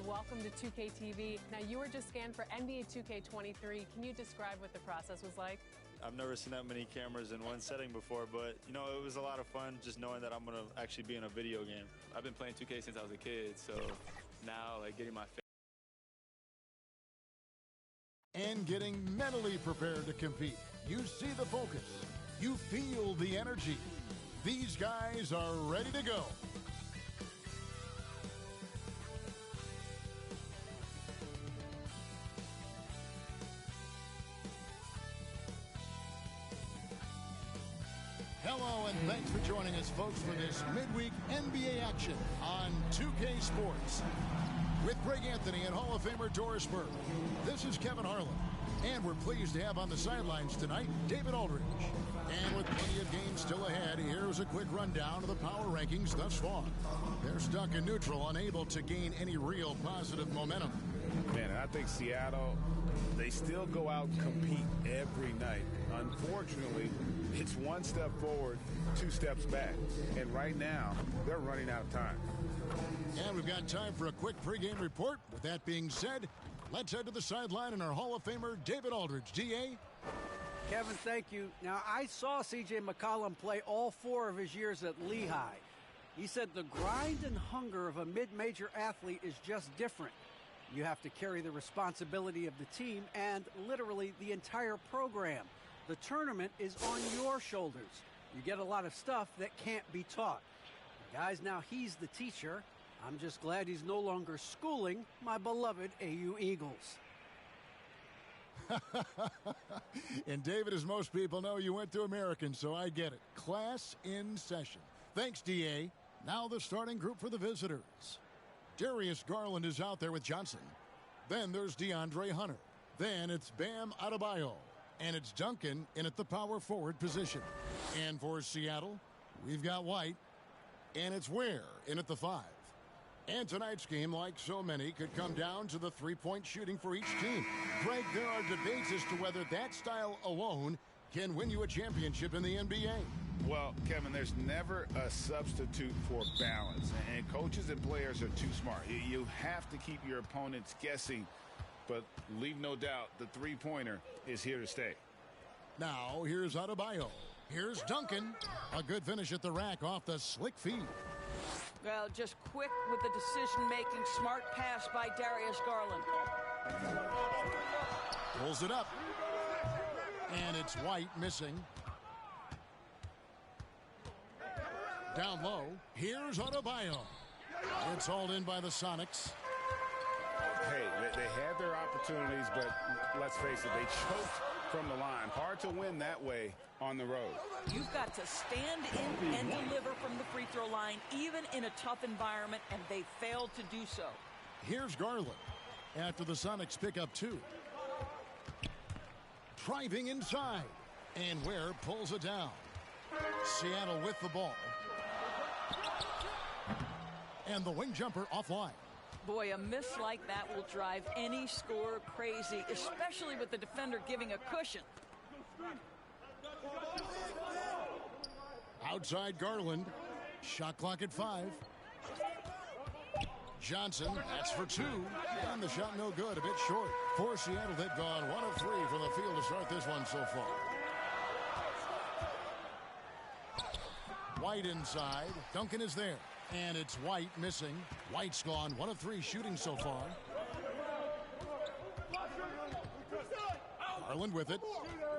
welcome to 2K TV. Now, you were just scanned for NBA 2K23. Can you describe what the process was like? I've never seen that many cameras in one setting before, but, you know, it was a lot of fun just knowing that I'm going to actually be in a video game. I've been playing 2K since I was a kid, so now, like, getting my and getting mentally prepared to compete. You see the focus. You feel the energy. These guys are ready to go. Hello, and thanks for joining us, folks, for this midweek NBA action on 2K Sports. With Greg Anthony and Hall of Famer Doris Burke, this is Kevin Harlan. And we're pleased to have on the sidelines tonight David Aldridge. And with plenty of games still ahead, here's a quick rundown of the power rankings thus far. They're stuck in neutral, unable to gain any real positive momentum. Man, I think Seattle, they still go out and compete every night. Unfortunately, it's one step forward, two steps back. And right now, they're running out of time. And we've got time for a quick pregame report. With that being said, let's head to the sideline and our Hall of Famer, David Aldridge. D.A.? Kevin, thank you. Now, I saw C.J. McCollum play all 4 of his years at Lehigh. He said the grind and hunger of a mid-major athlete is just different. You have to carry the responsibility of the team and literally the entire program. The tournament is on your shoulders. You get a lot of stuff that can't be taught. Guys, now he's the teacher. I'm just glad he's no longer schooling my beloved AU Eagles. And David, as most people know, you went to American, so I get it. Class in session. Thanks, D.A. Now the starting group for the visitors. Darius Garland is out there with Johnson. Then there's DeAndre Hunter. Then it's Bam Adebayo. And it's Duncan in at the power forward position. And for Seattle, we've got White. And it's Ware in at the 5. And tonight's game, like so many, could come down to the three-point shooting for each team. Greg, there are debates as to whether that style alone can win you a championship in the NBA. Well, Kevin, there's never a substitute for balance. And coaches and players are too smart. You have to keep your opponents guessing. But leave no doubt, the three-pointer is here to stay. Now, here's Adebayo. Here's Duncan. A good finish at the rack off the slick feed. Well, just quick with the decision-making. Smart pass by Darius Garland. Pulls it up. And it's White missing. Down low. Here's Adebayo. It's hauled in by the Sonics. Hey, they had their opportunities, but let's face it, they choked from the line. Hard to win that way on the road. You've got to stand in and deliver from the free throw line, even in a tough environment, and they failed to do so. Here's Garland after the Sonics pick up 2. Driving inside, and Ware pulls it down. Seattle with the ball. And the wing jumper offline. Boy, a miss like that will drive any scorer crazy, especially with the defender giving a cushion. Outside Garland. Shot clock at 5. Johnson, that's for 2. And the shot no good, a bit short. For Seattle, they've gone 1 of 3 from the field to start this one so far. White inside. Duncan is there. And it's White missing. White's gone 1 of 3 shooting so far. Garland with it.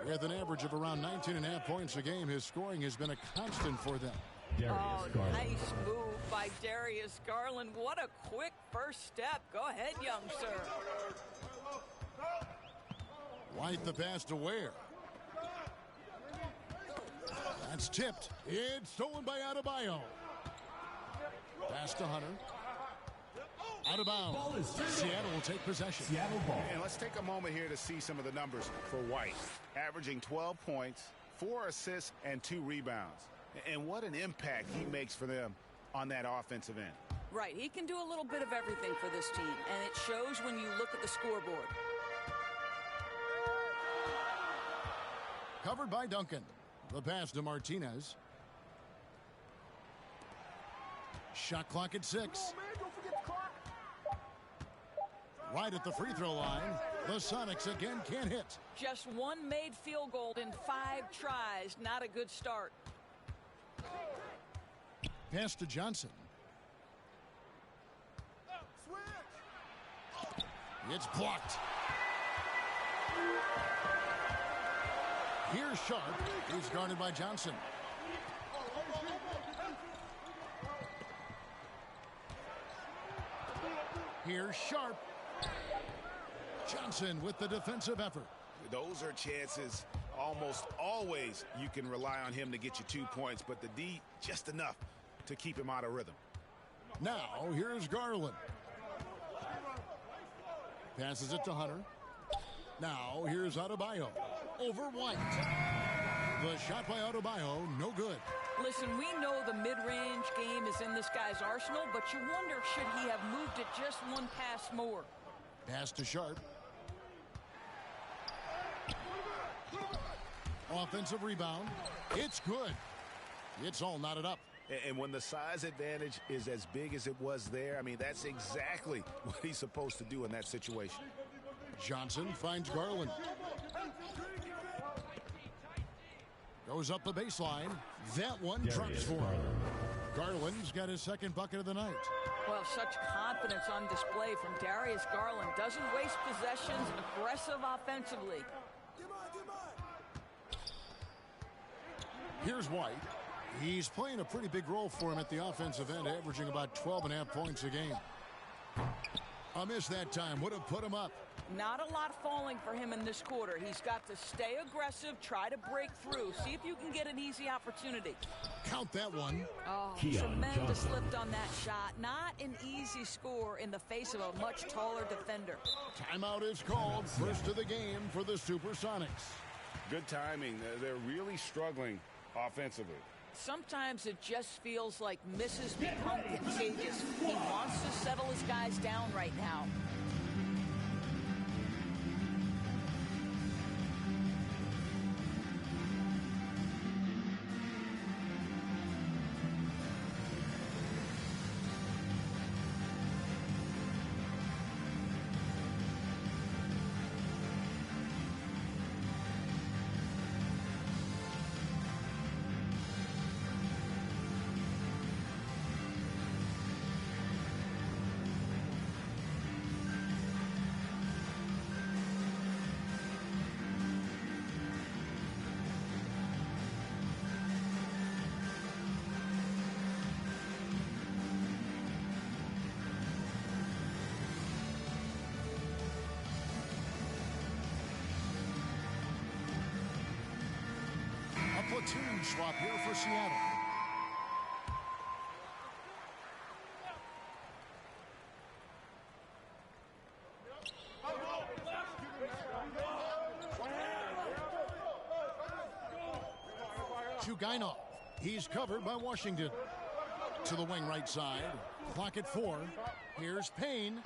With an average of around 19.5 points a game, his scoring has been a constant for them. Nice move by Darius Garland. What a quick first step. Go ahead, young sir. White the pass to Ware. That's tipped. It's stolen by Adebayo. Pass to Hunter. Out of bounds. Seattle will take possession. Seattle ball. And let's take a moment here to see some of the numbers for White. Averaging 12 points, 4 assists, and 2 rebounds. And what an impact he makes for them on that offensive end. Right. He can do a little bit of everything for this team, and it shows when you look at the scoreboard. Covered by Duncan. The pass to Martinez. Shot clock at 6. right at the free throw line. The Sonics again can't hit. Just one made field goal in 5 tries. Not a good start. Pass to Johnson. It's blocked. Here's Sharp. He's guarded by Johnson. Here's Sharp. Johnson with the defensive effort. Those are chances almost always you can rely on him to get you 2 points, but the D just enough to keep him out of rhythm. Now here's Garland. Passes it to Hunter. Now here's Adebayo. Over White. The shot by Adebayo, no good. Listen, we know the mid-range game is in this guy's arsenal, but you wonder, should he have moved it just one pass more? Pass to Sharp. Offensive rebound. It's good. It's all knotted up. And when the size advantage is as big as it was there, I mean, that's exactly what he's supposed to do in that situation. Johnson finds Garland. Goes up the baseline. That one drops for him. Garland's got his second bucket of the night. Well, such confidence on display from Darius Garland. Doesn't waste possessions, aggressive offensively. Here's White. He's playing a pretty big role for him at the offensive end, averaging about 12.5 points a game. A miss that time would have put him up. Not a lot falling for him in this quarter. He's got to stay aggressive, try to break through, see if you can get an easy opportunity. Count that one. Oh, tremendous lift on that shot. Not an easy score in the face of a much taller defender. Timeout is called. First of the game for the Supersonics. Good timing. They're really struggling offensively. Sometimes it just feels like misses become contagious. He wants to settle his guys down right now. Platoon swap here for Seattle. Chugainov. He's covered by Washington. To the wing right side. Clock at 4. Here's Payne.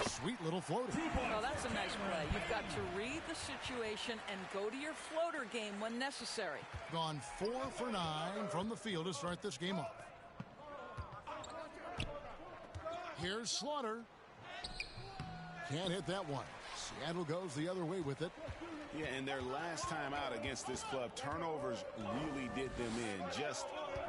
Sweet little floater. Well, that's a nice play. You've got to read the situation and go to your floater game when necessary. Gone 4 for 9 from the field to start this game off. Here's Slaughter. Can't hit that one. Seattle goes the other way with it. Yeah, and their last time out against this club, turnovers really did them in. Just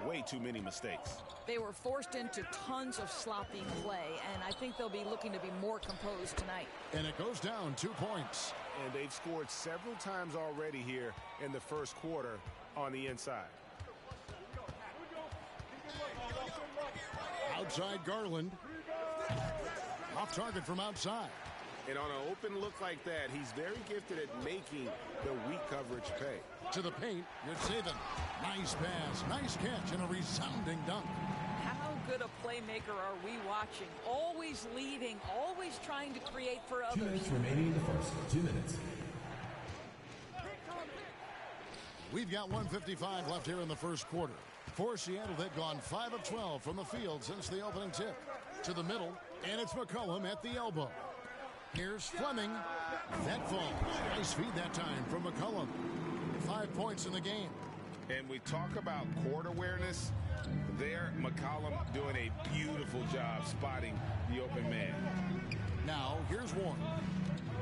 way too many mistakes. They were forced into tons of sloppy play, and I think they'll be looking to be more composed tonight. And it goes down 2 points. And they've scored several times already here in the first quarter on the inside. Outside Garland. Off target from outside. And on an open look like that, he's very gifted at making the weak coverage pay. To the paint, Yurtseven. Nice pass, nice catch, and a resounding dunk. How good a playmaker are we watching? Always leading, always trying to create for others. 2 minutes remaining in the first. 2 minutes. We've got 1:55 left here in the first quarter. For Seattle, they've gone 5 of 12 from the field since the opening tip. To the middle, and it's McCollum at the elbow. Here's Fleming. That falls. Nice feed that time from McCollum. 5 points in the game. And we talk about court awareness. There, McCollum doing a beautiful job spotting the open man. Now, here's Warren.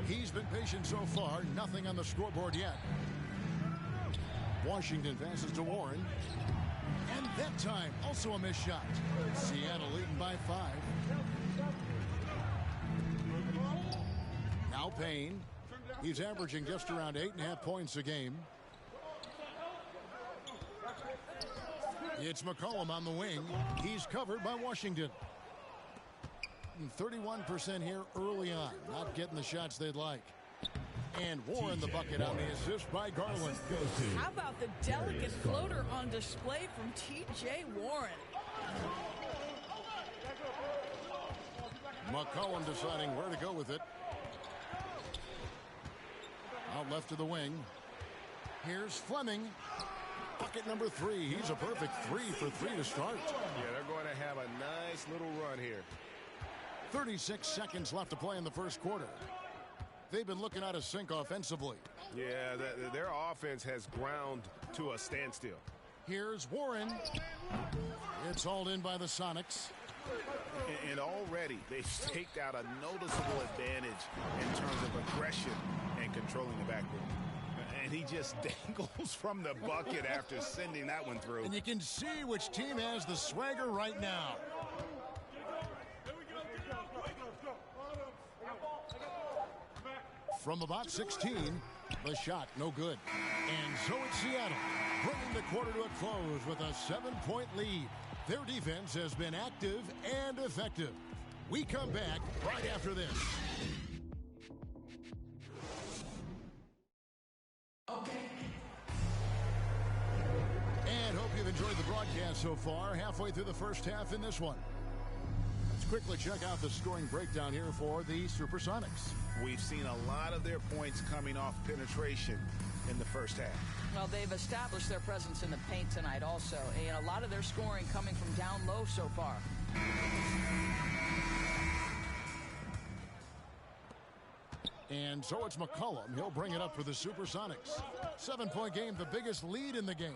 He's been patient so far. Nothing on the scoreboard yet. Washington passes to Warren. And that time, also a missed shot. Seattle leading by 5. Now Payne. He's averaging just around 8.5 points a game. It's McCollum on the wing. He's covered by Washington. 31% here early on. Not getting the shots they'd like. And Warren the bucket on the assist by Garland. How about the delicate floater on display from T.J. Warren? McCollum deciding where to go with it. Out left to the wing. Here's Fleming. Bucket number 3. He's a perfect 3 for 3 to start. Yeah, they're going to have a nice little run here. 36 seconds left to play in the first quarter. They've been looking out of sync offensively. Yeah, their offense has ground to a standstill. Here's Warren. It's hauled in by the Sonics. And already they've staked out a noticeable advantage in terms of aggression and controlling the backcourt. And he just dangles from the bucket after sending that one through. And you can see which team has the swagger right now. From about 16, the shot no good. And so it's Seattle, bringing the quarter to a close with a 7-point lead. Their defense has been active and effective. We come back right after this. And hope you've enjoyed the broadcast so far. Halfway through the first half in this one. Let's quickly check out the scoring breakdown here for the Supersonics. We've seen a lot of their points coming off penetration in the first half. Well, they've established their presence in the paint tonight also, and a lot of their scoring coming from down low so far. And so it's McCollum. He'll bring it up for the Supersonics. 7-point game, the biggest lead in the game.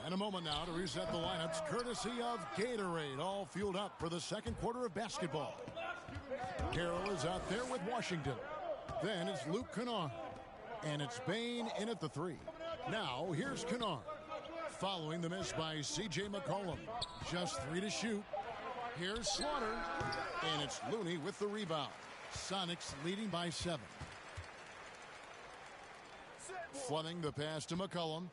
And a moment now to reset the lineups, courtesy of Gatorade, all fueled up for the second quarter of basketball. Carroll is out there with Washington. Then it's Luke Kennard. And it's Bain in at the 3. Now here's Kennard. Following the miss by C.J. McCollum. Just 3 to shoot. Here's Slaughter. And it's Looney with the rebound. Sonics leading by 7. Fleming the pass to McCollum.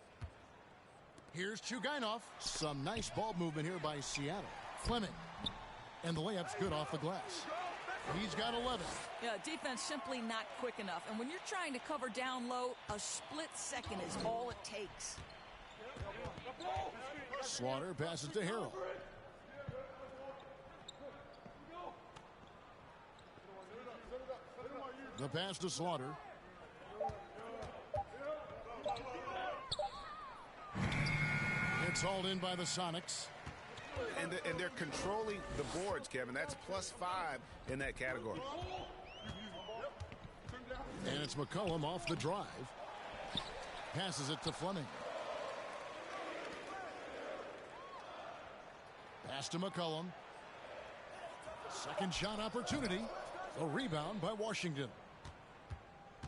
Here's Chugainov. Some nice ball movement here by Seattle. Fleming. And the layup's good off the glass. He's got 11. Yeah, defense simply not quick enough. And when you're trying to cover down low, a split second is all it takes. Slaughter passes to Harrell. The pass to Slaughter. It's hauled in by the Sonics. And they're controlling the boards, Kevin. That's +5 in that category. And it's McCollum off the drive. Passes it to Fleming. Pass to McCollum. Second shot opportunity. A rebound by Washington.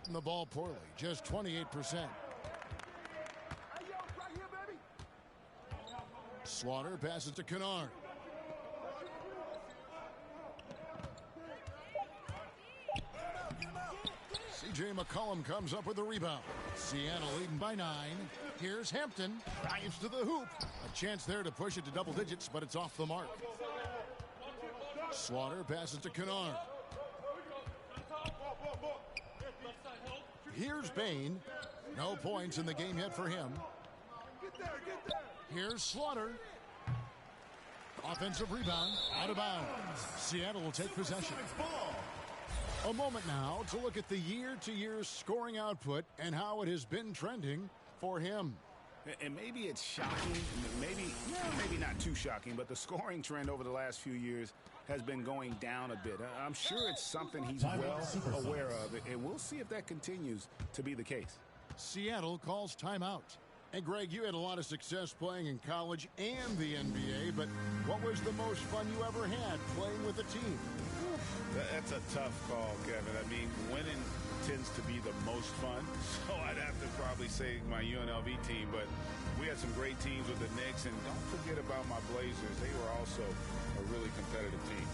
And the ball poorly, just 28%. Slaughter passes to Kennard. C.J. McCollum comes up with the rebound. Seattle leading by 9. Here's Hampton. Drives to the hoop. A chance there to push it to double digits, but it's off the mark. Slaughter passes to Kennard. Here's Bain. No points in the game yet for him. Here's Slaughter. Offensive rebound. Out of bounds. Seattle will take possession. A moment now to look at the year-to-year scoring output and how it has been trending for him. And maybe it's shocking, maybe not too shocking, but the scoring trend over the last few years has been going down a bit. I'm sure it's something he's well aware of, and we'll see if that continues to be the case. Seattle calls timeout. And Greg, you had a lot of success playing in college and the NBA, but what was the most fun you ever had playing with a team? That's a tough call, Kevin. I mean, winning tends to be the most fun, so I'd have to probably say my UNLV team, but we had some great teams with the Knicks, and don't forget about my Blazers. They were also a really competitive team.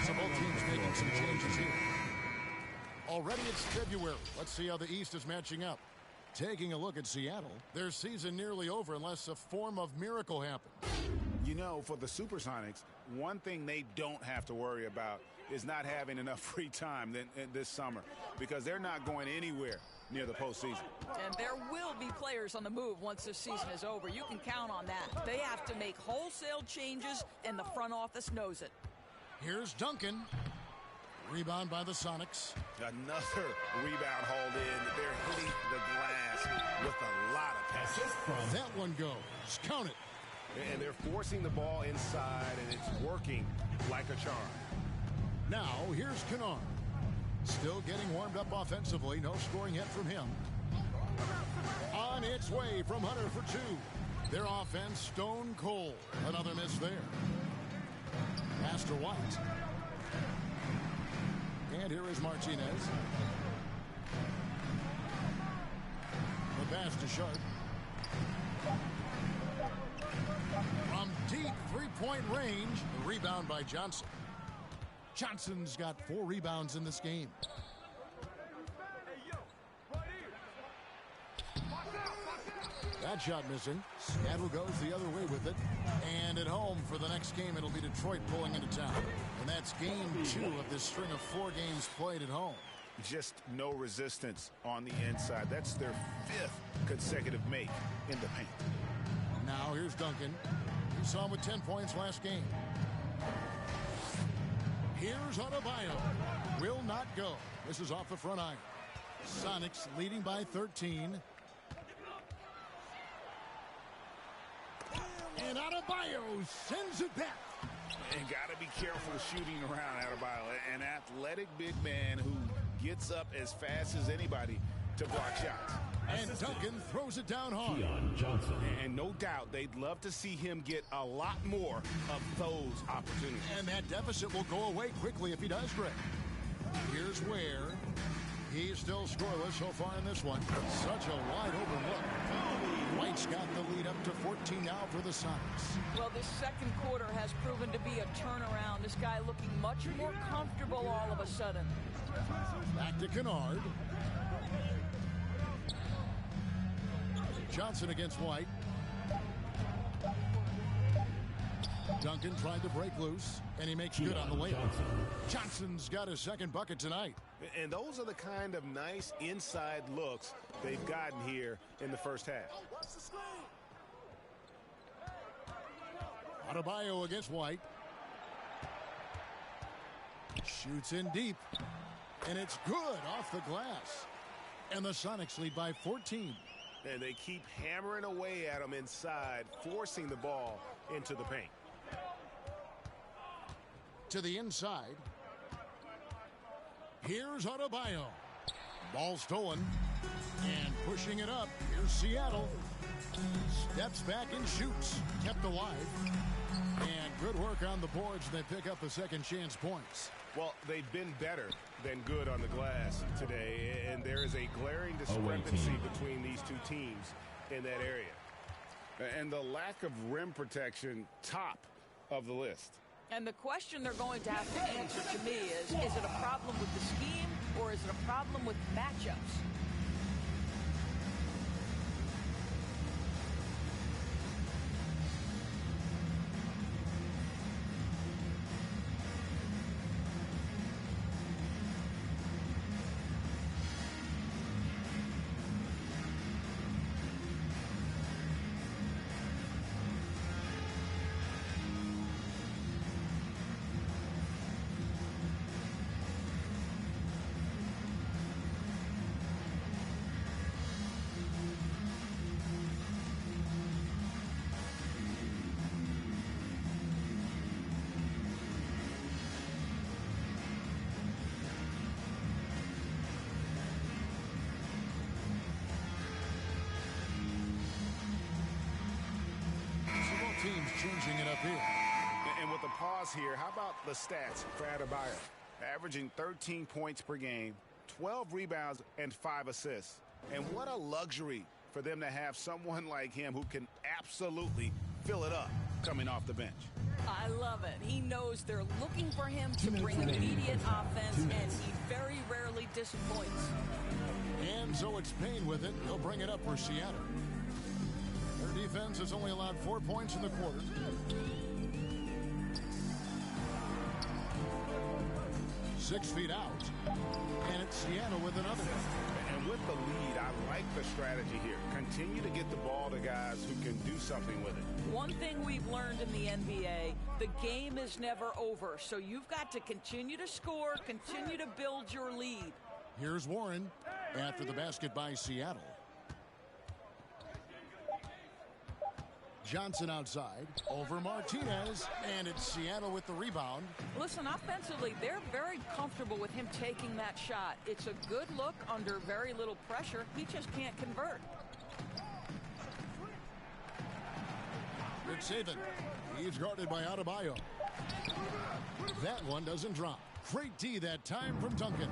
So both teams making some changes here. Already it's February. Let's see how the East is matching up. Taking a look at Seattle, their season nearly over unless a form of miracle happens. You know, for the Supersonics, one thing they don't have to worry about is not having enough free time this summer, because they're not going anywhere near the postseason. And there will be players on the move once this season is over. You can count on that. They have to make wholesale changes, and the front office knows it. Here's Duncan. Rebound by the Sonics. Another rebound hauled in. They're hitting the glass with a lot of passion. That one goes. Count it. And they're forcing the ball inside, and it's working like a charm. Now, here's Kennard. Still getting warmed up offensively. No scoring yet from him. On its way from Hunter for two. Their offense stone cold. Another miss there. Pass to White. And here is Martinez. The pass to Sharp. From deep three-point range, the rebound by Johnson. Johnson's got 4 rebounds in this game. That shot missing. Seattle goes the other way with it. And at home for the next game, it'll be Detroit pulling into town. And that's game 2 of this string of 4 games played at home. Just no resistance on the inside. That's their 5th consecutive make in the paint. Now here's Duncan. You saw him with 10 points last game. Here's Adebayo. Will not go. This is off the front iron. Sonics leading by 13. And Adebayo sends it back. And got to be careful shooting around Adebayo. An athletic big man who gets up as fast as anybody to block shots. And Duncan throws it down hard. Johnson. And no doubt they'd love to see him get a lot more of those opportunities. And that deficit will go away quickly if he does, Greg. Here's where he's still scoreless so far in this one. Such a wide open look. White's got the lead up to 14 now for the Sonics. Well, this second quarter has proven to be a turnaround. This guy looking much more comfortable all of a sudden. Back to Kennard. Johnson against White. Duncan tried to break loose, and he makes good on the layup. Johnson's got his second bucket tonight. And those are the kind of nice inside looks they've gotten here in the first half. Adebayo against White. Shoots in deep. And it's good off the glass. And the Sonics lead by 14. And they keep hammering away at them inside, forcing the ball into the paint. To the inside. Here's Adebayo. Ball stolen. And pushing it up. Here's Seattle. Steps back and shoots. Kept alive. And good work on the boards. They pick up the second chance points. Well, they've been better than good on the glass today, and there is a glaring discrepancy between these two teams in that area. And the lack of rim protection, top of the list. And the question they're going to have to answer to me is it a problem with the scheme or is it a problem with matchups? Suns changing it up here. And with the pause here, how about the stats for Adebayo? Averaging 13 points per game, 12 rebounds, and 5 assists. And what a luxury for them to have someone like him who can absolutely fill it up coming off the bench. I love it. He knows they're looking for him to bring immediate offense, and he very rarely disappoints. And so it's Payne with it. He'll bring it up for Seattle. Their defense has only allowed 4 points in the quarter. Six feet out. And it's Seattle with another. And with the lead, I like the strategy here. Continue to get the ball to guys who can do something with it. One thing we've learned in the NBA, the game is never over. So you've got to continue to score, continue to build your lead. Here's Warren after the basket by Seattle. Johnson outside over Martinez, and it's Seattle with the rebound. Listen, offensively, they're very comfortable with him taking that shot. It's a good look under very little pressure. He just can't convert. Good saving. He's guarded by Adebayo. That one doesn't drop. Great D that time from Duncan.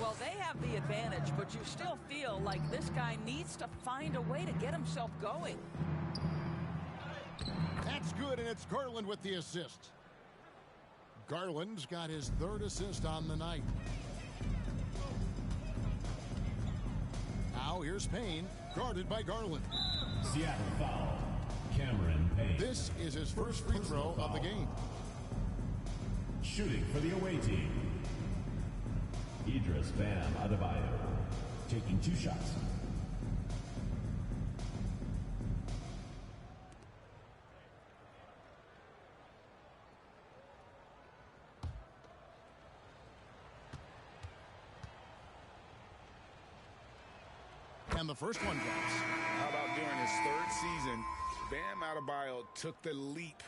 Well, they have the advantage, but you still feel like this guy needs to find a way to get himself going. That's good, and it's Garland with the assist. Garland's got his third assist on the night. Now here's Payne, guarded by Garland. Seattle foul. Cameron Payne. This is his first free throw of the game. Shooting for the away team. Idris Bam Adebayo taking 2 shots. And the first one drops. How about during his third season, Bam Adebayo took the leap,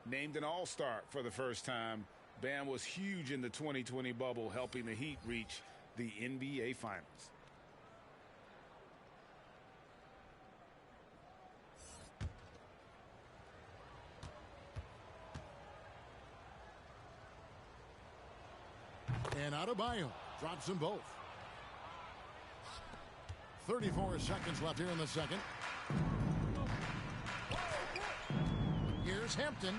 named an all-star for the first time. Bam was huge in the 2020 bubble, helping the Heat reach the NBA Finals. And Adebayo drops them both. 34 seconds left here in the second. Here's Hampton.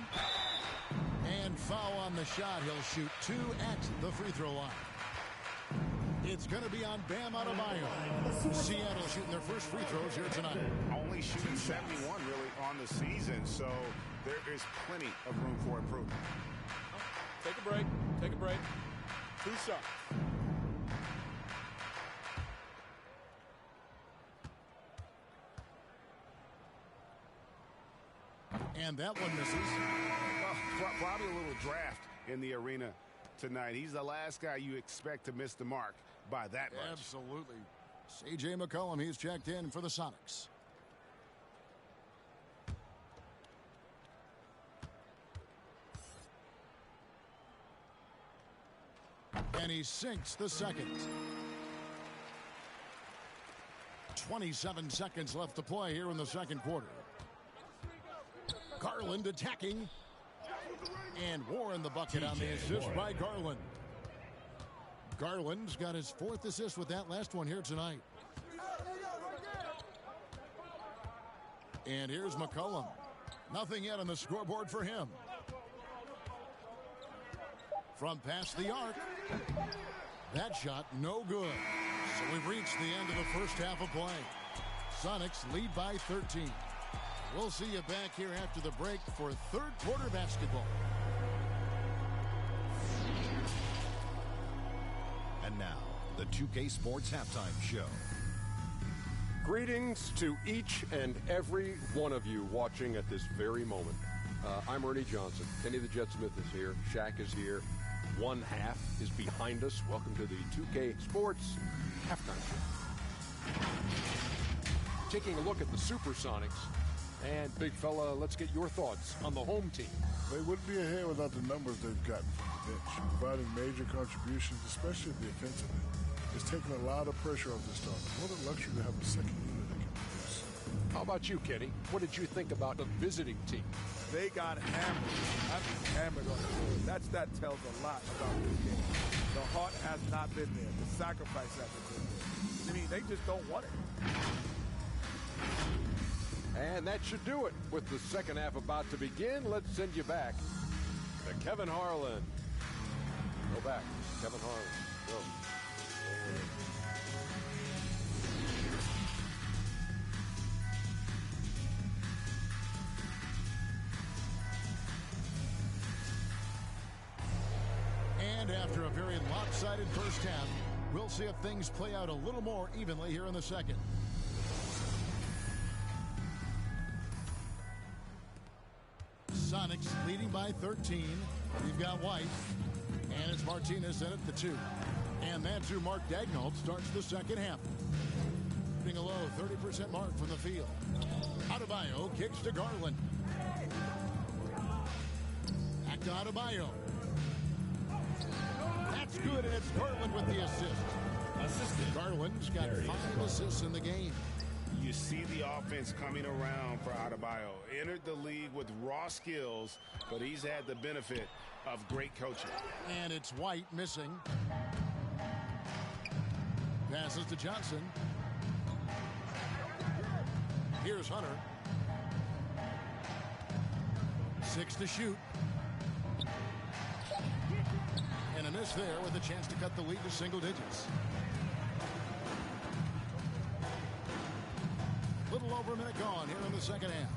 And foul on the shot. He'll shoot 2 at the free throw line. It's going to be on Bam Adebayo. Seattle shooting their first free throws here tonight. Only shooting 71 really on the season, so there is plenty of room for improvement. Take a break. Take a break. 2 shots. And that one misses. Probably a little draft in the arena tonight. He's the last guy you expect to miss the mark by that much. Absolutely. C.J. McCollum, he's checked in for the Sonics. And he sinks the second. 27 seconds left to play here in the second quarter. Garland attacking. And Warren the bucket on the assist by Garland. Garland's got his 4th assist with that last one here tonight. And here's McCollum. Nothing yet on the scoreboard for him. From past the arc. That shot no good. So we've reached the end of the first half of play. Sonics lead by 13. We'll see you back here after the break for third quarter basketball. And now, the 2K Sports Halftime Show. Greetings to each and every one of you watching at this very moment. I'm Ernie Johnson. Kenny the Jet Smith is here. Shaq is here. One half is behind us. Welcome to the 2K Sports Halftime Show. Taking a look at the Supersonics. And, big fella, let's get your thoughts on the home team. They wouldn't be ahead without the numbers they've gotten from the bench, providing major contributions, especially at the offensive end. It's taken a lot of pressure off the starters. What a luxury to have a second unit that can produce. How about you, Kenny? What did you think about the visiting team? They got hammered. I mean, hammered on the board. That tells a lot about this game. The heart has not been there. The sacrifice hasn't been there. I mean, they just don't want it. And that should do it. With the second half about to begin, let's send you back to Kevin Harlan. Go back. Kevin Harlan. Go. And after a very lopsided first half, we'll see if things play out a little more evenly here in the second. Sonics leading by 13. We've got White, and it's Martinez in at the 2. And that's who Mark Daignault starts the second half. Putting a low 30% mark from the field. Adebayo kicks to Garland. Back to Adebayo. That's good, and it's Garland with the assist. Garland's got 5 assists in the game. You see the offense coming around for Adebayo. Entered the league with raw skills, but he's had the benefit of great coaching. And it's White missing. Passes to Johnson. Here's Hunter. 6 to shoot. And a miss there with a chance to cut the lead to single digits. Little over a minute gone here in the second half.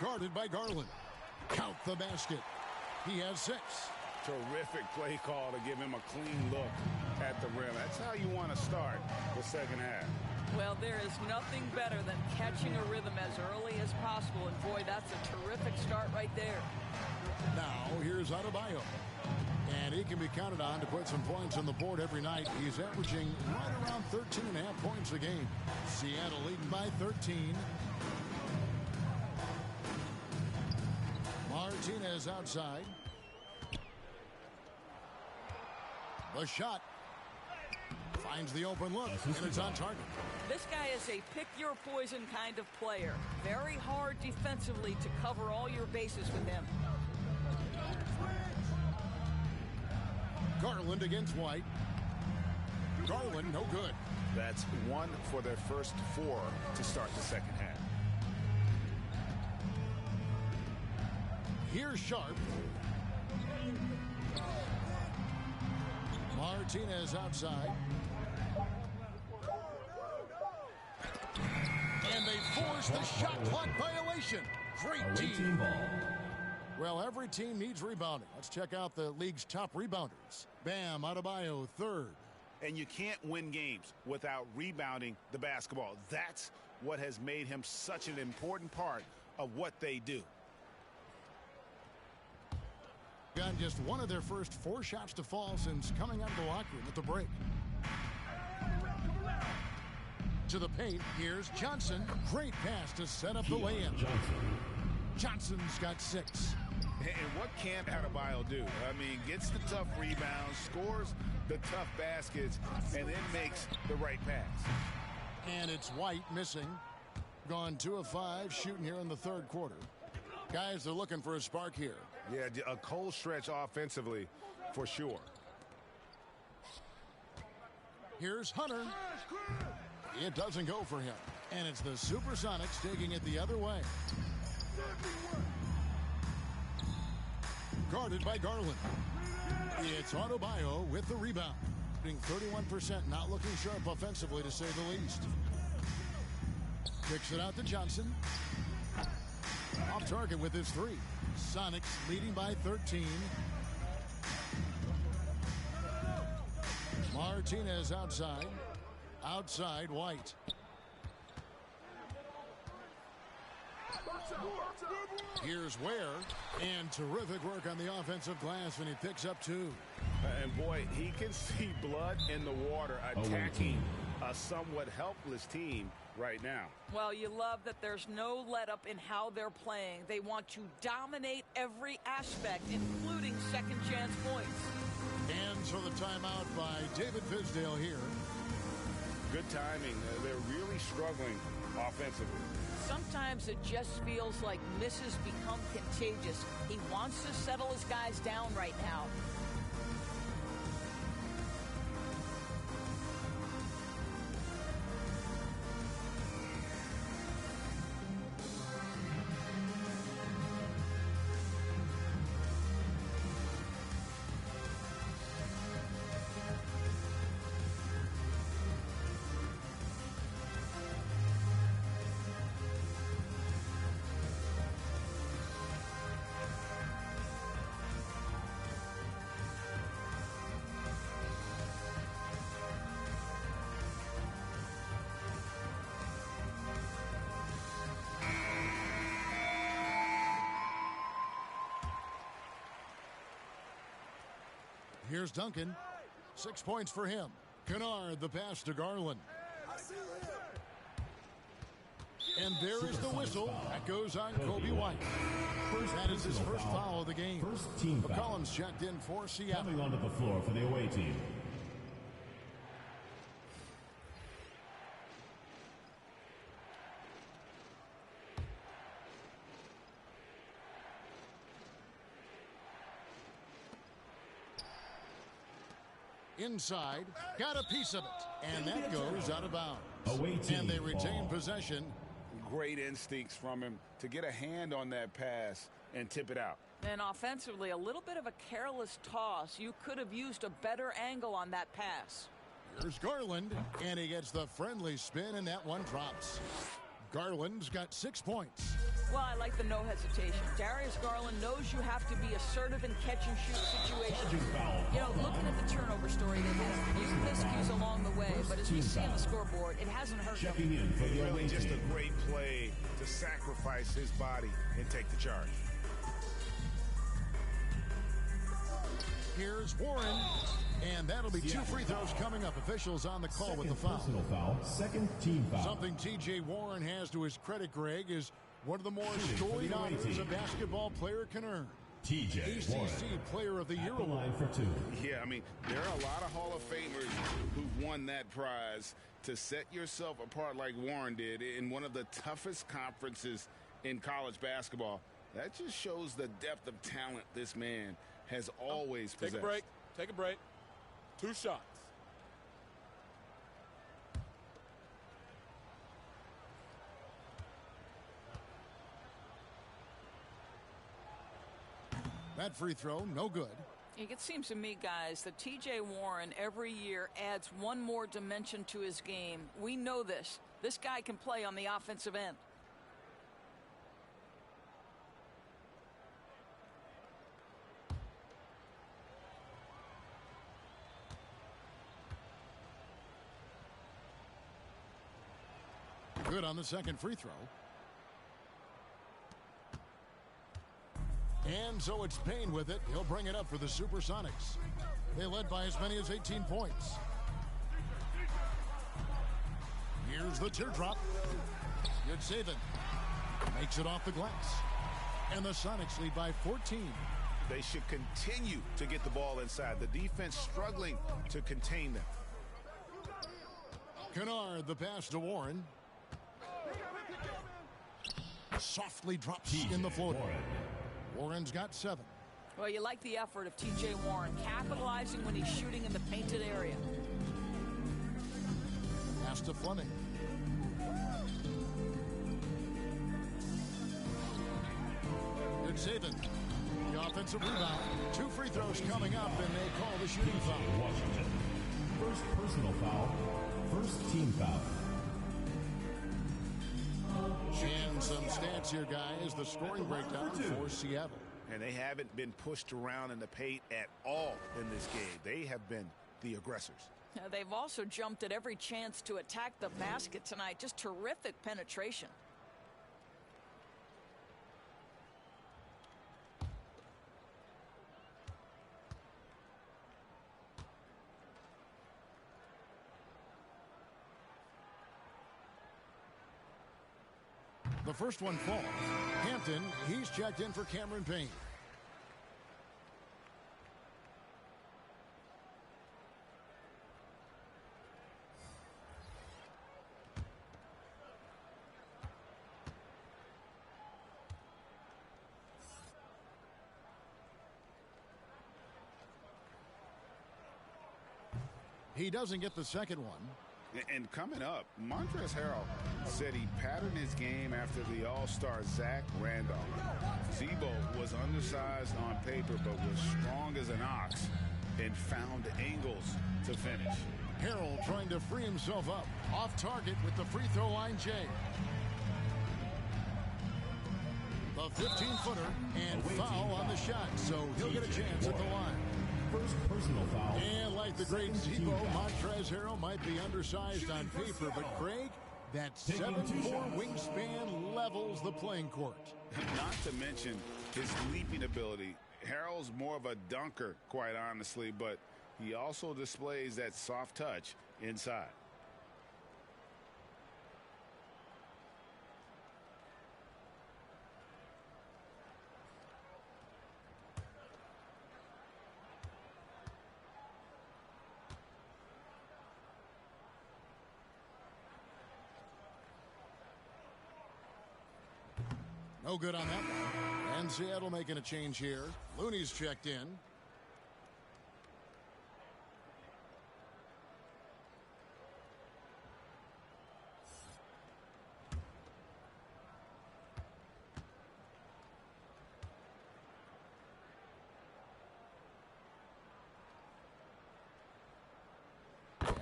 Guarded by Garland. Count the basket. He has 6. Terrific play call to give him a clean look at the rim. That's how you want to start the second half. Well, there is nothing better than catching a rhythm as early as possible. And boy, that's a terrific start right there. Now, here's Adebayo. And he can be counted on to put some points on the board every night. He's averaging right around 13.5 points a game. Seattle leading by 13. Martinez outside. The shot. Finds the open look, and it's on target. This guy is a pick-your-poison kind of player. Very hard defensively to cover all your bases with him. Garland against White. Garland, no good. That's 1 for their first 4 to start the second half. Here's Sharp. Martinez outside. And they force the shot clock violation. Great team. Well, every team needs rebounding. Let's check out the league's top rebounders. Bam Adebayo, 3rd. And you can't win games without rebounding the basketball. That's what has made him such an important part of what they do. Got just one of their first 4 shots to fall since coming out of the locker room at the break. To the paint, here's Johnson. Great pass to set up the lay-in. Johnson's got 6. And what can't Adebayo do? I mean, gets the tough rebounds, scores the tough baskets, and then makes the right pass. And it's White missing. Gone 2 of 5 shooting here in the 3rd quarter. Guys, they're looking for a spark here. Yeah, a cold stretch offensively for sure. Here's Hunter. It doesn't go for him. And it's the Supersonics taking it the other way. Guarded by Garland. It's Adebayo with the rebound. Being 31%, not looking sharp offensively to say the least. Kicks it out to Johnson. Off target with his 3. Sonics leading by 13. Martinez outside. Outside White. Here's Ware, and terrific work on the offensive glass, and he picks up 2. And boy, he can see blood in the water attacking a somewhat helpless team right now. Well, you love that there's no let-up in how they're playing. They want to dominate every aspect, including second-chance points. And so the timeout by David Fizdale here. Good timing. They're really struggling offensively. Sometimes it just feels like misses become contagious. He wants to settle his guys down right now. Here's Duncan. 6 points for him. Kennard, the pass to Garland. And there is the whistle. That goes on Kobe White. That is his first foul of the game. First team foul. McCollum's checked in for Seattle. Coming onto the floor for the away team. Inside, got a piece of it, and that goes out of bounds. Away team and they retain ball. possession. Great instincts from him to get a hand on that pass and tip it out. And offensively, a little bit of a careless toss. You could have used a better angle on that pass. Here's Garland, and he gets the friendly spin, and that one drops. Garland's got 6 points. Well, I like the no hesitation. Darius Garland knows you have to be assertive in catch-and-shoot situations. You know, looking at the turnover story, they had a few miscues along the way, but as we see on the scoreboard, it hasn't hurt them. Checking in for the away Just team. a great play to sacrifice his body and take the charge. Here's Warren, and that'll be 2 free throws coming up. Officials on the call with the foul. Personal foul. Second team foul. Something T.J. Warren has to his credit, Greg, is one of the more storied honors a basketball player can earn. T.J. ACC Warren. Player of the Year award. Line for 2. Yeah, I mean, there are a lot of Hall of Famers who've won that prize. To set yourself apart like Warren did in one of the toughest conferences in college basketball, that just shows the depth of talent this man has always possessed. Take a break. Take a break. 2 shots. That free throw, no good. It seems to me, guys, that T.J. Warren every year adds one more dimension to his game. We know this. This guy can play on the offensive end. Good on the second free throw. And so it's Payne with it. He'll bring it up for the Supersonics. They led by as many as 18 points. Here's the teardrop. Yudsaven makes it off the glass. And the Sonics lead by 14. They should continue to get the ball inside. The defense struggling to contain them. Kennard, the pass to Warren. Softly drops in the floor. Warren's got 7. Well, you like the effort of T.J. Warren, capitalizing when he's shooting in the painted area. Pass to Fleming. Yudsaven. The offensive rebound. 2 free throws coming up, and they call the shooting foul. Washington. First personal foul. First team foul. And some stats here, guys. The scoring breakdown for Seattle. And they haven't been pushed around in the paint at all in this game. They have been the aggressors. They've also jumped at every chance to attack the basket tonight. Just terrific penetration. The first one falls. Hampton, he's checked in for Cameron Payne. He doesn't get the second one. And coming up, Montrezl Harrell said he patterned his game after the All-Star Zach Randolph. Zebo was undersized on paper but was strong as an ox and found angles to finish. Harrell trying to free himself up. Off target with the free throw line, Jay. The 15-footer and foul on the shot, so he'll get a chance at the line. First personal foul. And like the great Zebo, Montrezl Harrell might be undersized on paper, but Craig, that 7'4" wingspan levels the playing court. Not to mention his leaping ability. Harrell's more of a dunker, quite honestly, but he also displays that soft touch inside. No good on that one. And Seattle making a change here. Looney's checked in.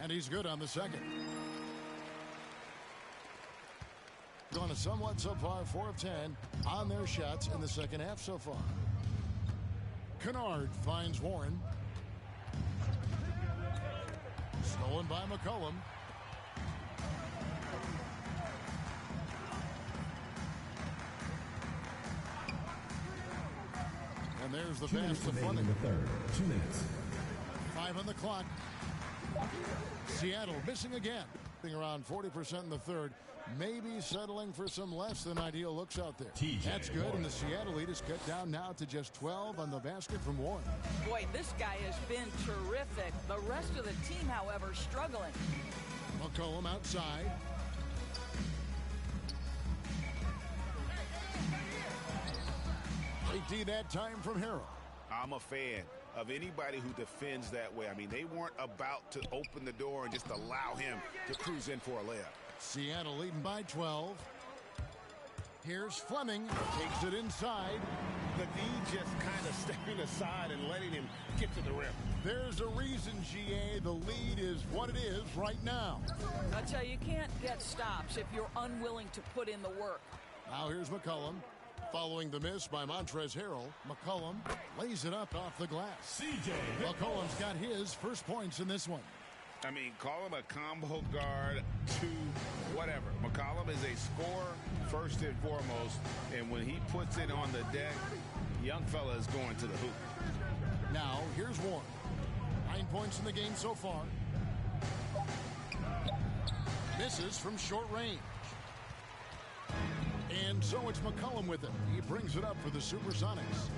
And he's good on the second. Gone a somewhat subpar 4 of 10 on their shots in the second half so far. Kennard finds Warren. Stolen by McCollum. And there's the pass to Fleming. 2 minutes. 5 on the clock. Seattle missing again. Around 40% in the third. Maybe settling for some less than ideal looks out there. That's good, and the Seattle lead is cut down now to just 12 on the basket from Warren. Boy, this guy has been terrific. The rest of the team, however, struggling. McCollum outside. Great D that time from Harrell. I'm a fan of anybody who defends that way. I mean, they weren't about to open the door and just allow him to cruise in for a layup. Seattle leading by 12. Here's Fleming. Takes it inside. The D just kind of stepping aside and letting him get to the rim. There's a reason, GA. The lead is what it is right now. I tell you, you can't get stops if you're unwilling to put in the work. Now here's McCollum. Following the miss by Montrezl Harrell, McCollum lays it up off the glass. McCollum's got his first points in this one. I mean, call him a combo guard to whatever. McCollum is a scorer first and foremost, and when he puts it on the deck, young fella is going to the hoop. Now, here's Warren. 9 points in the game so far. Misses from short range. And so it's McCollum with it. He brings it up for the Supersonics.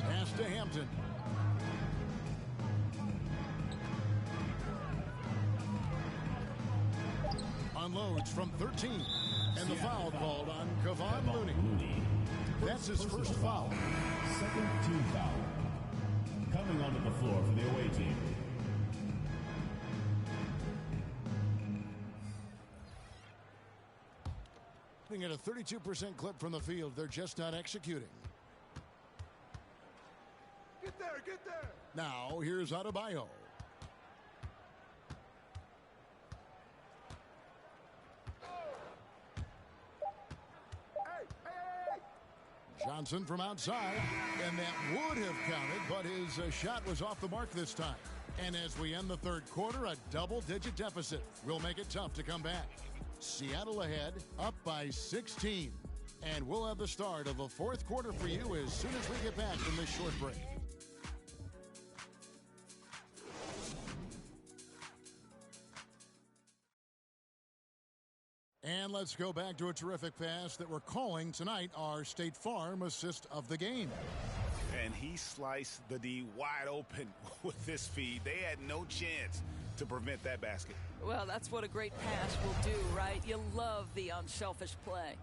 Pass to Hampton. Unloads from 13. And the foul called on Kevon Looney. That's his first foul. Second team foul. Coming onto the floor for the away team. At a 32% clip from the field. They're just not executing. Get there, get there. Now, here's Adebayo. Johnson from outside, and that would have counted, but his shot was off the mark this time. And as we end the third quarter, a double-digit deficit will make it tough to come back. Seattle ahead, up by 16. And we'll have the start of the fourth quarter for you as soon as we get back from this short break. And let's go back to a terrific pass that we're calling tonight our State Farm assist of the game. And he sliced the D wide open with this feed. They had no chance to prevent that basket. Well, that's what a great pass will do, right? You love the unselfish play.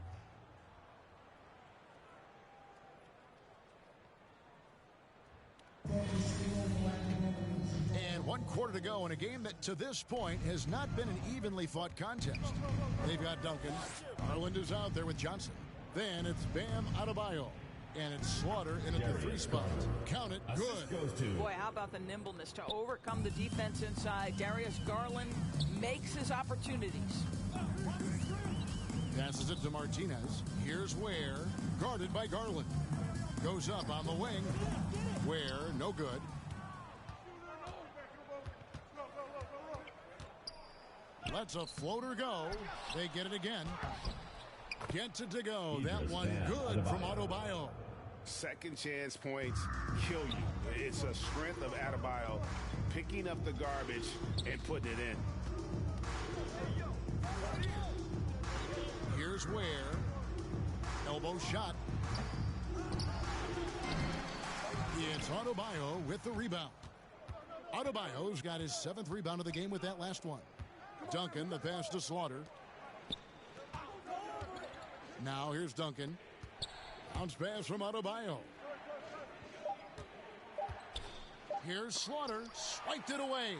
And 1 quarter to go in a game that to this point has not been an evenly fought contest. They've got Duncan. Garland is out there with Johnson. Then it's Bam Adebayo. And it's Slaughter in at the 3 spot. Count it, good. Boy, how about the nimbleness to overcome the defense inside. Darius Garland makes his opportunities. Passes it to Martinez. Here's Ware, guarded by Garland. Goes up on the wing. Ware, no good. Lets a floater go. They get it again. Gets it to go. That one good from Adebayo. Second chance points kill you. It's a strength of Adebayo picking up the garbage and putting it in. Here's Ware. Elbow shot. It's Adebayo with the rebound. Adebayo's got his 7th rebound of the game with that last one. Duncan, the pass to Slaughter. Now here's Duncan. Bounce pass from Adebayo. Here's Slaughter. Swiped it away.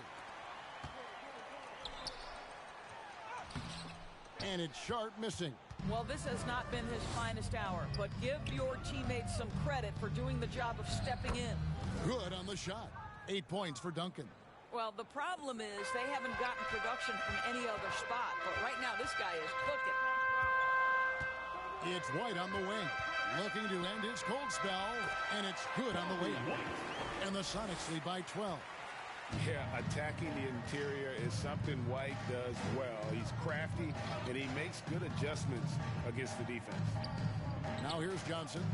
And it's Sharp missing. Well, this has not been his finest hour, but give your teammates some credit for doing the job of stepping in. Good on the shot. 8 points for Duncan. Well, the problem is they haven't gotten production from any other spot, but right now this guy is cooking. It's White on the wing. Looking to end his cold spell, and it's good on the way. And the Sonics lead by 12. Yeah, attacking the interior is something White does well. He's crafty, and he makes good adjustments against the defense. Now here's Johnson.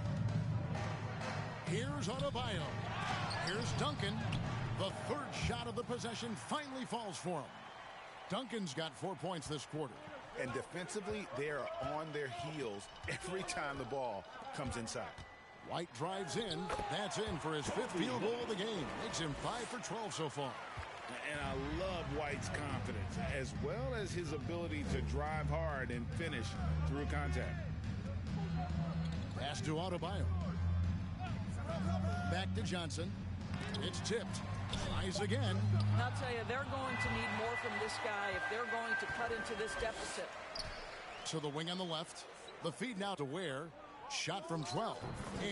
Here's Adebayo. Here's Duncan. The 3rd shot of the possession finally falls for him. Duncan's got 4 points this quarter. And defensively, they are on their heels every time the ball comes inside. White drives in. That's in for his 5th field goal of the game. Makes him 5 for 12 so far. And I love White's confidence, as well as his ability to drive hard and finish through contact. Pass to Adebayo. Back to Johnson. It's tipped. Tries again. And I'll tell you, they're going to need more from this guy if they're going to cut into this deficit. To the wing on the left. The feed now to Ware. Shot from 12.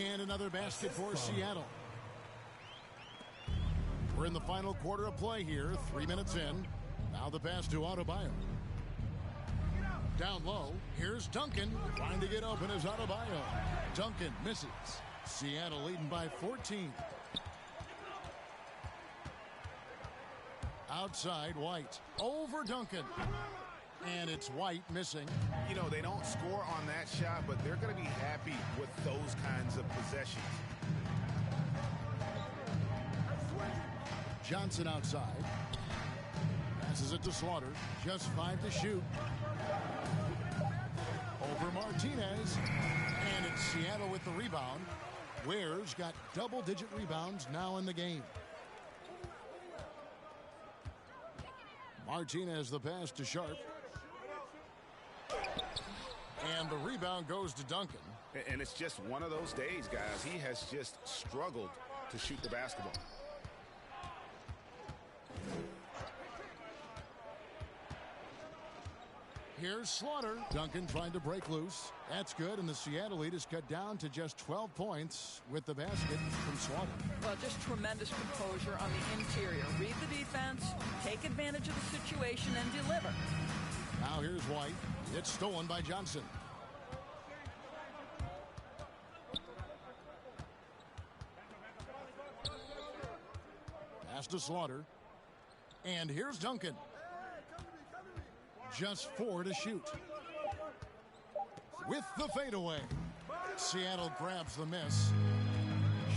And another basket for Seattle. We're in the final quarter of play here. 3 minutes in. Now the pass to Adebayo. Down low. Here's Duncan. Trying to get open is Adebayo. Duncan misses. Seattle leading by 14. Outside, White. Over Duncan. And it's White missing. You know, they don't score on that shot, but they're going to be happy with those kinds of possessions. Johnson outside. Passes it to Slaughter. Just 5 to shoot. Over Martinez. And it's Seattle with the rebound. Ware's got double-digit rebounds now in the game. Martinez the pass to Sharp. And the rebound goes to Duncan. And it's just one of those days, guys. He has just struggled to shoot the basketball. Here's Slaughter. Duncan trying to break loose. That's good, and the Seattle lead is cut down to just 12 points with the basket from Slaughter. Well, just tremendous composure on the interior. Read the defense, take advantage of the situation, and deliver. Now here's White. It's stolen by Johnson. Pass to Slaughter. And here's Duncan. Just 4 to shoot. With the fadeaway. Seattle grabs the miss.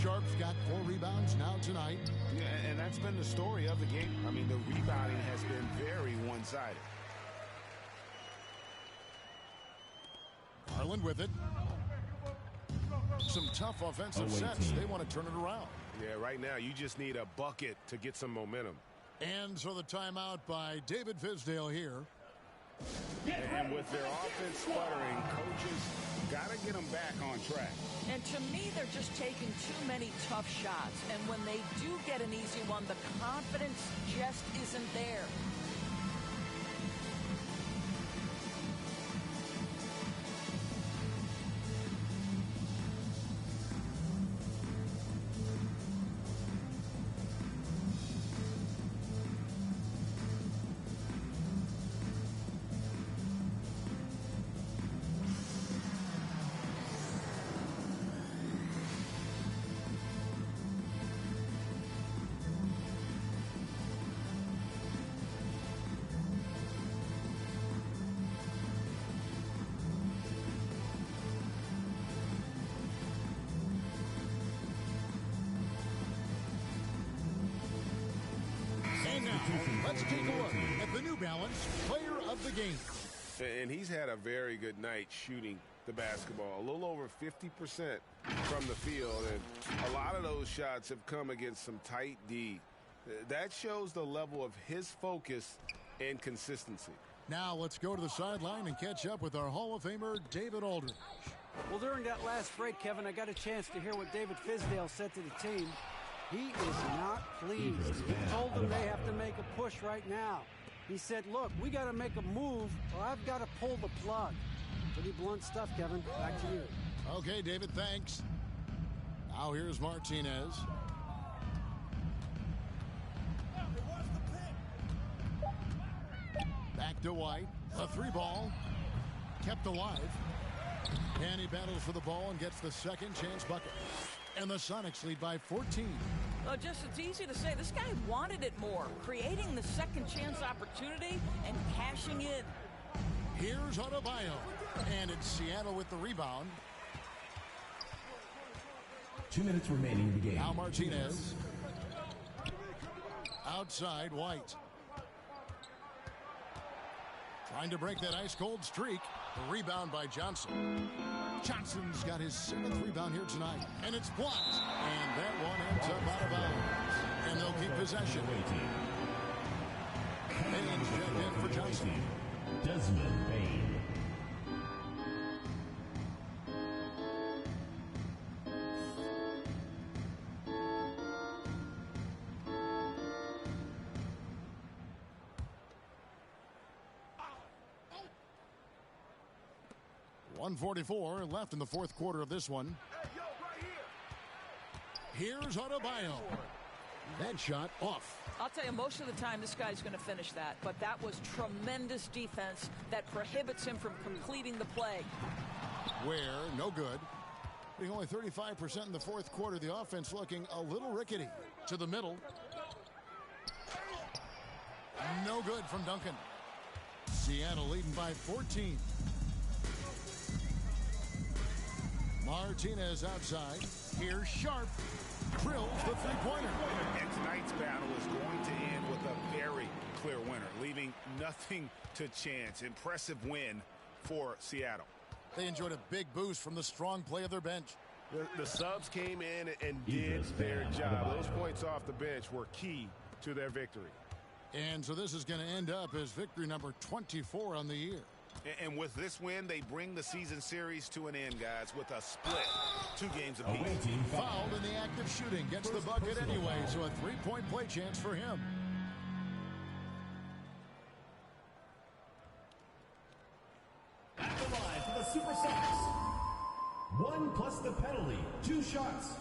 Sharp's got 4 rebounds now tonight. Yeah, and that's been the story of the game. I mean, the rebounding has been very one-sided. Garland with it. Some tough offensive sets. They want to turn it around. Yeah, right now you just need a bucket to get some momentum. And so the timeout by David Fizdale here. And with their offense sputtering, coaches got to get them back on track. And to me, they're just taking too many tough shots. And when they do get get an easy one. The confidence just isn't there. And now, let's take a look at the New Balance Player of the Game. And he's had a very good night shooting the basketball. A little over 50% from the field, and a lot of those shots have come against some tight D. That shows the level of his focus and consistency. Now let's go to the sideline and catch up with our Hall of Famer, David Aldridge. Well, during that last break, Kevin, I got a chance to hear what David Fizdale said to the team. He is not pleased. He told them they have to make a push right now. He said, look, we got to make a move, or I've got to pull the plug. Pretty blunt stuff, Kevin. Back to you. Okay, David, thanks. Now here's Martinez. Back to White. A three ball. Kept alive. And he battles for the ball and gets the second chance bucket. And the Sonics lead by 14. Well, it's easy to say. This guy wanted it more, creating the second chance opportunity and cashing in. Here's Adebayo. And it's Seattle with the rebound. 2 minutes remaining in the game. Now Martinez. Outside, White. Trying to break that ice-cold streak. The rebound by Johnson. Johnson's got his 7th rebound here tonight. And it's blocked. And that one ends up out of bounds. And they'll keep possession. Baines checked in for Johnson. Desmond Bain. .144 left in the fourth quarter of this one. Here's Adebayo. That shot off. I'll tell you, most of the time this guy's going to finish that, but that was tremendous defense that prohibits him from completing the play. Where, no good. Being only 35% in the fourth quarter, the offense looking a little rickety. To the middle. No good from Duncan. Seattle leading by 14. Martinez outside. Here's Sharp. Drills the three-pointer. And tonight's battle is going to end with a very clear winner, leaving nothing to chance. Impressive win for Seattle. They enjoyed a big boost from the strong play of their bench. The subs came in and did their job. Those points off the bench were key to their victory. And so this is going to end up as victory number 24 on the year. And with this win, they bring the season series to an end, guys, with a split 2 games apiece. Fouled in the act of shooting. Gets the bucket anyway, so a three-point play chance for him. At the line for the Super Sonics. 1 plus the penalty. 2 shots.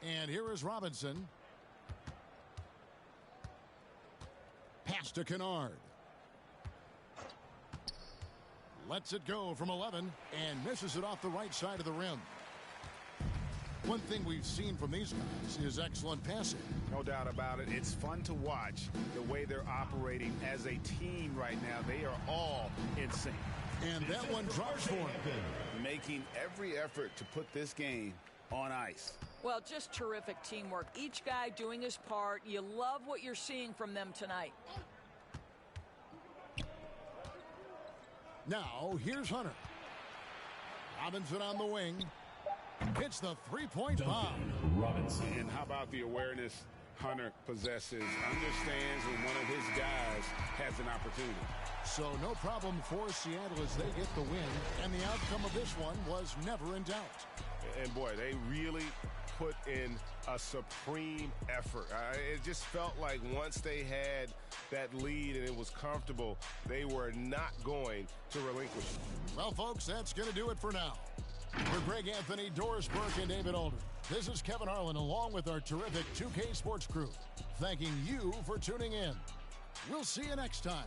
And here is Robinson. Pass to Kennard. Lets it go from 11 and misses it off the right side of the rim. One thing we've seen from these guys is excellent passing. No doubt about it. It's fun to watch the way they're operating as a team right now. They are all in sync. And that one drops for him. making every effort to put this game on ice. Well, just terrific teamwork. Each guy doing his part. You love what you're seeing from them tonight. Now, here's Hunter. Robinson on the wing. Hits the three-point bomb. Robinson. And how about the awareness Hunter possesses, understands when one of his guys has an opportunity. So no problem for Seattle as they get the win, and the outcome of this one was never in doubt. And boy, they really put in a supreme effort. It just felt like once they had that lead and it was comfortable, they were not going to relinquish it. Well, folks, that's going to do it for now. For Greg Anthony, Doris Burke, and David Alder, this is Kevin Harlan along with our terrific 2K Sports crew, thanking you for tuning in. We'll see you next time.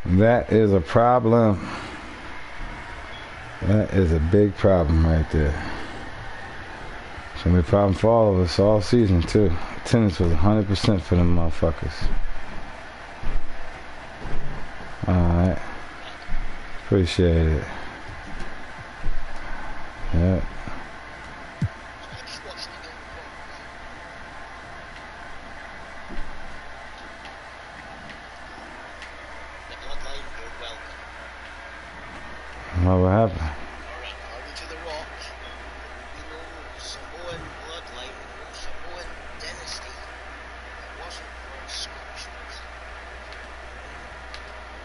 That is a problem. That is a big problem right there. It's gonna be a problem for all of us all season too. Attendance was 100% for them motherfuckers. Alright. Appreciate it. Yep. What happened? According to The Rock, Samoan bloodline, Samoan dynasty. It wasn't for Scottish.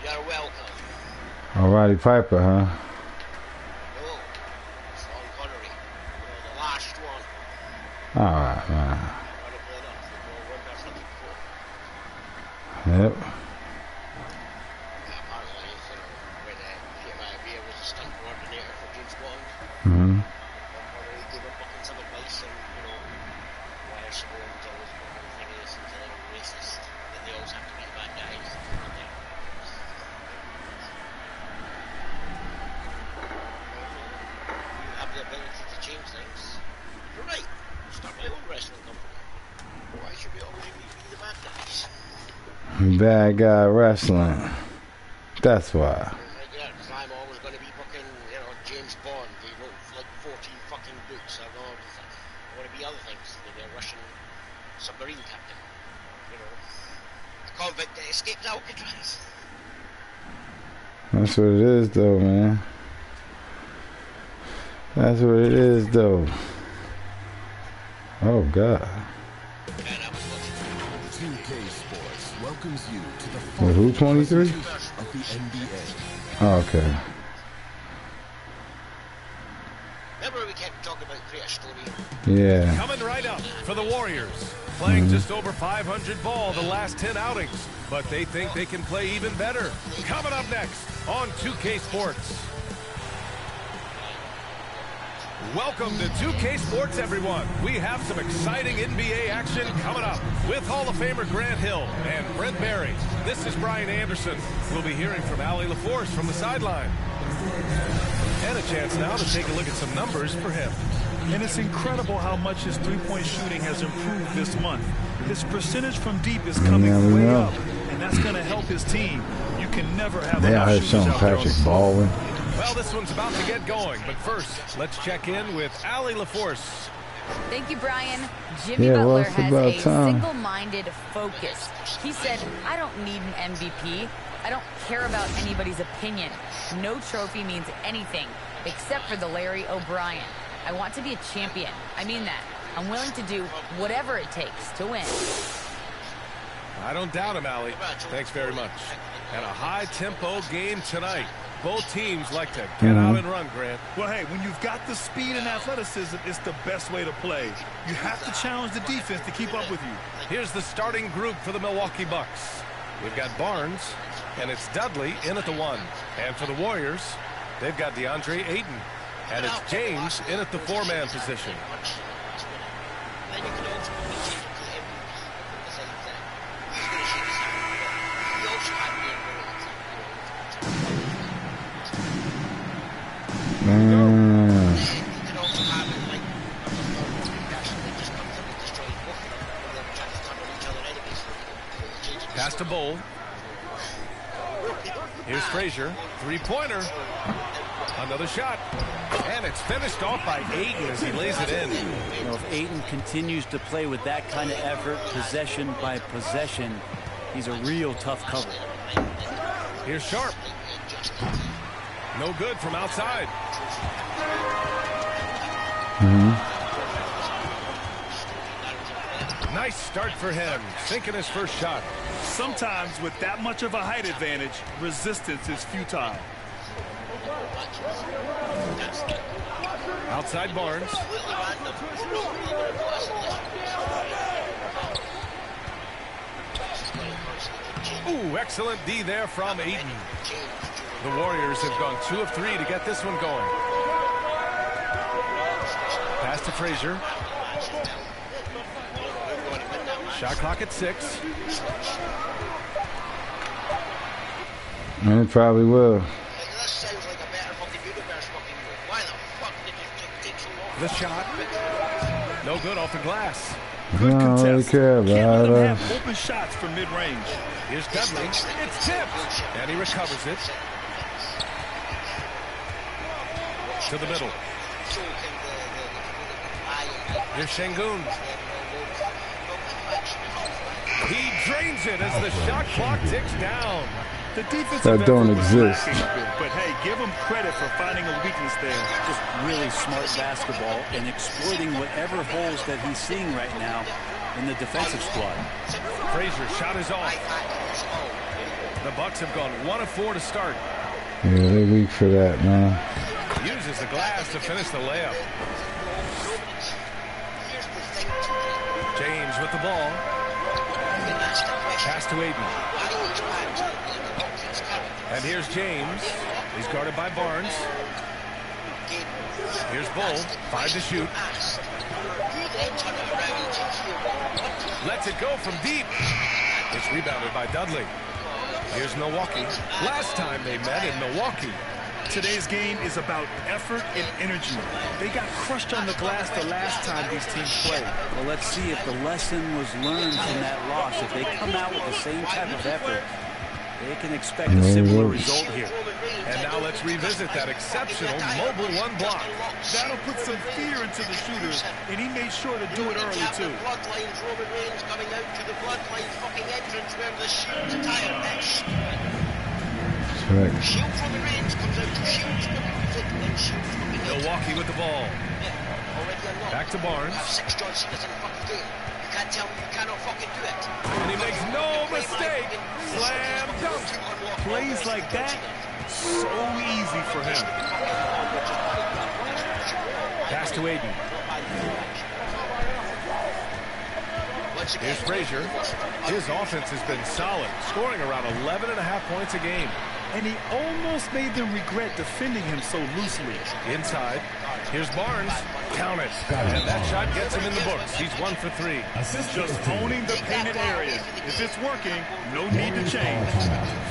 You're welcome. Roddy Piper, huh? No, Sean Connery. The last one. Alright, man. Yep. Mm-hmm. They were booking some advice on, why are Samoans always booking things and they're racist, that they always have to be the bad guys. You have the ability to change things. You're right. Start my own wrestling company. Why should we always be the bad guys? Bad guy wrestling. That's why. I'm always going to be booking, James Bond. He wrote like 14 fucking books. I want to be other things. Maybe a Russian submarine captain. A convict that escaped Alcatraz. That's what it is, though, man. That's what it is, though. Oh, God. 2K Sports welcomes you to the who, 23? of the NBA. Oh, okay. Remember we kept talking about create a story? Yeah. Coming right up for the Warriors. Playing just over 500 ball the last 10 outings. But they think they can play even better. Coming up next on 2K Sports. Welcome to 2K Sports, everyone. We have some exciting NBA action coming up with Hall of Famer Grant Hill and Brent Barry. This is Brian Anderson. We'll be hearing from Allie LaForce from the sideline. And a chance now to take a look at some numbers for him. And it's incredible how much his three-point shooting has improved this month. His percentage from deep is coming way up, and that's going to help his team. You can never have enough shooters out there on the floor. Baldwin. Well, this one's about to get going, but first, let's check in with Allie LaForce. Thank you, Brian. Jimmy Butler has a single-minded focus. He said, I don't need an MVP. I don't care about anybody's opinion. No trophy means anything except for the Larry O'Brien. I want to be a champion. I mean that. I'm willing to do whatever it takes to win. I don't doubt him, Allie. Thanks very much. And a high-tempo game tonight. Both teams like to get out and run, Grant. Well, hey, when you've got the speed and athleticism, it's the best way to play. You have to challenge the defense to keep up with you. Here's the starting group for the Milwaukee Bucks. We've got Barnes, and it's Dudley in at the 1. And for the Warriors, they've got DeAndre Ayton. And it's James in at the 4-man position. Pass to Bowl. Here's Frazier. Three-pointer. Another shot. And it's finished off by Ayton as he lays it in. If Ayton continues to play with that kind of effort, possession by possession, he's a real tough cover. Here's Sharp. No good from outside. Nice start for him, sinking his first shot. Sometimes with that much of a height advantage, resistance is futile. Outside Barnes. Ooh, excellent D there from Ayton. The Warriors have gone 2 of 3 to get this one going. Pass to Frazier. Shot clock at 6. And it probably will. This sounds like a better fucking universe fucking move. Why the fuck did it take so long? The shot. No good off the glass. Good I don't really contest. care Can't let about him us. have open shots from mid-range. Here's Dudley. It's tipped. And he recovers it. To the middle. Here's Şengün. He drains it as the shot clock ticks down. The defensive That don't effort was exist. lacking a bit, but hey, give him credit for finding a weakness there. Just really smart basketball and exploiting whatever holes that he's seeing right now in the defensive squad. Frazier's shot is off. The Bucks have gone 1 of 4 to start. Yeah, they're weak for that, man. Uses the glass to finish the layup. James with the ball. Pass to Aiden. And here's James. He's guarded by Barnes. Here's Bull. 5 to shoot. Lets it go from deep. It's rebounded by Dudley. Here's Milwaukee. Last time they met in Milwaukee. Today's game is about effort and energy. They got crushed on the glass the last time these teams played. Well, let's see if the lesson was learned from that loss. If they come out with the same type of effort, they can expect a similar result here. And now let's revisit that exceptional mobile 1 block. That'll put some fear into the shooters, and he made sure to do it early, too. Bloodlines, Roman Reigns coming out to the Bloodline fucking entrance where the Shield's attire next. Right. Shield Roman Reigns comes out to Shield's fucking foot and Shield's fucking head. Milwaukee with the ball. Yeah, already unlocked. Back to Barnes. I have 6 John Cena's in the fucking game. You can't tell me you cannot fucking do it. And he makes no mistake. Slam dunk. Plays like that, so easy for him. Pass to Aiden. Here's Frazier. His offense has been solid, scoring around 11.5 points a game. And he almost made them regret defending him so loosely. Inside. Here's Barnes. Count it. And that shot gets him in the books. He's 1 for 3. Just owning the painted area. If it's working, no need to change.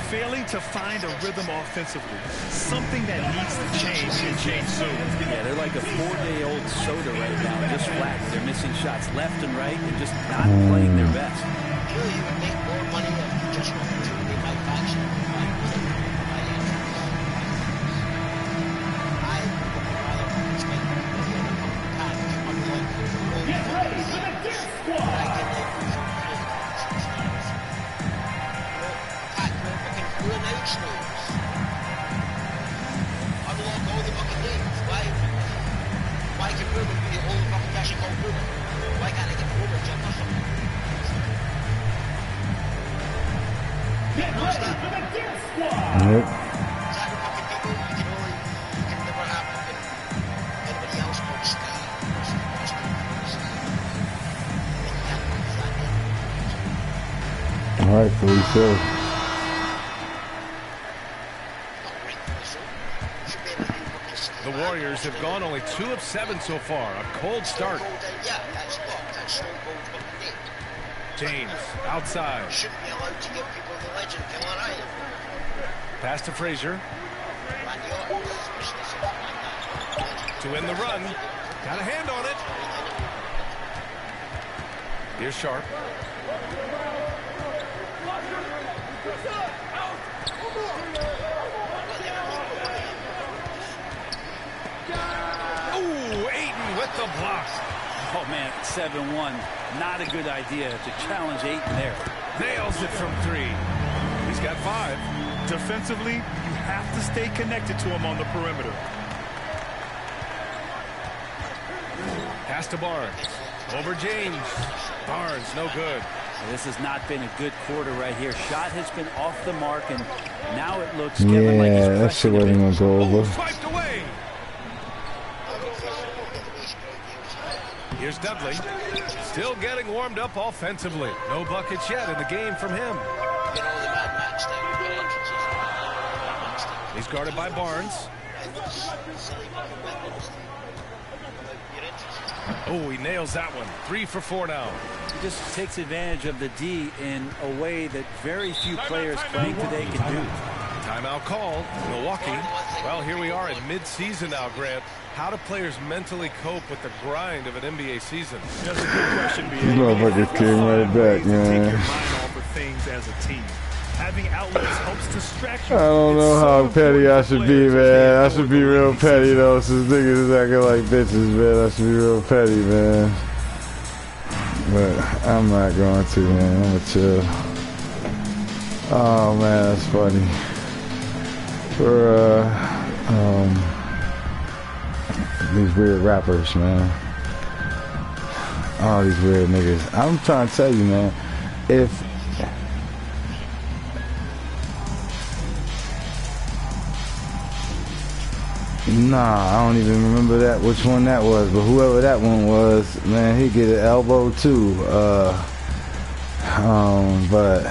Failing to find a rhythm offensively. Something that needs to change and change soon. Yeah, they're like a 4-day-old soda right now, just flat. They're missing shots left and right and just not playing their best. You would make more money if you just went to the right faction. Yep. Rightfully so. The Warriors have gone only 2 of 7 so far. A cold start. James outside. Shouldn't be allowed to give people the legend killer either. Pass to Frazier. To win the run. Got a hand on it. Here's Sharp. Ooh, Ayton with the block. Oh, man, 7-1. Not a good idea to challenge Ayton there. Nails it from 3. He's got 5. Defensively, you have to stay connected to him on the perimeter. Pass to Barnes. Over James. Barnes, no good. This has not been a good quarter right here. Shot has been off the mark, and now it looks Yeah, like he's that shit wasn't gonna go over. Swiped away. Here's Dudley. Still getting warmed up offensively. No buckets yet in the game from him. He's guarded by Barnes. Oh, he nails that one. 3 for 4 now. He just takes advantage of the D in a way that very few players playing today can do. Timeout called. Milwaukee. Well, here we are in mid-season now, Grant. How do players mentally cope with the grind of an NBA season? That's a good question, B.A. These motherfuckers came right back, man. Take your mind off of things as a team. Having outlets helps distract you. I don't know how petty I should be, man. I should be real petty, though, since niggas is acting like bitches, man. I should be real petty, man. But I'm not going to, man. I'm gonna chill. Oh, man, that's funny. For, these weird rappers, man. All these weird niggas. I'm trying to tell you, man, if nah, I don't even remember that which one that was, but whoever that one was, man, he get an elbow too. But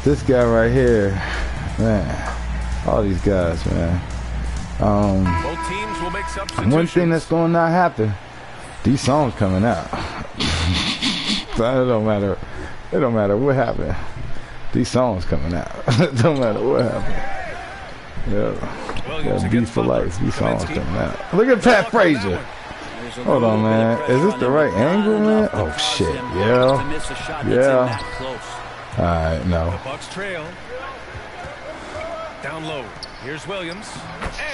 this guy right here, man, all these guys, man. Both teams will make substitutions. One thing that's gonna not happen, these songs coming out. So it don't matter. It don't matter what happened. These songs coming out. It don't matter what happened. Yeah, beats for life. These songs coming out. Look at Pat Frazier. Hold on, man. Is this the right angle, man? Oh shit. Yeah. Yeah. All right, no. The Bucks trail. Down low. Here's Williams,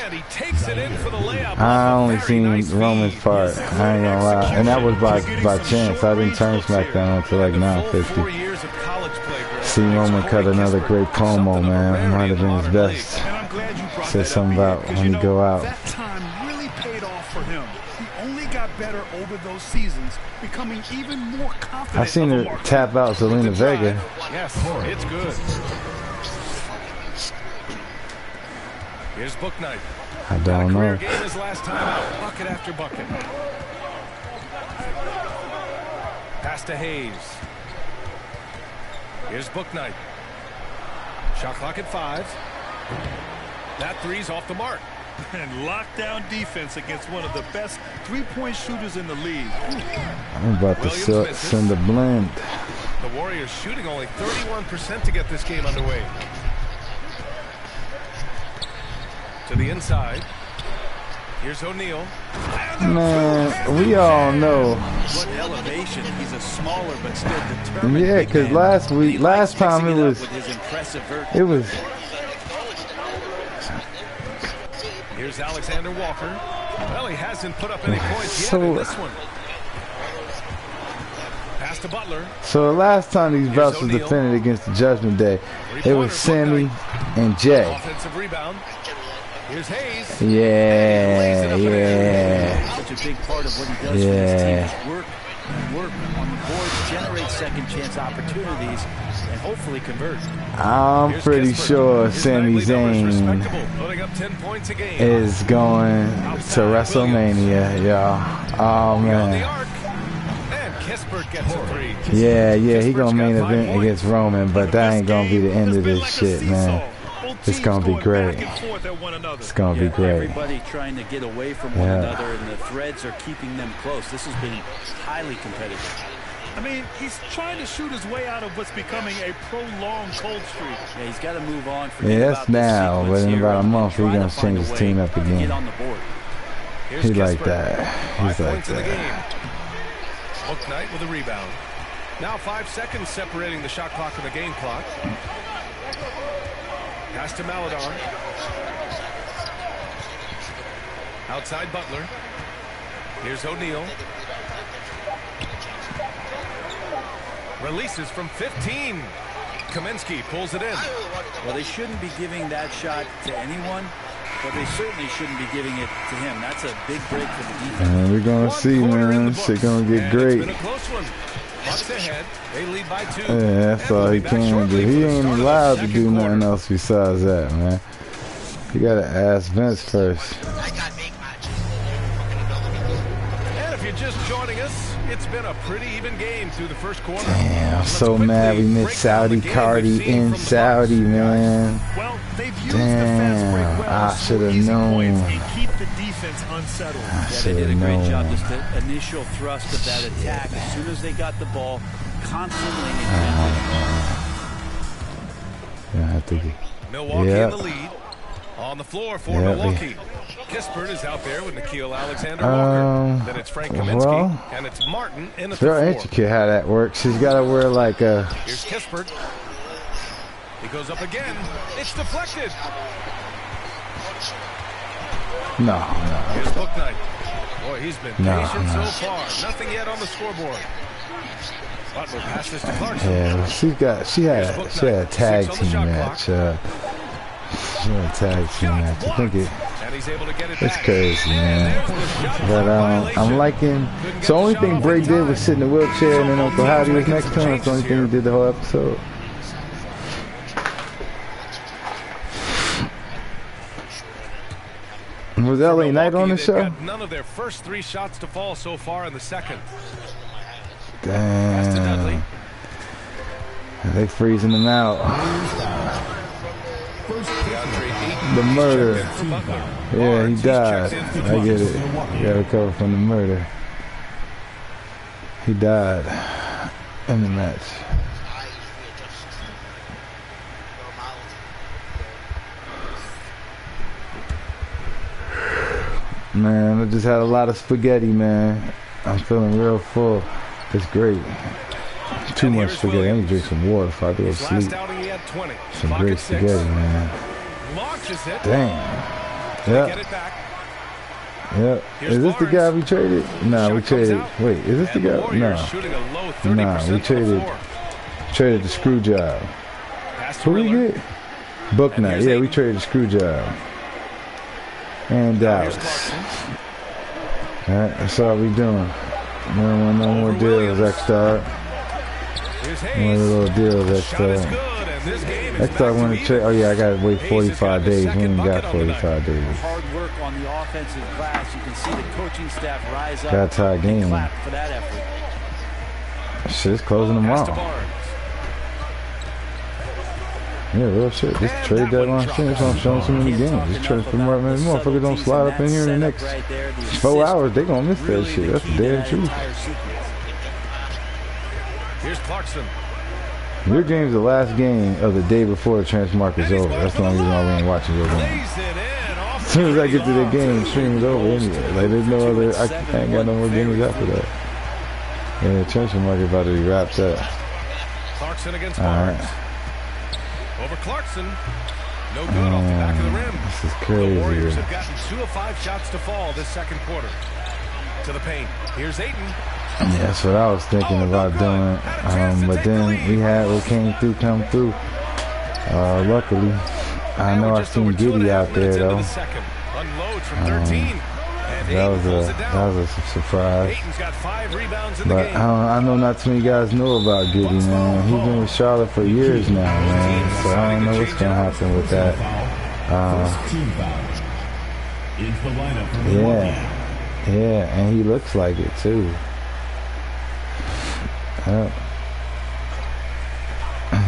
and he takes it in for the layup. I only seen Roman's part. I ain't gonna lie, and that was by chance. I didn't turn SmackDown until like 9:50. See Roman cut another great promo, man. It might have been his best. Said something about when he go out. That time really paid off for him. He only got better over those seasons, becoming even more confident. I seen her tap out Zelina Vega. Yes, it's good. Here's Bouknight. I don't know. Game his last time out, bucket after bucket. Pass to Hayes. Here's Bouknight. Shot clock at 5. That three's off the mark. And lockdown defense against one of the best three-point shooters in the league. I'm about to send a blend. The Warriors shooting only 31% to get this game underway. To the inside. Here's O'Neal. Man, we all know. What elevation. He's a smaller but still determined. Yeah, because last time it was. Here's Alexander Walker. Well, he hasn't put up any points yet in this one. Pass to Butler. So the last time these belts was defended against the Judgment Day, it was Sammy and Jay. Offensive rebound. Here's Hayes. Yeah. Such a big part of what he does for his team is work on the board, generate second chance opportunities, and hopefully convert. I'm pretty sure Sami Zayn is going to WrestleMania, y'all. Oh man. Yeah, he gonna main event against Roman, but that ain't gonna be the end of this shit, man. It's gonna be great. It's gonna be great. Everybody trying to get away from one another, and the threads are keeping them close. This has been highly competitive. I mean, he's trying to shoot his way out of what's becoming a prolonged cold streak. Yeah, he's got to move on. Yeah, that's now, but in about a month, he's gonna change his team up again. He like that. He's like that. Bouknight with a rebound. Now 5 seconds separating the shot clock and the game clock. Pass to Maladar. Outside Butler. Here's O'Neal. Releases from 15. Kaminsky pulls it in. Well, they shouldn't be giving that shot to anyone, but they certainly shouldn't be giving it to him. That's a big break for the defense. And we're going to see, man. Shit going to get great. It's been a close one. Bucks ahead. They lead by 2. Yeah, that's all he can do. He ain't allowed to do nothing else besides that, man. You got to ask Vince first. And if you're just joining us, it's been a pretty even game through the first quarter. Damn, I'm so mad we missed Saudi Cardi in Saudi, man. Damn, I should have known. Keep the defense unsettled. They did a great job. Just the initial thrust of that attack. As soon as they got the ball, constantly in transition. I have to Milwaukee in the lead. On the floor for Milwaukee. Kispert is out there with Nickeil Alexander-Walker. Then it's Frank Kaminsky, and it's Martin in at the 4. It's real intricate how that works. She's got to wear like a... Here's Kispert. He goes up again. It's deflected. No. Here's Bouknight. Boy, he's been patient so far. Nothing yet on the scoreboard. Butler passes to Clarkson. Yeah, she had a tag team match. She had a tag team match. I think it's crazy, man. But I'm liking. So the only thing Bray did was sit in the wheelchair, and then Uncle Howdy was next to him. That's the only thing he did the whole episode. Was LA Knight on the show? None of their first 3 shots to fall so far in the second. Damn. They freezing them out. The murder. Yeah, he died. I get it. You gotta recover from the murder. He died in the match. Man, I just had a lot of spaghetti, man. I'm feeling real full. It's great. Too much spaghetti. I need to drink some water if I go to sleep. Some great spaghetti, man. Damn. Yep. Yep. Is this the guy we traded? Nah, we traded. Wait, is this the guy? No. Nah, we traded the screw job. Who we get? Bouknight. Yeah, we traded the screw job. And Dallas. Alright, that's all we doing. No more deals, X-Star. No little deals, X-Star. X-Star want to check. Oh yeah, I gotta wait 45 days. We ain't got 45 days. Hard work on the offensive glass. You can see the coaching staff rise up. Got tie game. Clap for that effort. Shit's closing tomorrow. Yeah, real shit. This trade deadline shit is on showing so many games. This trade for motherfuckers don't slide up in here in the next 4 hours. They gonna miss that shit. That's the damn truth. Here's Clarkson. Your game's the last game of the day before the transfer market is over. That's the only reason why we ain't watching your game. As soon as I get to the game, stream is over anyway. Like there's no other. I ain't got no more games after that. Yeah, the transfer market about to be wrapped up. Clarkson against Barnes. Over Clarkson. No good off the back of the rim. This is crazy. The Warriors have gotten 2 of 5 shots to fall this second quarter. To the paint. Here's Ayton. Yeah, that's what I was thinking about doing. But then we came through. Luckily, I know I seen Giddy out there though. That was a surprise. But I know not too many guys know about Giddy, man. He's been with Charlotte for years now, man. So I don't know what's gonna happen with that. Yeah, and he looks like it too.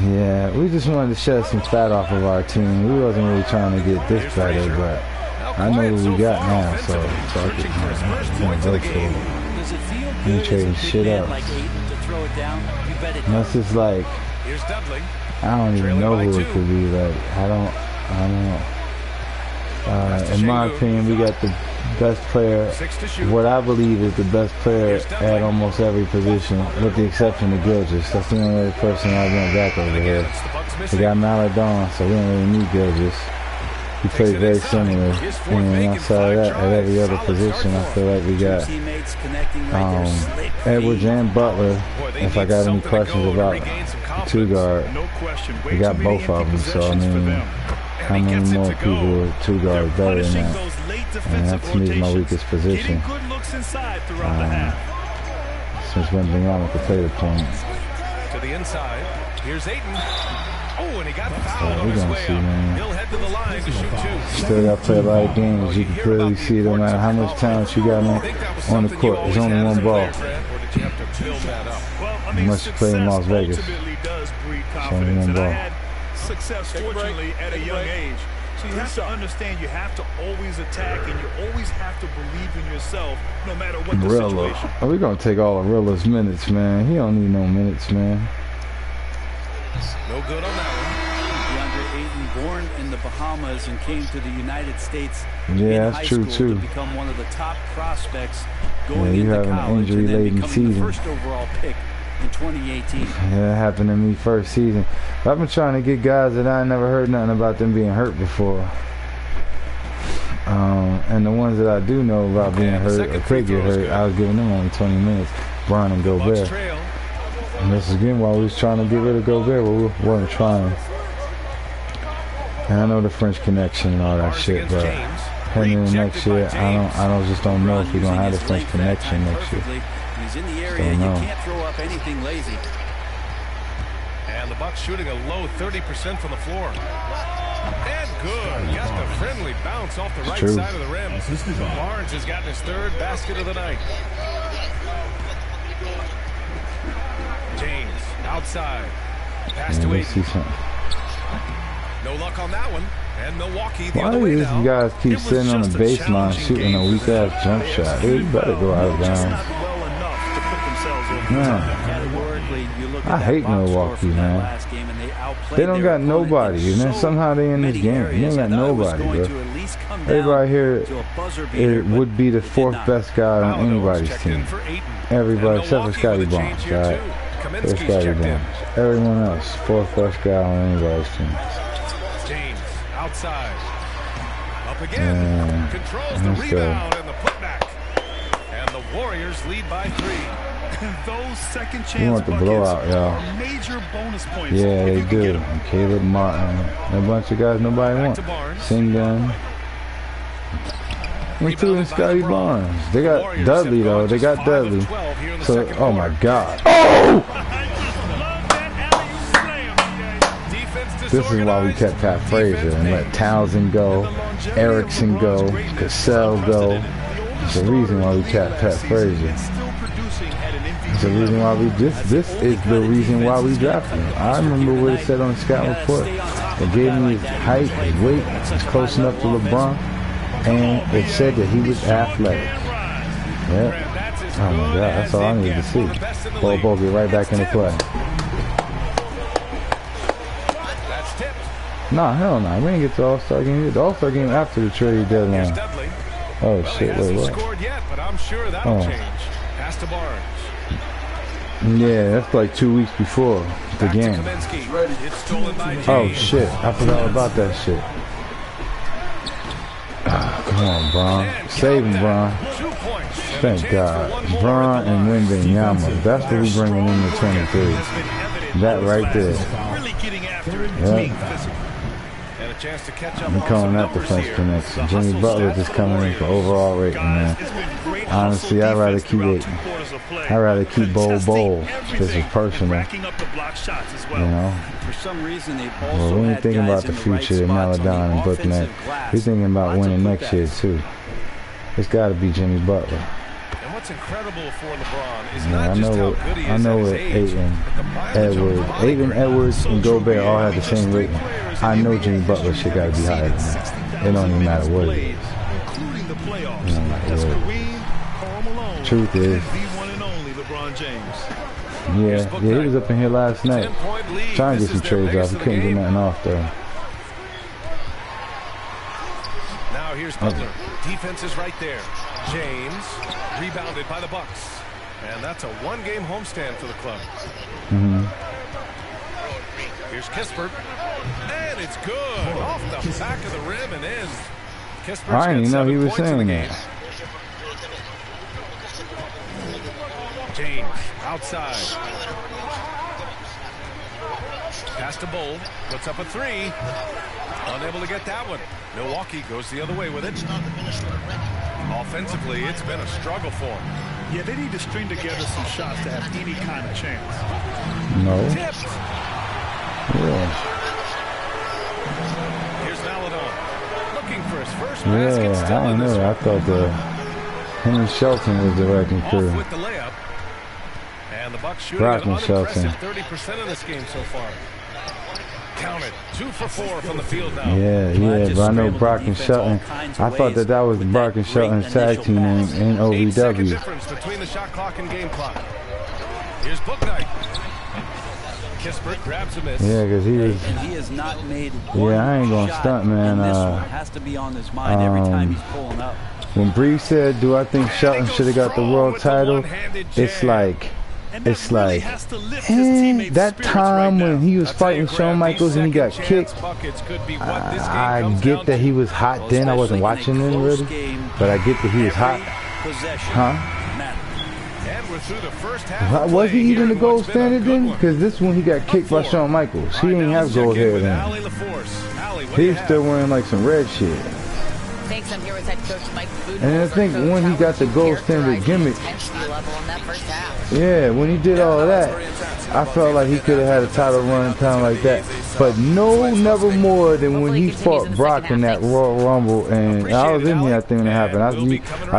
Yeah, we just wanted to shed some fat off of our team. We wasn't really trying to get this better, but I know what we got now, so fuck it, man. Go for it. We trading shit up. And that's just like, I don't even know who it could be. Like, I don't. In my opinion, we got the best player, what I believe is the best player at almost every position, with the exception of Gilgeous. That's the only other person I went back over here. We got Maladon, so we don't really need Gilgeous. He played very similar. And outside of that, at every other position, I feel like we got Edwards and Butler. If I got any questions about the 2-guard, we got both of them. So, I mean, how many more people are 2-guard better than that? And that to me is my weakest position. Since Wembanyama could play the point. To the inside. Here's Ayton. Oh, and he got fouled on his way up. He'll head to the line to shoot 2. Still got to play a lot of games. You can clearly see no matter how much talent you got on the court, there's only one ball. Unless you play in Las Vegas. There's only one ball. Success, fortunately, at a young age. So you have to understand you have to always attack and you always have to believe in yourself no matter what the situation. Oh, we're going to take all of Rilla's minutes, man. He don't need no minutes, man. No good on that one. DeAndre Ayton born in the Bahamas and came to the United States yeah, in high true school too. to become one of the top prospects going you into having an college and then injury-laden becoming season. the first overall pick in 2018. Yeah, that happened to me first season. I've been trying to get guys that I never heard nothing about them being hurt before. And the ones that I do know about being hurt or could get hurt, I was giving them only 20 minutes. Brian and Gobert. And this is again why we was trying to get rid of Gobert, but we weren't trying. And I know the French connection and all that shit, but heading into next year, I just don't know if we're gonna have the French connection next year. He's in the area. You can't throw up anything lazy. And the Bucks shooting a low 30% from the floor. And good. Got the friendly bounce off the right side of the rim. Barnes has gotten his third basket of the night. James outside. Pass to Ayton. No luck on that one. And Milwaukee the Why other do way these now. guys keep sitting on the baseline shooting a weak-ass jump shot? Dude, you better go out of bounds. Man, I hate Milwaukee, man. They don't got nobody, and then somehow they in this game. They ain't got nobody, bro. Everybody here it would be the fourth best guy on anybody's team. Everybody except for Scotty Barnes, right? There's Scotty Barnes. Everyone else, fourth best guy on anybody's team. James outside. Up again. Controls the rebound and the putback. And the Warriors lead by 3. Those second chance You want the blowout, y'all. major bonus points. Yeah, they do. Caleb Martin. A bunch of guys nobody wants. Singun. Including Scotty Barnes. They got Dudley, though. They got Dudley. So, oh my God. Oh! This is why we kept Pat Frazier and let Townsend go, Erickson go, Cassell go. It's the reason why we kept Pat Frazier. It's the reason why we this is the reason why we drafted him. I remember what it said on the scout report. They gave me his height, his weight, he's close enough to LeBron, and it said that he was athletic. Yep. Oh my God, that's all I needed to see. Ball get right back into play. Nah, hell no. We didn't get to the All-Star game. The All-Star game after the trade deadline. Oh shit, wait, what? Oh. Yeah, that's like 2 weeks before the game. Oh shit, I forgot about that shit. Come on, Bron. Save him, Bron. Thank God. Bron and Wembanyama. That's what we bringing in the 23. That right there. Yep. I'm calling that the French connection. Jimmy Butler just coming in for overall rating, man. Honestly, I'd rather keep it. I'd rather keep Bol. This is personal. You know? Well, we ain't thinking about the future in Maladon and Booknet. We're thinking about winning next year, too. It's got to be Jimmy Butler. And what's incredible for LeBron is Yeah, not just how good he is at his age, Ayton Edwards and Gobert all have the same rating. I know Jimmy Butler shit got to be higher than that. It don't even matter what it is. It don't matter what it is. Truth is, yeah, he was up in here last night trying to get some trades off. He couldn't get nothing off though. Now here's Butler. Defense is right there. James rebounded by the Bucks, and that's a one-game homestand for the club. Here's Kispert, and it's good off the back of the rim and in. Kispert's I didn't even know he was saying that. James outside. Pass to Bowl. Puts up a 3. Unable to get that one. Milwaukee goes the other way with it. Offensively, it's been a struggle for him. Yeah, they need to string together some shots to have any kind of chance. No. Tipped. Yeah. Here's Maladon. Looking for his first basket. Yeah, I don't know. I thought Henry Shelton was the wrecking crew. Off with the layup. And the Bucks shooting an unimpressive 30% of this game so far. Counted 2 for 4 from the field now. Yeah, but I know Brock and Shelton. I thought that was Brock and Shelton's tag team in OVW. 8-second difference between the shot clock and game clock. Here's Booknight. Kispert grabs a miss. Yeah, because he was. And he has not made one Yeah, I ain't gonna shot, stunt, man. and this one has to be on his mind every time he's pulling up. When Bree said, "Do I think Shelton should have got the world title?" It's like that time when he was fighting Shawn Michaels and he got kicked. I get that he was hot then. I wasn't watching him really, but I get that he was hot. Huh? Was he even the gold standard then? Because this one he got kicked by Shawn Michaels. He didn't have gold hair then. He was still wearing like some red shit. Thanks, I'm here with head coach Mike Budenholzer. And I think when he got the gold standard gimmick, yeah, when he did all of that, I felt like he could have had a title run kind of like that. But no, never more than when he fought Brock in that Royal Rumble. And I was in here, I think, when it happened. I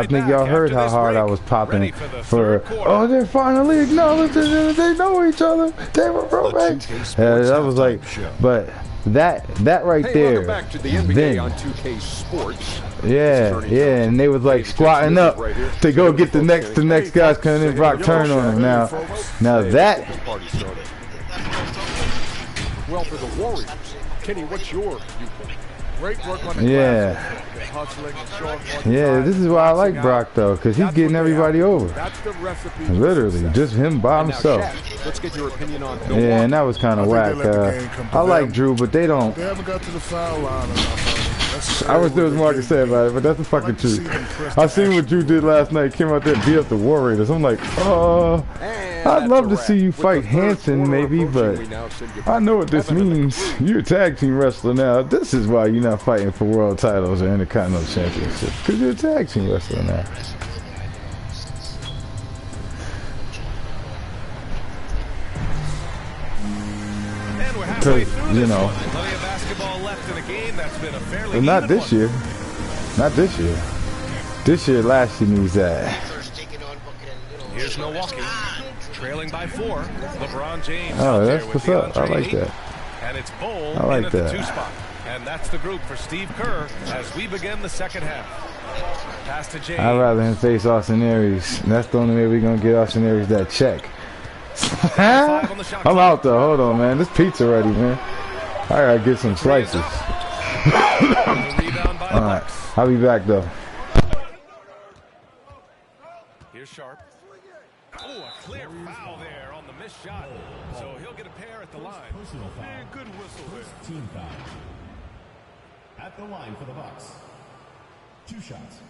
think y'all heard how hard I was popping for, oh, they're finally acknowledged that they know each other. They were roommates. I was like, but that right there, back to the NBA then, on 2K Sports. yeah, and they was like squatting up to go get the next guys coming in. Brock turned on him. Now that. Well, for the Warriors, Kenny, what's your viewpoint? Great work on the hustling and showing this is why I like Brock though, because he's getting everybody over. That's the recipe. Literally, just him by himself. Let's get your opinion on Yeah, and that was kind of whack. I like Drew, but they don't. They haven't got to the foul line enough. I was doing what Mark to say about it, but that's the fucking truth. I seen what Drew did last night. Came out there and beat up the Warriors. I'm like, I'd love to see you fight Hanson, maybe, but I know what this means. You're a tag team wrestler now. This is why you're not fighting for world titles or Intercontinental Championships, because you're a tag team wrestler now. Because, you know, but not this year. Not this year. This year, Lashley needs that. Here's Milwaukee, trailing by 4. LeBron James. Oh, that's what's up. I like that. And it's Bowl I like in at the that. 2 spot. And that's the group for Steve Kerr as we begin the second half. Pass to James. I'd rather him face Austin Aries. That's the only way we're going to get Austin Aries that check. I'm out though. Hold on, man. This pizza ready, man. I gotta get some slices. Alright. I'll be back though. Here's Sharp. Oh, a clear foul there on the missed shot. So he'll get a pair at the line. Man, good whistle there. Team foul. At the line for the Bucks. 2 shots.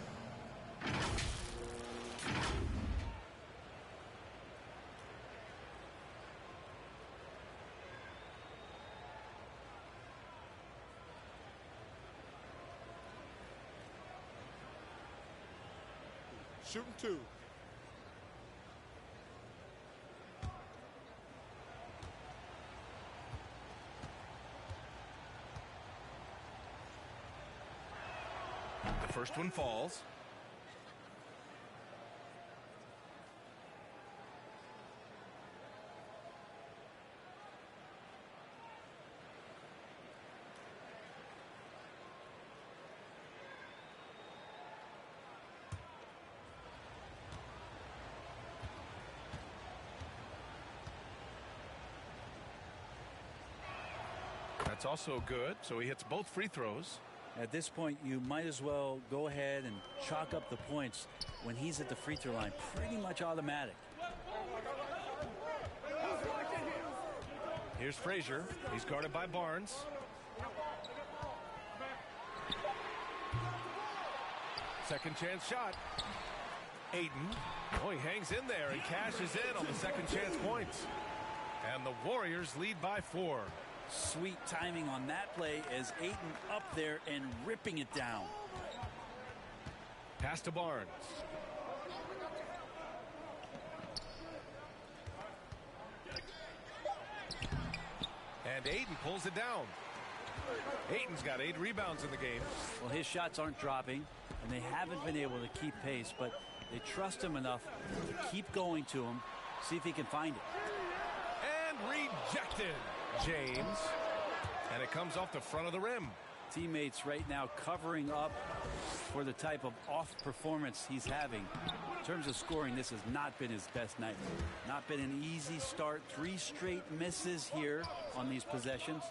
Shooting 2. The first one falls. That's also good. So he hits both free throws. At this point, you might as well go ahead and chalk up the points when he's at the free throw line. Pretty much automatic. Here's Frazier. He's guarded by Barnes. Second chance shot. Ayton. Oh, he hangs in there and cashes in on the second chance points. And the Warriors lead by 4. Sweet timing on that play as Ayton up there and ripping it down. Pass to Barnes. And Ayton pulls it down. Ayton's got 8 rebounds in the game. Well, his shots aren't dropping, and they haven't been able to keep pace, but they trust him enough to keep going to him, see if he can find it. And rejected. James. And it comes off the front of the rim. teammates right now covering up for the type of off performance he's having. In terms of scoring, this has not been his best night. Not been an easy start. 3 straight misses here on these possessions.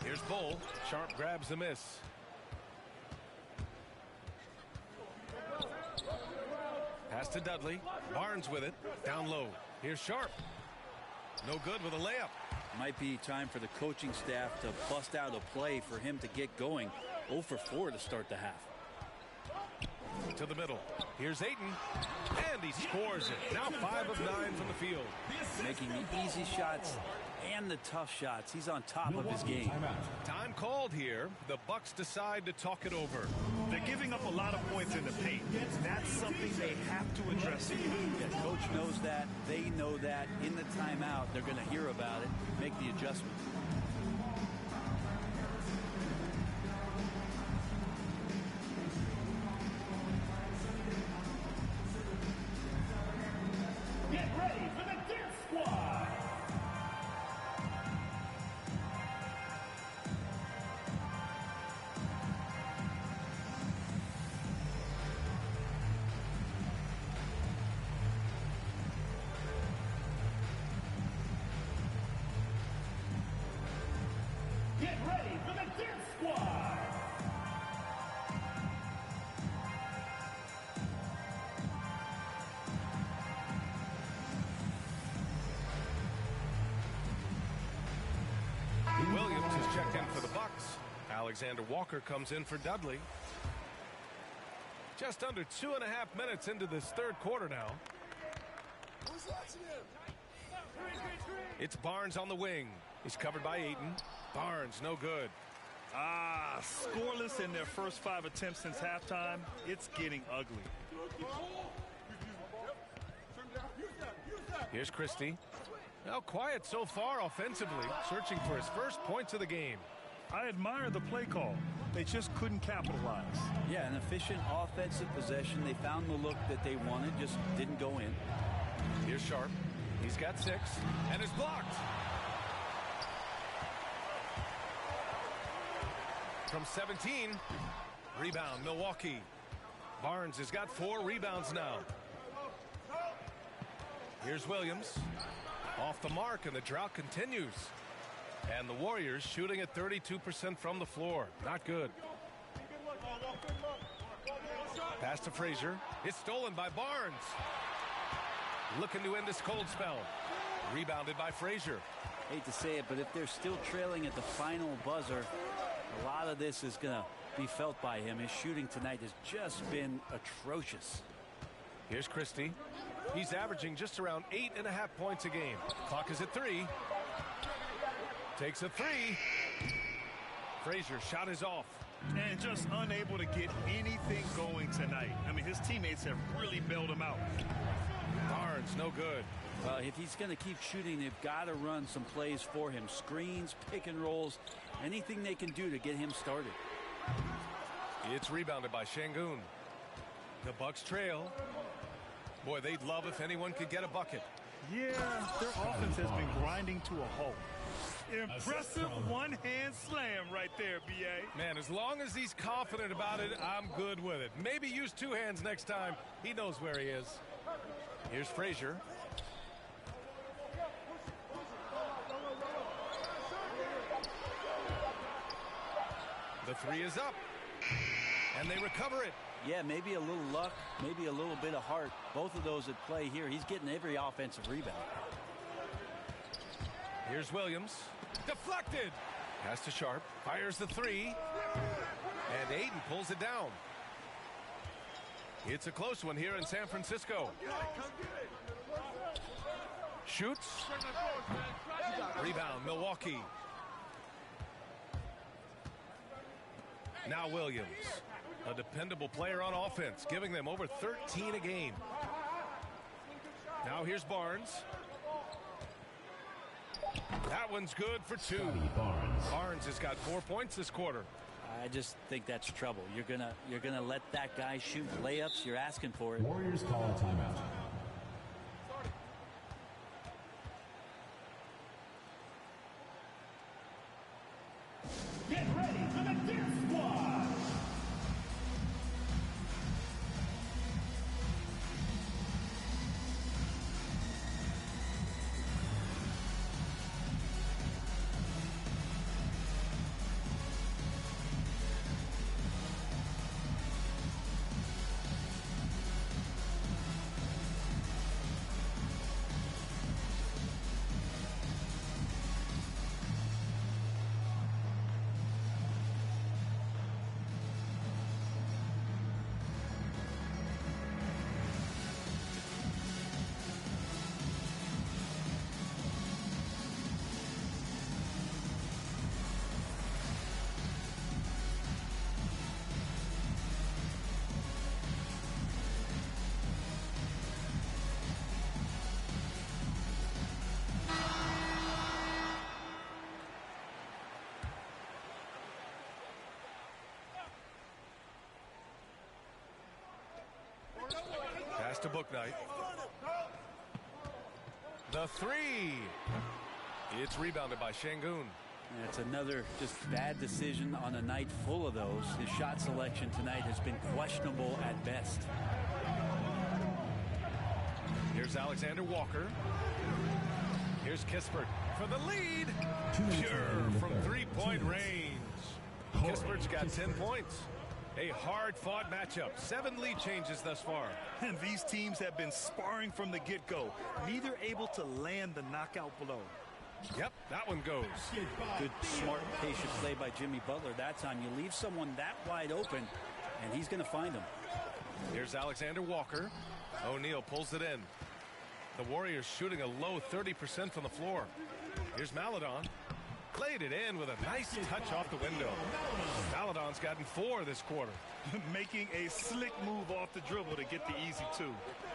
Here's Bull. Sharp grabs the miss. Pass to Dudley. Barnes with it. Down low. Here's Sharp. No good with a layup. Might be time for the coaching staff to bust out a play for him to get going. 0 for 4 to start the half. To the middle. Here's Ayton. And he scores it. Now 5 of 9 from the field. Making the easy shots and the tough shots. He's on top of his game. Time called here. The Bucks decide to talk it over. They're giving up a lot of points in the paint. That's something they have to address. Yeah, coach knows that. They know that. In the timeout, they're going to hear about it, make the adjustment. Get ready for the Dance Squad. Get ready for the Dance Squad. Williams is checked in for the Bucks. Alexander Walker comes in for Dudley. Just under 2.5 minutes into this third quarter now. It's Barnes on the wing. He's covered by Ayton. Barnes, no good. Scoreless in their first 5 attempts since halftime. It's getting ugly. Here's Christie. Now quiet so far offensively, searching for his first points of the game. I admire the play call. They just couldn't capitalize. Yeah, an efficient offensive possession. They found the look that they wanted, just didn't go in. Here's Sharp. He's got 6 and is blocked. From 17, rebound Milwaukee. Barnes has got 4 rebounds now. Here's Williams. Off the mark, and the drought continues. And the Warriors shooting at 32% from the floor. Not good. Pass to Frazier. It's stolen by Barnes. Looking to end this cold spell. Rebounded by Frazier. Hate to say it, but if they're still trailing at the final buzzer, a lot of this is going to be felt by him. His shooting tonight has just been atrocious. Here's Christie. He's averaging just around 8.5 points a game. Clock is at 3. Takes a 3. Frazier shot is off. And just unable to get anything going tonight. I mean, his teammates have really bailed him out. Barnes, no good. If he's going to keep shooting, they've got to run some plays for him. Screens, pick and rolls, anything they can do to get him started. It's rebounded by Şengün. The Bucks trail. Boy, they'd love if anyone could get a bucket. Yeah, their offense has been grinding to a halt. Impressive one-hand slam right there, B.A. Man, as long as he's confident about it, I'm good with it. Maybe use 2 hands next time. He knows where he is. Here's Frazier. The 3 is up. And they recover it. Yeah, maybe a little luck, maybe a little bit of heart. Both of those at play here. He's getting every offensive rebound. Here's Williams. Deflected. Pass to Sharp. Fires the 3. And Ayton pulls it down. It's a close one here in San Francisco. Shoots. Rebound, Milwaukee. Now Williams. A dependable player on offense, giving them over 13 a game. Now here's Barnes. That one's good for 2. Barnes has got 4 points this quarter. I just think that's trouble. You're gonna let that guy shoot layups. You're asking for it. Warriors call a timeout. to Booknight. The three. It's rebounded by Şengün. It's another just bad decision on a night full of those. His shot selection tonight has been questionable at best. Here's Alexander Walker. Here's Kispert for the lead. Pure from three-point range. Kispert's got 10 points. A hard-fought matchup. 7 lead changes thus far. And these teams have been sparring from the get-go. Neither able to land the knockout blow. Yep, that one goes. Good, smart, patient play by Jimmy Butler that time. You leave someone that wide open, and he's going to find him. Here's Alexander Walker. O'Neal pulls it in. The Warriors shooting a low 30% from the floor. Here's Maledon. Laid it in with a nice touch off the window. Maledon's gotten 4 this quarter. Making a slick move off the dribble to get the easy 2.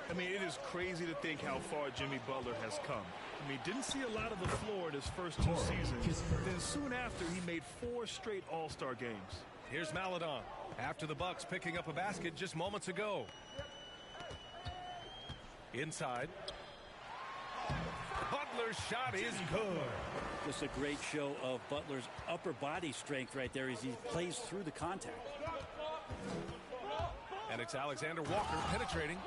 I mean, it is crazy to think how far Jimmy Butler has come. I mean, didn't see a lot of the floor in his first 2 seasons. Then soon after, he made 4 straight All-Star games. Here's Maledon. After the Bucks picking up a basket just moments ago. Inside. Butler's shot is good. Just a great show of Butler's upper body strength right there as he plays through the contact. And it's Alexander Walker penetrating.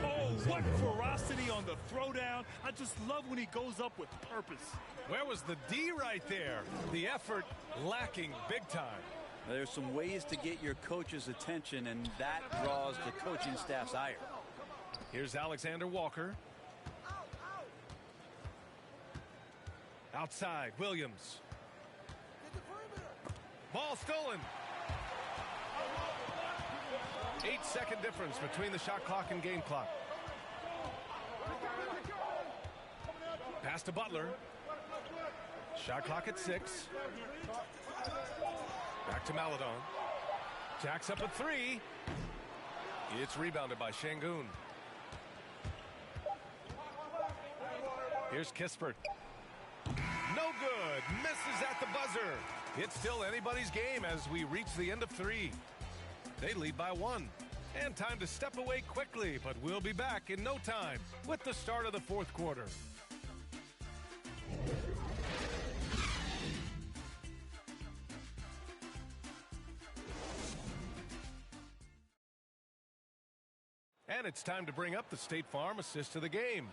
Oh, what ferocity on the throwdown. I just love when he goes up with purpose. Where was the D right there? The effort lacking big time. There's some ways to get your coach's attention, and that draws the coaching staff's ire. Here's Alexander Walker. Outside, Williams. Ball stolen. 8-second difference between the shot clock and game clock. Pass to Butler. Shot clock at 6. Back to Maledon. Jacks up at 3. It's rebounded by Şengün. Here's Kispert. No good. Misses at the buzzer. It's still anybody's game as we reach the end of 3. They lead by 1. And time to step away quickly, but we'll be back in no time with the start of the 4th quarter. And it's time to bring up the State Farm assist of the game.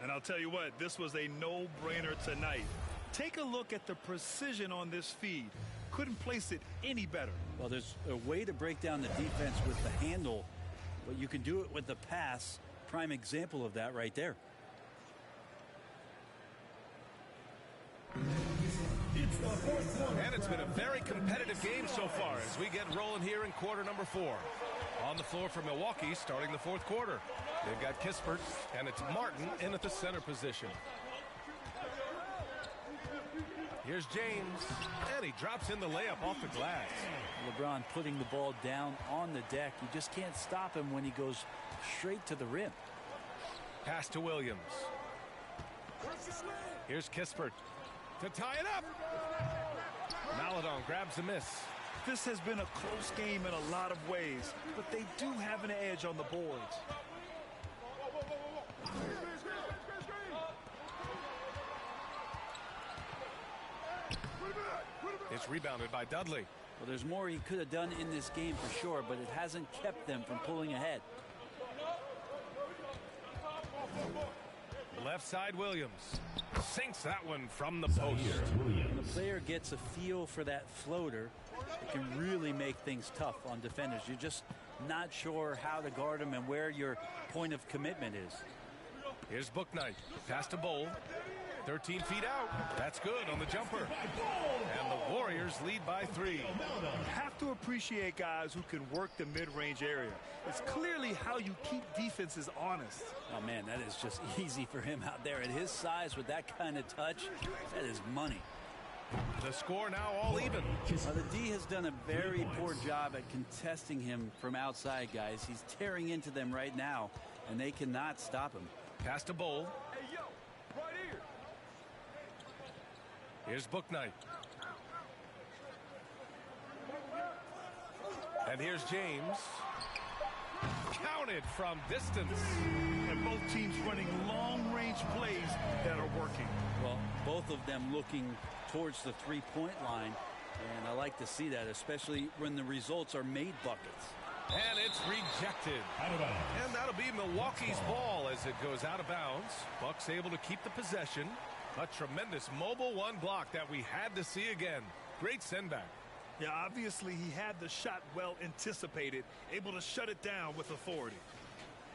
And I'll tell you what, this was a no-brainer tonight. Take a look at the precision on this feed. Couldn't place it any better. Well, there's a way to break down the defense with the handle, but you can do it with the pass. Prime example of that right there. And it's been a very competitive game so far as we get rolling here in quarter number 4. On the floor for Milwaukee starting the 4th quarter. They've got Kispert, and it's Martin in at the center position. Here's James, and he drops in the layup off the glass. LeBron putting the ball down on the deck. You just can't stop him when he goes straight to the rim. Pass to Williams. Here's Kispert to tie it up. Maledon grabs the miss. This has been a close game in a lot of ways, but they do have an edge on the boards. It's rebounded by Dudley. Well, there's more he could have done in this game for sure, but it hasn't kept them from pulling ahead. Left side Williams sinks that one from the post. When the player gets a feel for that floater, it can really make things tough on defenders. You're just not sure how to guard them and where your point of commitment is. Here's Booknight. Pass to Bowl. 13 feet out. That's good on the jumper. And the Warriors lead by 3. You have to appreciate guys who can work the mid-range area. It's clearly how you keep defenses honest. Oh, man, that is just easy for him out there. At his size with that kind of touch, that is money. The score now all even. The D has done a very poor job at contesting him from outside, guys. He's tearing into them right now, and they cannot stop him. Pass to Bowl. Here's Booknight. And here's James. Counted from distance. And both teams running long-range plays that are working. Well, both of them looking towards the three-point line, and I like to see that, especially when the results are made buckets. And it's rejected. And that'll be Milwaukee's ball as it goes out of bounds. Bucks able to keep the possession. A tremendous mobile one block that we had to see again. Great send back. Yeah, obviously he had the shot well anticipated, able to shut it down with authority.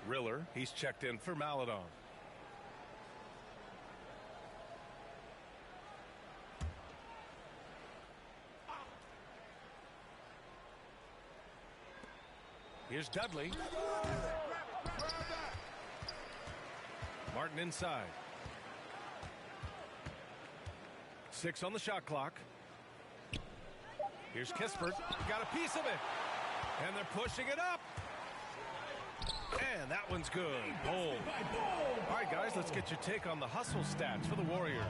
Riller, he's checked in for Maladon. Here's Dudley. Martin inside. 6 on the shot clock. Here's Kispert. Got a piece of it. And they're pushing it up. And that one's good. Bold. All right, guys, let's get your take on the hustle stats for the Warriors.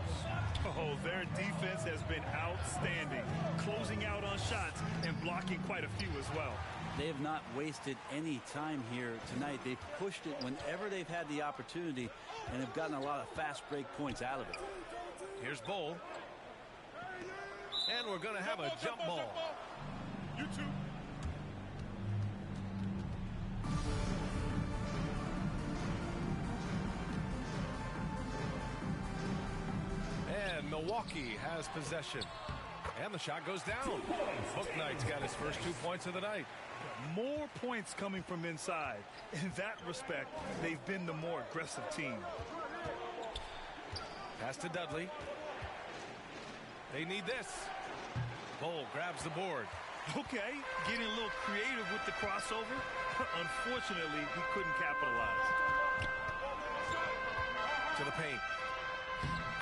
Oh, their defense has been outstanding, closing out on shots and blocking quite a few as well. They have not wasted any time here tonight. They've pushed it whenever they've had the opportunity and have gotten a lot of fast break points out of it. Here's Bull. And we're going to have a jump ball. You too. And Milwaukee has possession. And the shot goes down. Bouknight's got his first 2 points of the night. More points coming from inside. In that respect, they've been the more aggressive team. Pass to Dudley. They need this. Bull grabs the board. Okay, getting a little creative with the crossover. Unfortunately, he couldn't capitalize. To the paint.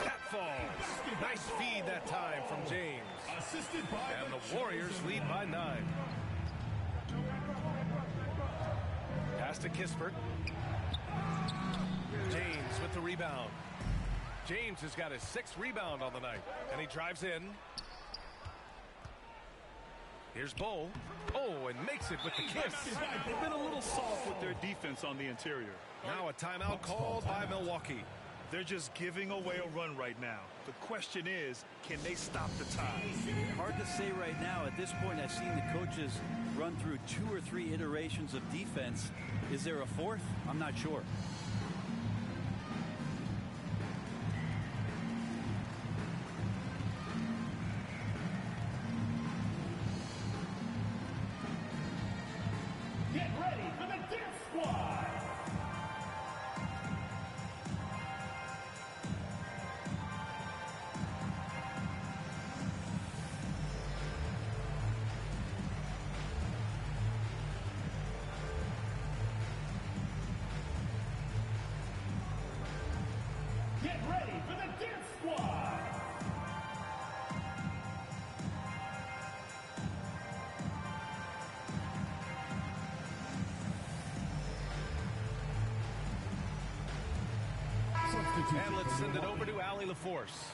That falls. Nice feed that time from James. And the Warriors lead by 9. Pass to Kispert. James with the rebound. James has got his 6th rebound on the night. And he drives in. Here's Bull. Oh, and makes it with the kiss. They've been a little soft with their defense on the interior. Now a timeout called by Milwaukee. They're just giving away a run right now. The question is, can they stop the tide? Hard to say right now. At this point, I've seen the coaches run through 2 or 3 iterations of defense. Is there a 4th? I'm not sure. Get ready for the Dip Squad! Get ready for the Dip Squad! And let's send it over to Allie LaForce.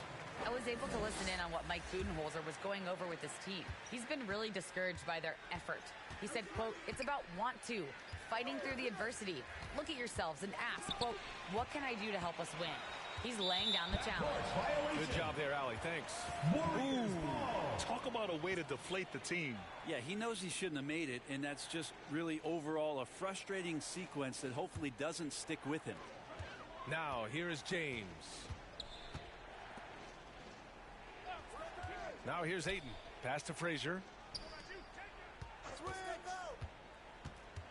I was able to listen in on what Mike Budenholzer was going over with his team. He's been really discouraged by their effort. He said, quote, "It's about want to, fighting through the adversity. Look at yourselves and ask, quote, what can I do to help us win?" He's laying down the challenge. Good job there, Allie. Thanks. Ooh, talk about a way to deflate the team. Yeah, he knows he shouldn't have made it, and that's just really overall a frustrating sequence that hopefully doesn't stick with him. Now, here is James. Now here's Ayton. Pass to Frazier.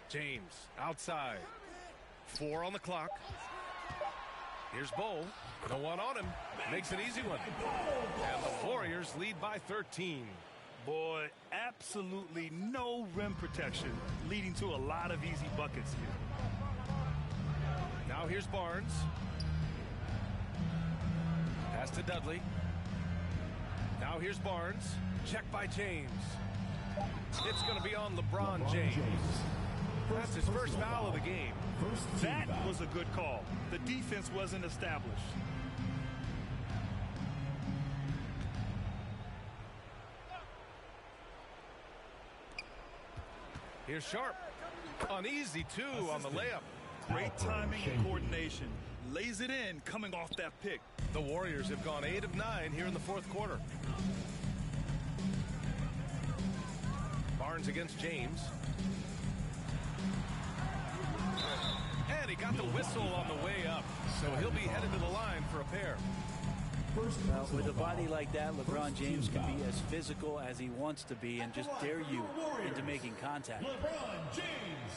James outside. 4 on the clock. Here's Bull. No one on him. Makes an easy one. And the Warriors lead by 13. Boy, absolutely no rim protection, leading to a lot of easy buckets here. Now here's Barnes. Pass to Dudley. Now here's Barnes. Check by James. It's going to be on LeBron James. That's his first foul of the game. That was a good call. The defense wasn't established. Here's Sharp. An easy two on the layup. Great timing and coordination. Lays it in coming off that pick. The Warriors have gone 8 of 9 here in the fourth quarter. Barnes against James. And he got the whistle on the way up. So he'll be headed to the line for a pair. Well, with a body like that, LeBron James can be as physical as he wants to be and just dare you into making contact. LeBron James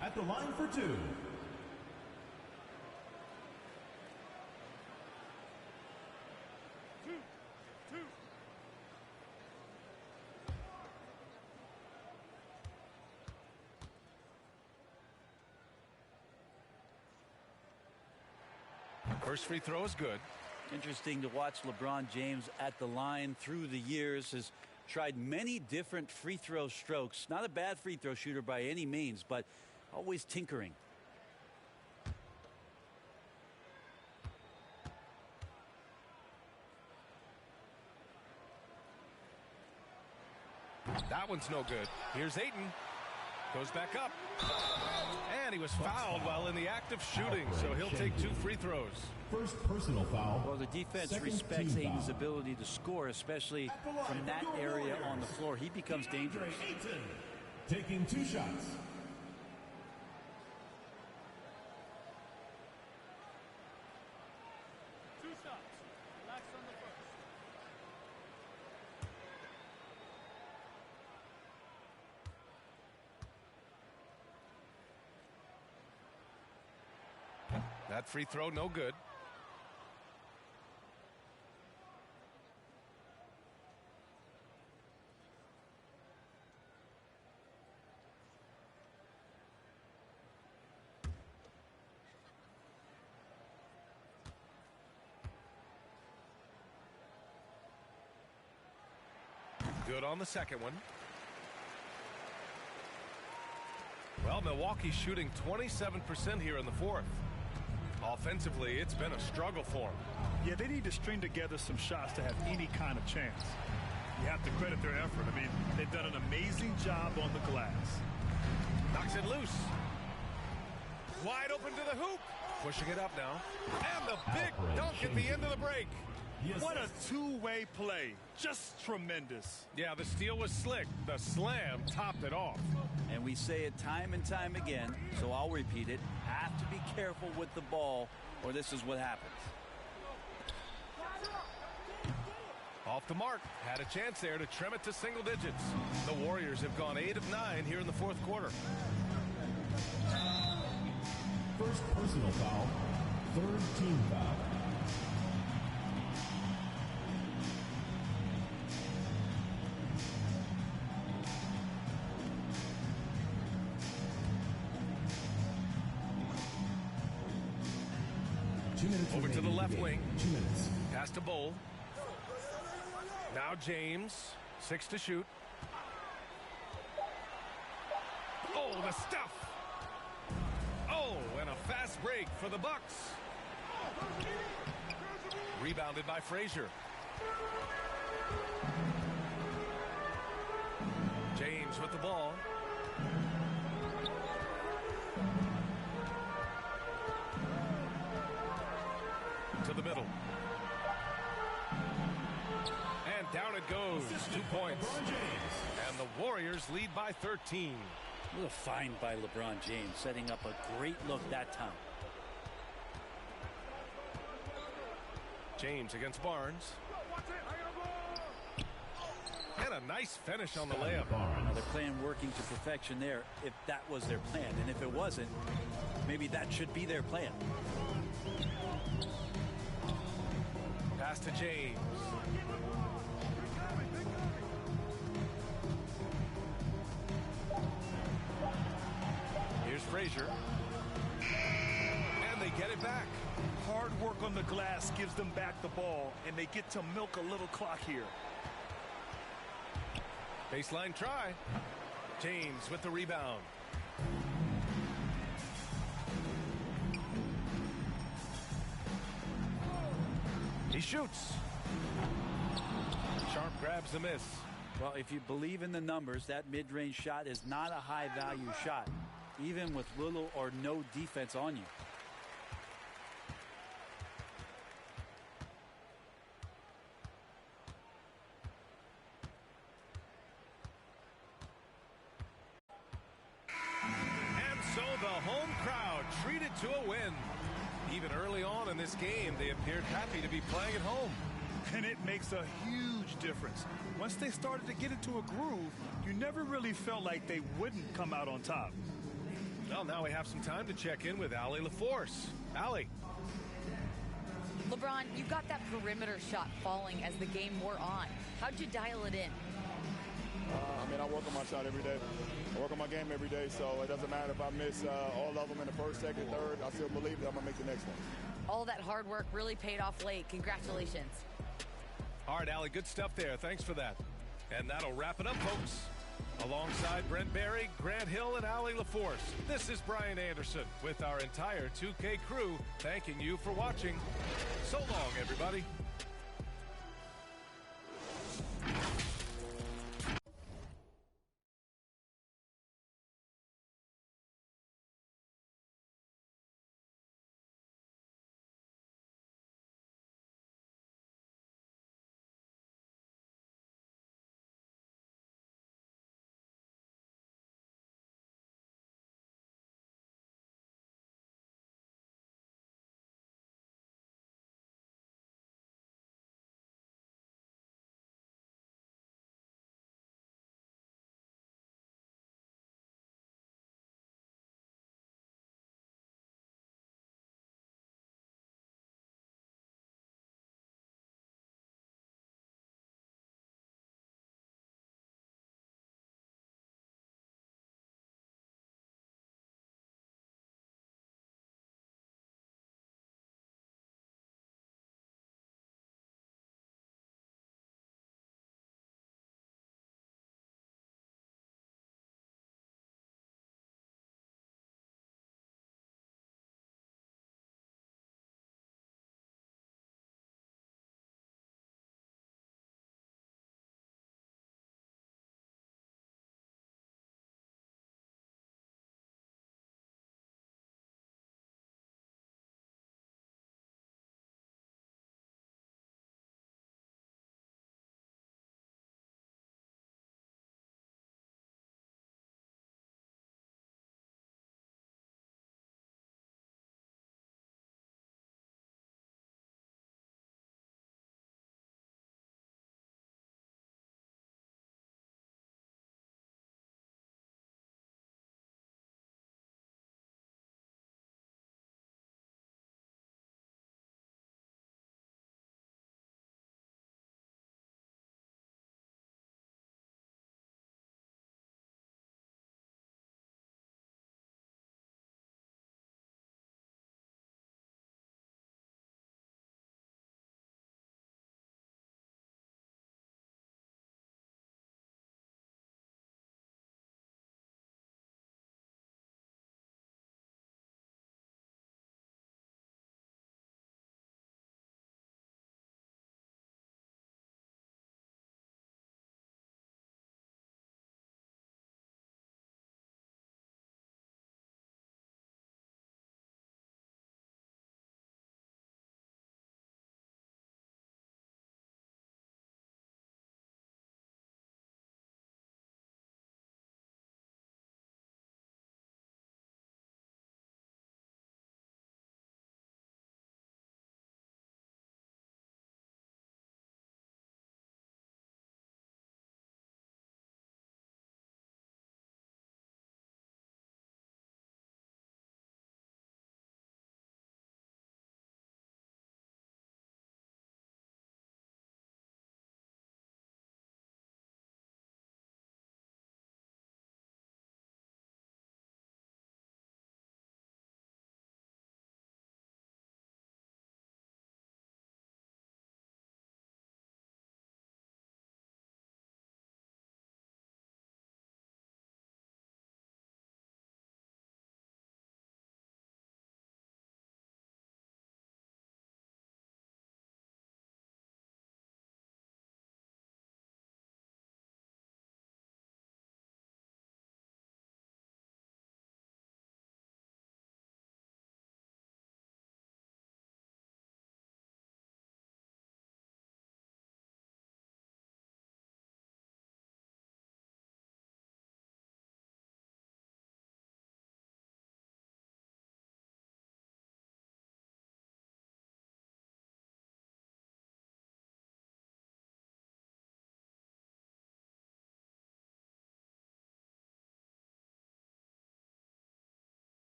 at the line for 2. First free throw is good. Interesting to watch LeBron James at the line through the years. Has tried many different free throw strokes. Not a bad free throw shooter by any means, but always tinkering. That one's no good. Here's Ayton. Goes back up. And he was fouled while in the act of shooting, so he'll take 2 free throws. First personal foul. Well, the defense respects Ayton's ability to score, especially from that area on the floor. He becomes dangerous. Ayton taking 2 shots. That free throw, no good. Good on the second one. Well, Milwaukee's shooting 27% here in the fourth. Offensively, it's been a struggle for them. Yeah, they need to string together some shots to have any kind of chance. You have to credit their effort. I mean, they've done an amazing job on the glass. Knocks it loose. Wide open to the hoop. Pushing it up now. And the big dunk at the end of the break. Yes. What a two-way play. Just tremendous. Yeah, the steal was slick. The slam topped it off. And we say it time and time again, so I'll repeat it. Have to be careful with the ball, or this is what happens. Off the mark. Had a chance there to trim it to single digits. The Warriors have gone 8 of 9 here in the fourth quarter. First personal foul. Third team foul. Over to the left wing. 2 minutes. Pass to Bull. Now James. 6 to shoot. Oh, the stuff. Oh, and a fast break for the Bucks. Rebounded by Frazier. James with the ball. To the middle. And down it goes. 2 points. And the Warriors lead by 13. What a find by LeBron James, setting up a great look that time. James against Barnes. And a nice finish on the layup. Now they're playing working to perfection there, if that was their plan. And if it wasn't, maybe that should be their plan. Pass to James. Here's Frazier. And they get it back. Hard work on the glass gives them back the ball, and they get to milk a little clock here. Baseline try. James with the rebound. He shoots. Sharp grabs the miss. Well, if you believe in the numbers, that mid-range shot is not a high-value shot. even with little or no defense on you. And so the home crowd treated to a win. Even early on in this game, they appeared happy to be playing at home. And it makes a huge difference. Once they started to get into a groove, you never really felt like they wouldn't come out on top. Well, now we have some time to check in with Allie LaForce. Allie. LeBron, you got that perimeter shot falling as the game wore on. How'd you dial it in? I work on my shot every day. I work on my game every day, so it doesn't matter if I miss all of them in the first, second, third. I still believe that I'm going to make the next one. All that hard work really paid off late. Congratulations. All right, Allie, good stuff there. Thanks for that. And that'll wrap it up, folks. Alongside Brent Barry, Grant Hill, and Allie LaForce, this is Brian Anderson with our entire 2K crew thanking you for watching. So long, everybody.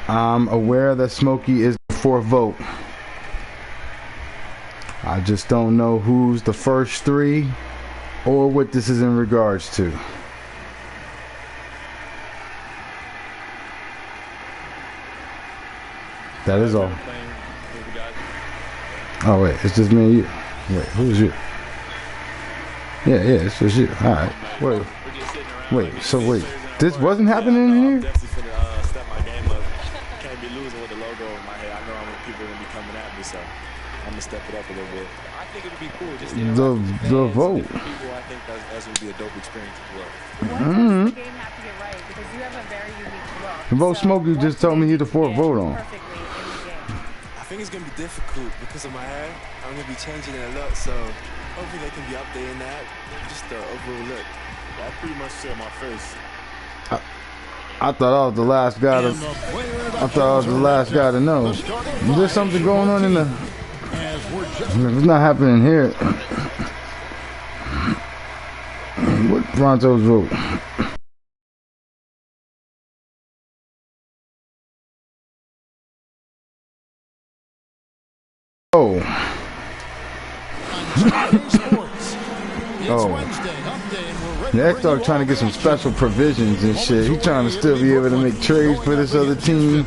I'm aware that Smokey is the 4th vote. I just don't know who's the first 3 or what this is in regards to. That is all. Oh wait, it's just me and you. Wait, who's you? Yeah, it's just you. All right. Wait. So wait, this wasn't happening in here? Definitely finna step my game up. Can't be losing with the logo in my head. I know people are gonna be coming at me, so I'm gonna step it up a little bit. I think it would be cool just the vote. People, I think that would be a dope experience as well. What does the game have to get right? Because you have a very unique look. The vote Smokey just told me he's the 4th vote on. I think it's going to be difficult because of my hair. I'm going to be changing it a lot, so hopefully they can be updating that. Just the overall look. I pretty much set my face. I thought I was the last guy to. I thought I was the last guy to know. Is there something going on in the? It's not happening here. What Bronto's vote? Oh. The X-Dog trying to get some special provisions and shit. He's trying to still be able to make trades for this other team.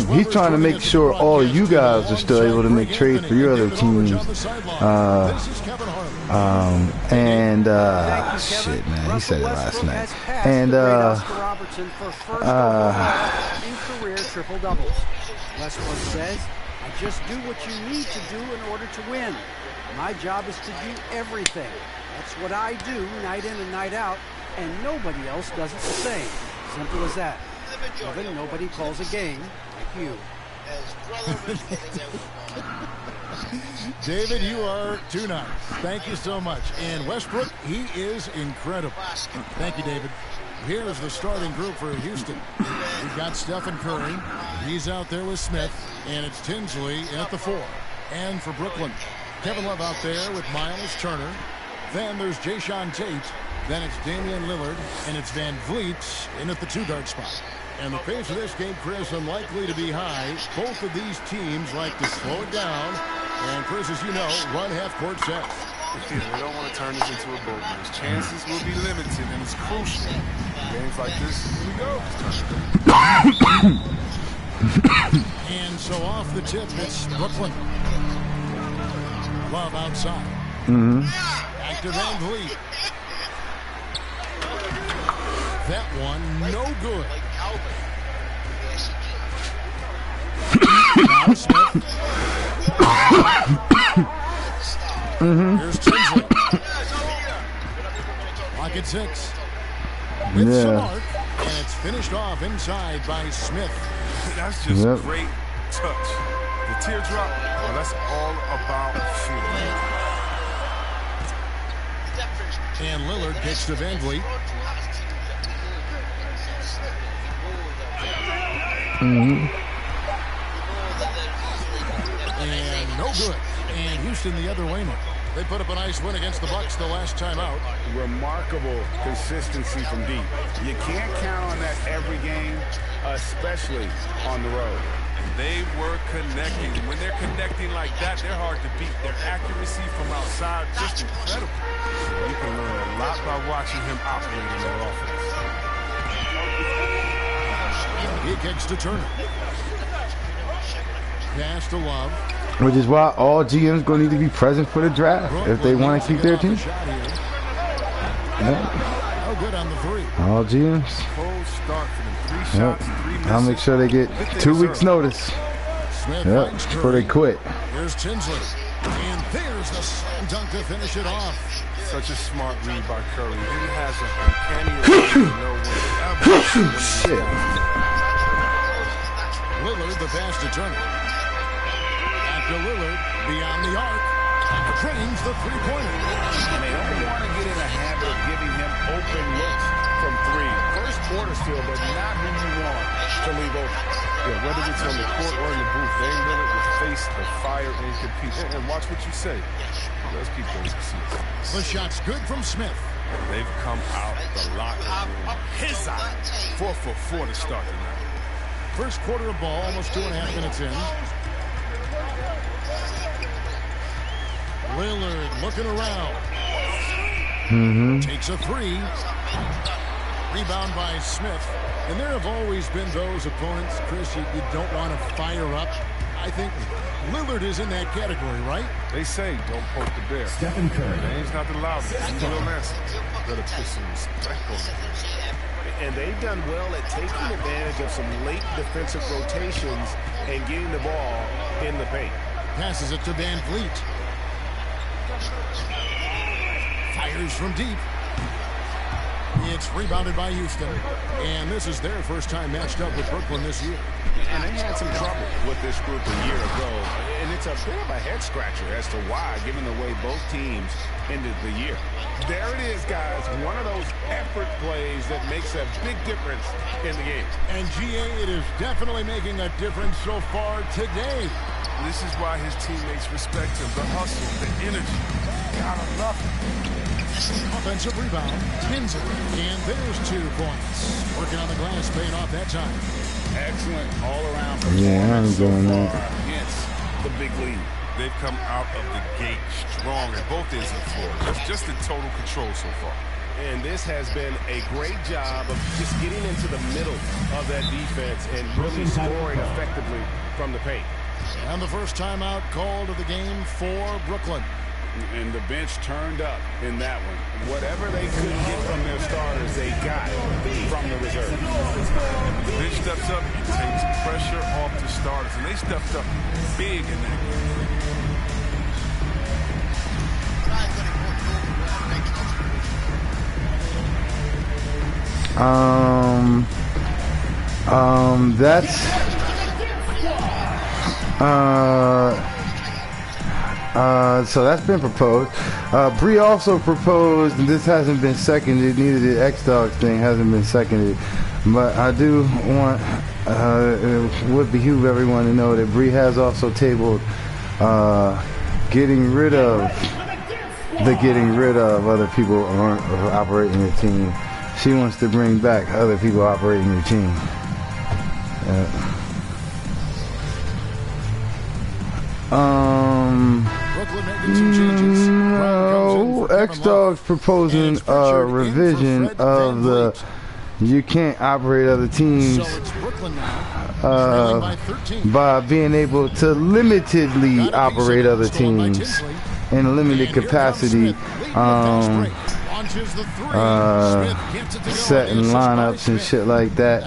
He's trying to make sure all of you guys are still able to make trades for your other teams. Shit, man, he said it last night. And in career triple doubles. Westbrook says, "I just do what you need to do in order to win. My job is to do everything. That's what I do night in and night out, and nobody else does it the same. Simple as that. Kevin, nobody calls a game like you." David, you are too nice. Thank you so much. And Westbrook, he is incredible. Thank you, David. Here's the starting group for Houston. We've got Stephen Curry. He's out there with Smith, and it's Tinsley at the 4. And for Brooklyn, Kevin Love out there with Miles Turner. Then there's Jayshawn Tate. Then it's Damian Lillard, and it's Van Vliet in at the 2-guard spot. And the pace of this game, Chris, unlikely to be high. Both of these teams like to slow it down. And Chris, as you know, run half-court sets. We don't want to turn this into a boat race. Chances will be limited, and it's crucial. Games like this, here we go. And so off the tip, it's Brooklyn. Love outside. Back to Van Vliet. That one, no good. Now Smith. Here's Tinsley. Clock at 6. With some arc, and it's finished off inside by Smith. That's just great touch. The teardrop, well, that's all about feeling. And Lillard gets to Van Vliet. And no good. And Houston the other way now. They put up a nice win against the Bucks the last time out. Remarkable consistency from deep. You can't count on that every game, especially on the road. They were connecting. When they're connecting like that, they're hard to beat. Their accuracy from outside, just incredible. You can learn a lot by watching him operate in their offense. He kicks to Turner. Pass to Love. Which is why all GMs going to need to be present for the draft if they want to keep their team. No good on the 3. All GMs. I'll make sure they get 2 weeks notice. Before they quit. Here's Tinsley. And there's the slam dunk to finish it off. Such a smart read by Curry. He has an uncanny ability to know when Shit. Lillard, the pass to Turner. Back to Lillard, beyond the arc. Drains the 3-pointer. And they don't want to get in a habit of giving him open looks from 3. First quarter still, but not who you want to leave open. Yeah, whether it's on the court or in the booth, Dame Lillard will face the fire and compete. And watch what you say. Let's keep those receipts. The shot's good from Smith. They've come out the locker room. His eye. 4 for 4 to start tonight. First quarter of ball, almost 2.5 minutes in. Lillard looking around. Takes a three. Rebound by Smith. And there have always been those opponents, Chris, you don't want to fire up. I think Lillard is in that category, right? They say don't poke the bear. Stephen Curry. He's not the loudest. He's real nasty. Better put some respect on him. And they've done well at taking advantage of some late defensive rotations and getting the ball in the paint. Passes it to Van Vliet. Fires from deep. It's rebounded by Houston. And this is their first time matched up with Brooklyn this year. And they had some trouble with this group a year ago. And it's a bit of a head-scratcher as to why, given the way both teams ended the year. There it is, guys. One of those effort plays that makes a big difference in the game. And GA, it is definitely making a difference so far today. This is why his teammates respect him. The hustle, the energy. Gotta love him. Offensive rebound, Tinsley, and there's 2 points. Working on the glass, paying off that time. Excellent all-around performance. Yeah, I ain't doing that. Hence the big lead. They've come out of the gate strong at both ends of the floor. That's just in total control so far. And this has been a great job of just getting into the middle of that defense and really scoring effectively from the paint. And the first timeout called of the game for Brooklyn. And the bench turned up in that one. Whatever they couldn't get from their starters, they got from the reserve. The bench steps up and takes pressure off the starters. And they stepped up big in that So that's been proposed. Bree also proposed, and this hasn't been seconded, neither the X-Dogs thing hasn't been seconded, but I do want, it would behoove everyone to know that Bree has also tabled getting rid of other people operating your team. She wants to bring back other people operating your team. No, X-Dogs proposing a revision of the you can't operate other teams by being able to limitedly operate other teams in a limited capacity, setting lineups and shit like that,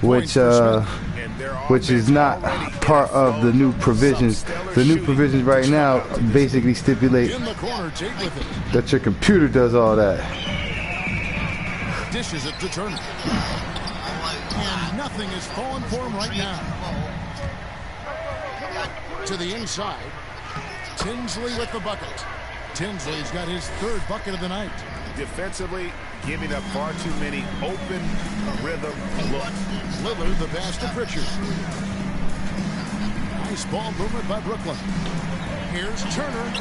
which is not part of the new provisions. The new provisions right now basically stipulate that your computer does all that. Dishes it to Turner. And nothing is falling for him right now. To the inside. Tinsley with the bucket. Tinsley's got his 3rd bucket of the night. Defensively, giving up far too many open rhythm looks. Lillard the pass to Pritchard. Nice ball movement by Brooklyn. Here's Turner.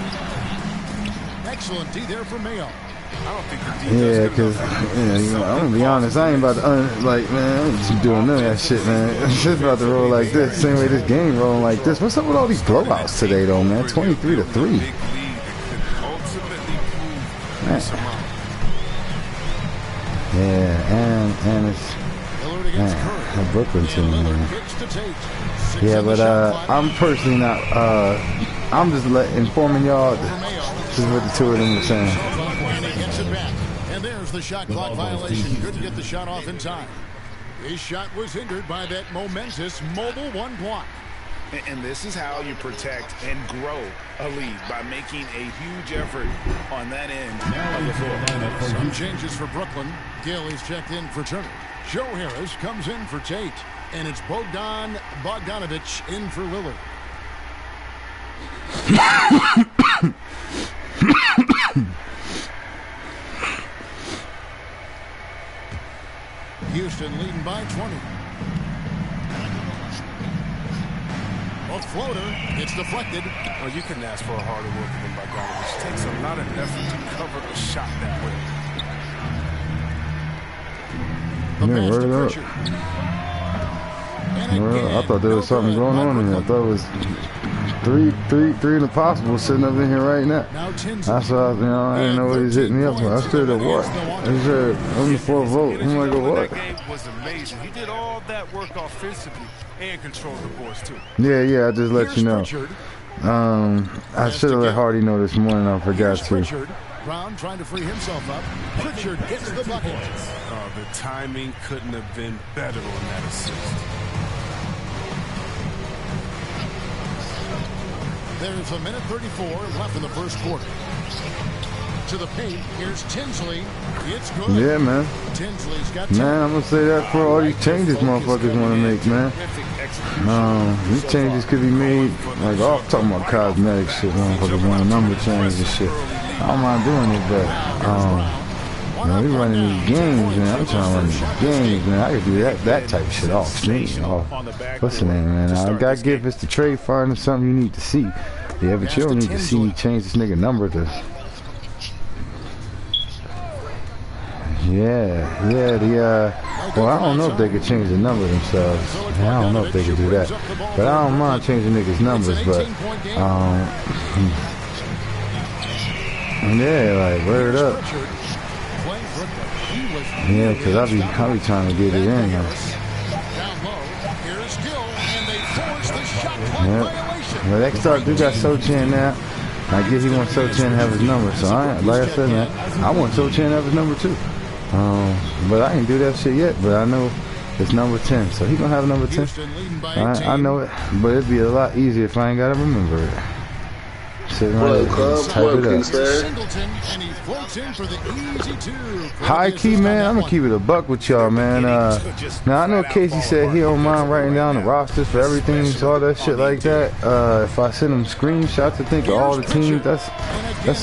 Excellent D there for Mayo. I don't think the yeah, because I'm gonna be honest, I ain't about to man, I ain't just doing none of that shit, man. It's just about to roll like this, same way this game rolling like this. What's up with all these blowouts today, though, man? 23-3. Man. Yeah, and it's the Brooklyn team, man. Yeah, but I'm personally not. I'm just informing y'all. This is what the 2 of them were saying. And there's the shot clock violation. Couldn't get the shot off in time. His shot was hindered by that momentous mobile 1 block. And this is how you protect and grow a lead, by making a huge effort on that end of the floor. Some changes for Brooklyn. Gill is checked in for Turner. Joe Harris comes in for Tate. And it's Bogdanovich in for Lillard. Houston leading by 20. A floater. It's deflected. Oh, you couldn't ask for a harder work than Bogdanovich. It takes a lot of effort to cover a shot that way. The pass to Pritchard. Well, I thought there was something going on in there. I thought it was three in the possible sitting up in here right now. I saw, I didn't know what he was hitting me up for. I stood at what? He said, I'm the 4th vote. I'm like, what? That game was amazing. He did all that work offensively and controlled the boards too. Yeah, I just let you know. I should have let Hardy know this morning. I forgot to. Brown trying to free himself up. Pritchard gets the bucket. Oh, the timing couldn't have been better on that assist. There's a minute 34 left in the first quarter. To the paint, here's Tinsley. It's good. Yeah, man. Tinsley's got man, I'm going to say that for all these changes motherfuckers want to make, man. These changes could be made, like, I'm talking about cosmetic shit, motherfuckers want a number change and shit. I don't mind doing it, but, we running these games, man. I'm trying to run these games, man. I could do that type of shit off stream. What's the name, man? I gotta give us the trade finder something you need to see. Yeah, but you don't need to see me change this nigga number to. Well, I don't know if they could change the number themselves. I don't know if they could do that. But I don't mind changing niggas' numbers, but, yeah, like, word up. Yeah, because I'll be trying to get it in. Yeah. Well, X-Star do got Sochan now. I guess he wants Sochan to have his number. So, like I said, man, I want Sochan to have his number, too. But I ain't do that shit yet. But I know it's number 10. So, he going to have number 10. I know it. But it'd be a lot easier if I ain't got to remember it. High key, man. I'm gonna keep it a buck with y'all, man. Now I know Casey said he don't mind writing down the rosters for everything, so all that shit like that. If I send him screenshots, I think of all the teams. That's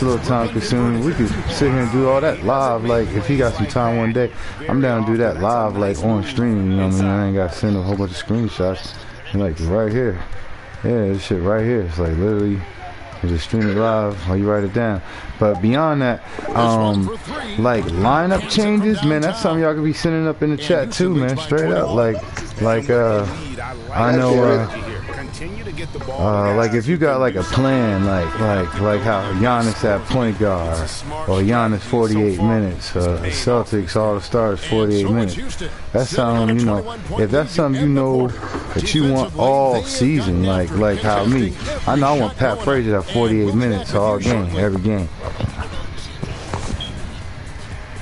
a little time consuming. We could sit here and do all that live. Like if he got some time one day, I'm down to do that live, like on stream. You know what I mean? I ain't gotta send a whole bunch of screenshots. And like right here, yeah, this shit right here. It's like literally. Just stream it live while you write it down. But beyond that, like lineup changes, man, that's something y'all could be sending up in the chat too, man. Straight up, like I know, like if you got like a plan, like how Giannis at point guard or Giannis 48 minutes, Celtics all the stars 48 minutes. That's something, you know, if that's something you know that you want all season, like how me, I know I want Pat Frazier to have 48 minutes all game, every game.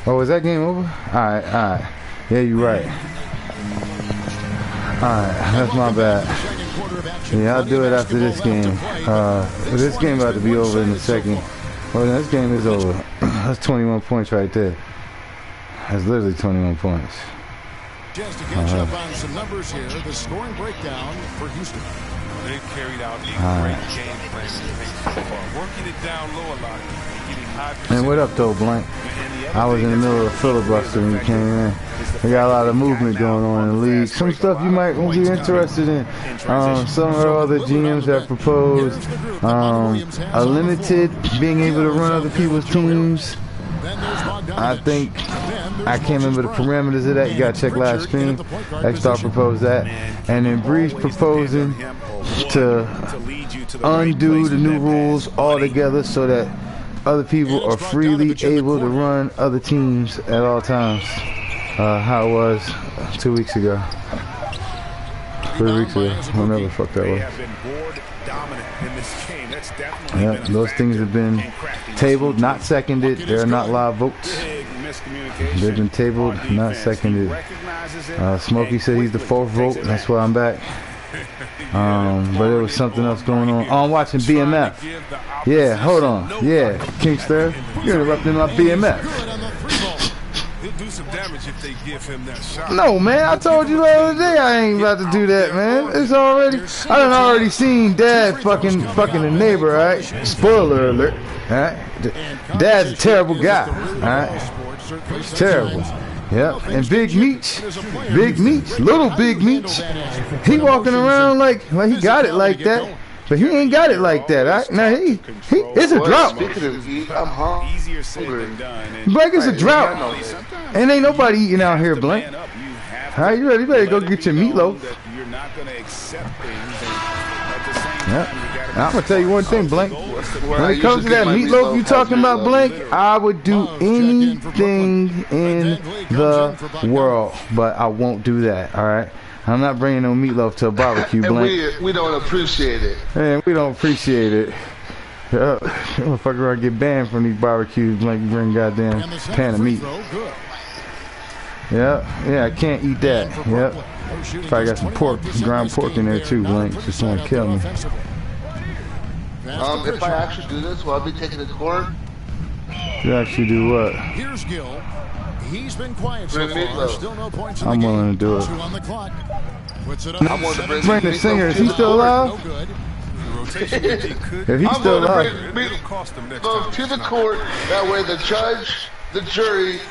Oh, is that game over? All right. Yeah, you're right. Alright, that's my bad. Yeah, I'll do it after this game. This game about to be over in a second. Well, this game is over. That's 21 points right there. That's literally 21 points. Just to catch up on some numbers here, the scoring breakdown for Houston. They carried out a great game plan so far, working it down low a lot, getting high percentage. And what up, though, Blank? I was in the middle of a filibuster when you came in. We got a lot of movement going on in the league. Some stuff you might be interested in. Some of our other GMs have proposed a limited being able to run other people's teams. I think I can't remember the parameters of that. You gotta check last stream. X-Star proposed that, and then Breeze proposing to undo the new rules altogether so that other people are freely able to run other teams at all times. How it was 2 weeks ago. 3 weeks ago. Whenever the fuck that was. Yeah, those things have been tabled, not seconded. They're not live votes. They've been tabled, not seconded. Smokey said he's the 4th vote. That's why I'm back. But there was something else going on. Oh, I'm watching BMF. Yeah, hold on. Yeah, Kingster, you're interrupting my BMF. He'll do some damage if they give him that shot. No, man, I told you the other day I ain't about to do that, man. It's already, I done already seen Dad fucking the neighbor, right? Spoiler alert, alright? Dad's a terrible guy, alright? He's terrible. Yeah, and Big Meech, little Big Meech, he walking around like he got it like that. But he ain't got it like that. Right? Now it's a drought. I'm hungry. Blake, it's a drought. And ain't nobody eating out here, Blake. How you ready? You better go get your meatloaf. not going to accept things. And at the same time, you got to. I'm gonna tell you one thing, Blank. When it comes to that meatloaf you talking about, Blank, I would do anything in the world, but I won't do that. All right. I'm not bringing no meatloaf to a barbecue, Blank. And we don't appreciate it. Man, we don't appreciate it. Yeah, motherfucker gonna get banned from these barbecues, Blank. Bring goddamn pan of meat. Yeah, I can't eat that. Yep. Probably got some pork, ground pork in there too, Blank. Just want to kill me. If I actually do this, will I be taken to court? You actually do what? Here's Gill. He's been quiet so far. Still no points in the I'm game. willing to do it. 2 on the clock. Puts it up. Bring the singer. Is he still alive? No good. If he's still alive. Go to the court. That way the judge, the jury,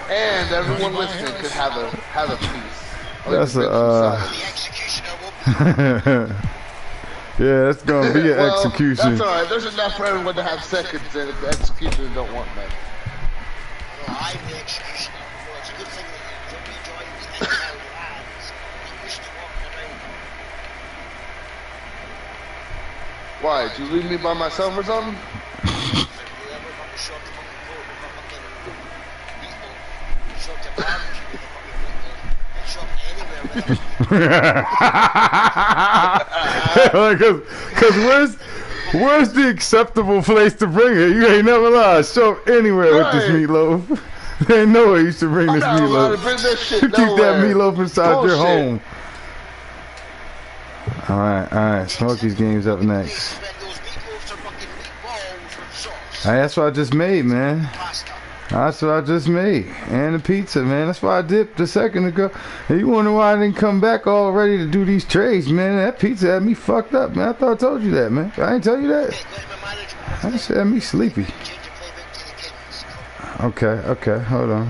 and everyone listening could have a piece. That's yeah, that's gonna be an execution. That's alright. There's enough for everyone to have seconds, and if the executioner don't want that. I'm the executioner. It's a good thing that you joined me in how lads. You used to walk around. Why? Did you leave me by myself or something? Cause where's the acceptable place to bring it? You ain't never lied. Show up anywhere with this meatloaf. There ain't nowhere you should bring this meatloaf. You keep that meatloaf inside your home. All right. Smokey's game's up next. Hey, that's what I just made, man. That's what I just made. And the pizza, man. That's why I dipped a second ago. And you wonder why I didn't come back all ready to do these trades, man. That pizza had me fucked up, man. I thought I told you that, man. I didn't tell you that. I just had me sleepy. Okay. Hold on.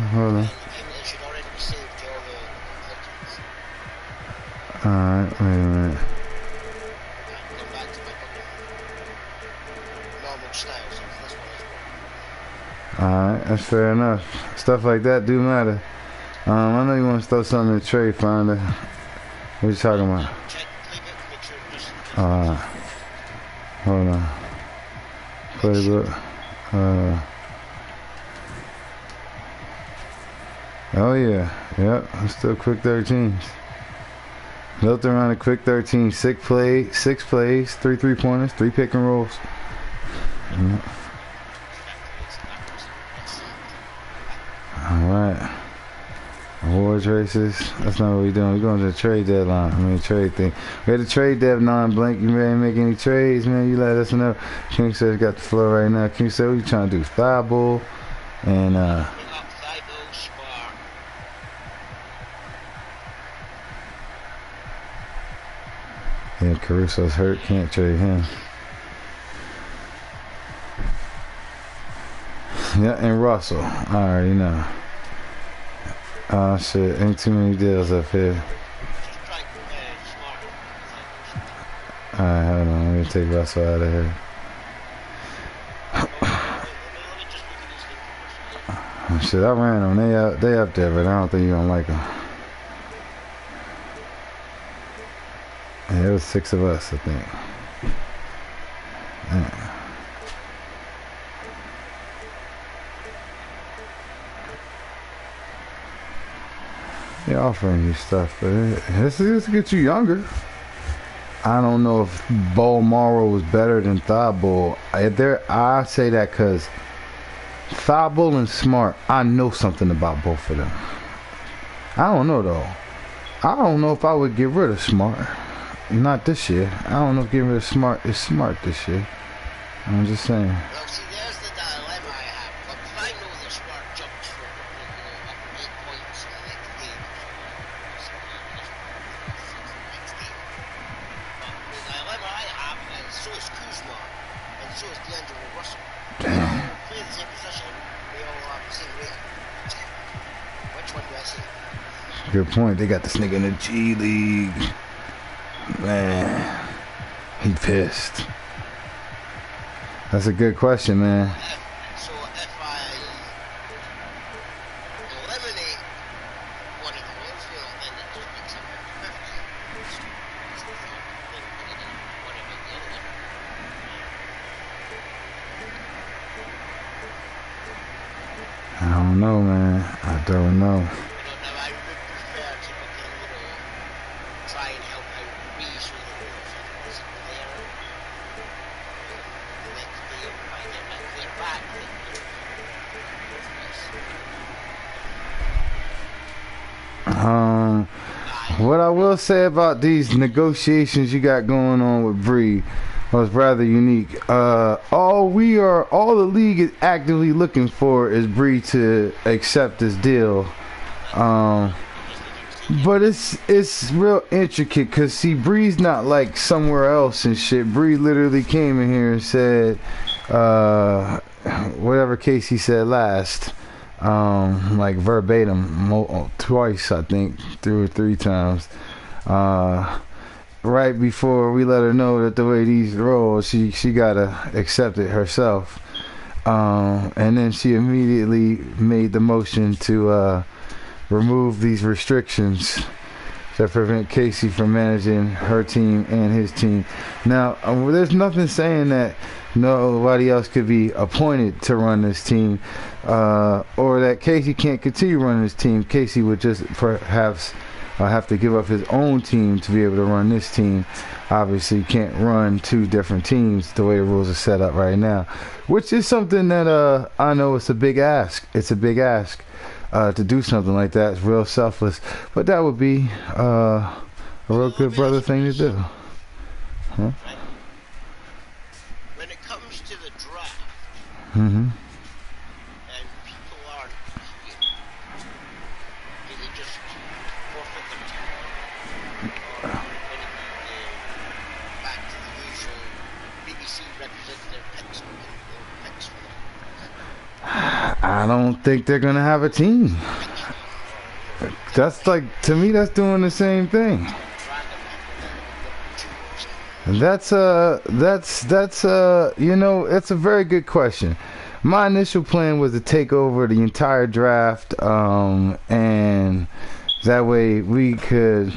Alright, wait a minute. Alright, that's fair enough. Stuff like that do matter. I know you want to throw something in the trade finder. What you talking about? Hold on. Playbook. Oh yeah. Yep, I'm still quick 13s. Built around a quick 13, 6 plays, 3 3-pointers, 3 pick and rolls. Yep. Alright. Awards races. That's not what we're doing. We're going to the trade deadline. Trade thing. We had a trade deadline, Blank. You ready to make any trades, man? You let us know. King says got the floor right now. King said, what you trying to do? Thibault and yeah, Caruso's hurt. Can't trade him. Yeah, and Russell. I already know. Oh shit, ain't too many deals up here. Alright, hold on, I'm gonna take Russell out of here. Oh, shit, I ran them. They up there, but I don't think you're gonna like them. Yeah, it was 6 of us, I think. Yeah. They're offering you stuff, but this is to get you younger. I don't know if Bo Morrow is better than Thibault. I say that because Thibault and Smart, I know something about both of them. I don't know, though. I don't know if I would get rid of Smart. Not this year. I don't know if getting rid of Smart is smart this year. I'm just saying. Well, see, there's the dilemma I have. But I know the Smart jumps from up 8 points in the next game. But the dilemma I have is so is Kuzma and so is D'Angelo Russell. Damn. Play the same position. They all have the same rating. Which one do I see? Good point. They got this nigga in the G League. Man, he pissed. That's a good question, man. So if I eliminate one of those, then it just makes it 50-50. don't know, man. I don't know. I would prefer to try and help out Bree so that wasn't there the next day or try and get that clear back. What I will say about these negotiations you got going on with Bree was rather unique. All the league is actively looking for is Bree to accept this deal. But it's real intricate because see, Bree's not like somewhere else and shit. Bree literally came in here and said whatever Casey said last. Like verbatim, twice I think, 2 or 3 times. Right before we let her know that the way these roll, she gotta accept it herself. And then she immediately made the motion to remove these restrictions that prevent Casey from managing her team and his team. Now, there's nothing saying that nobody else could be appointed to run this team, or that Casey can't continue running this team. Casey would just perhaps have to give up his own team to be able to run this team. Obviously, you can't run 2 different teams the way the rules are set up right now, which is something that I know it's a big ask. It's a big ask to do something like that. It's real selfless, but that would be a real good brother thing to do. Huh? When it comes to the draft, Mm-hmm. and people aren't here, do they just forfeit their team? Or when it be back to the usual BBC representative picks for them? I don't think they're gonna have a team. That's like, to me, that's doing the same thing. That's you know, it's a very good question. My initial plan was to take over the entire draft, and that way we could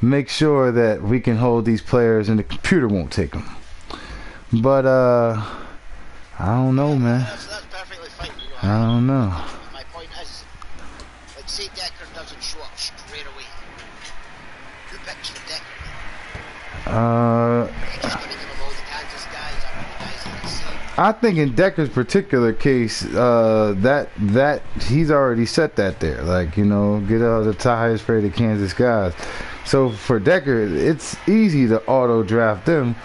make sure that we can hold these players and the computer won't take them. But I don't know, man. That's perfectly fine. You know, I don't know. My point is, like, say Decker doesn't show up straight away. Who picks for Decker? I think in Decker's particular case, that he's already set that there. Like, you know, get all the highest rated Kansas guys. So for Decker, it's easy to auto draft them.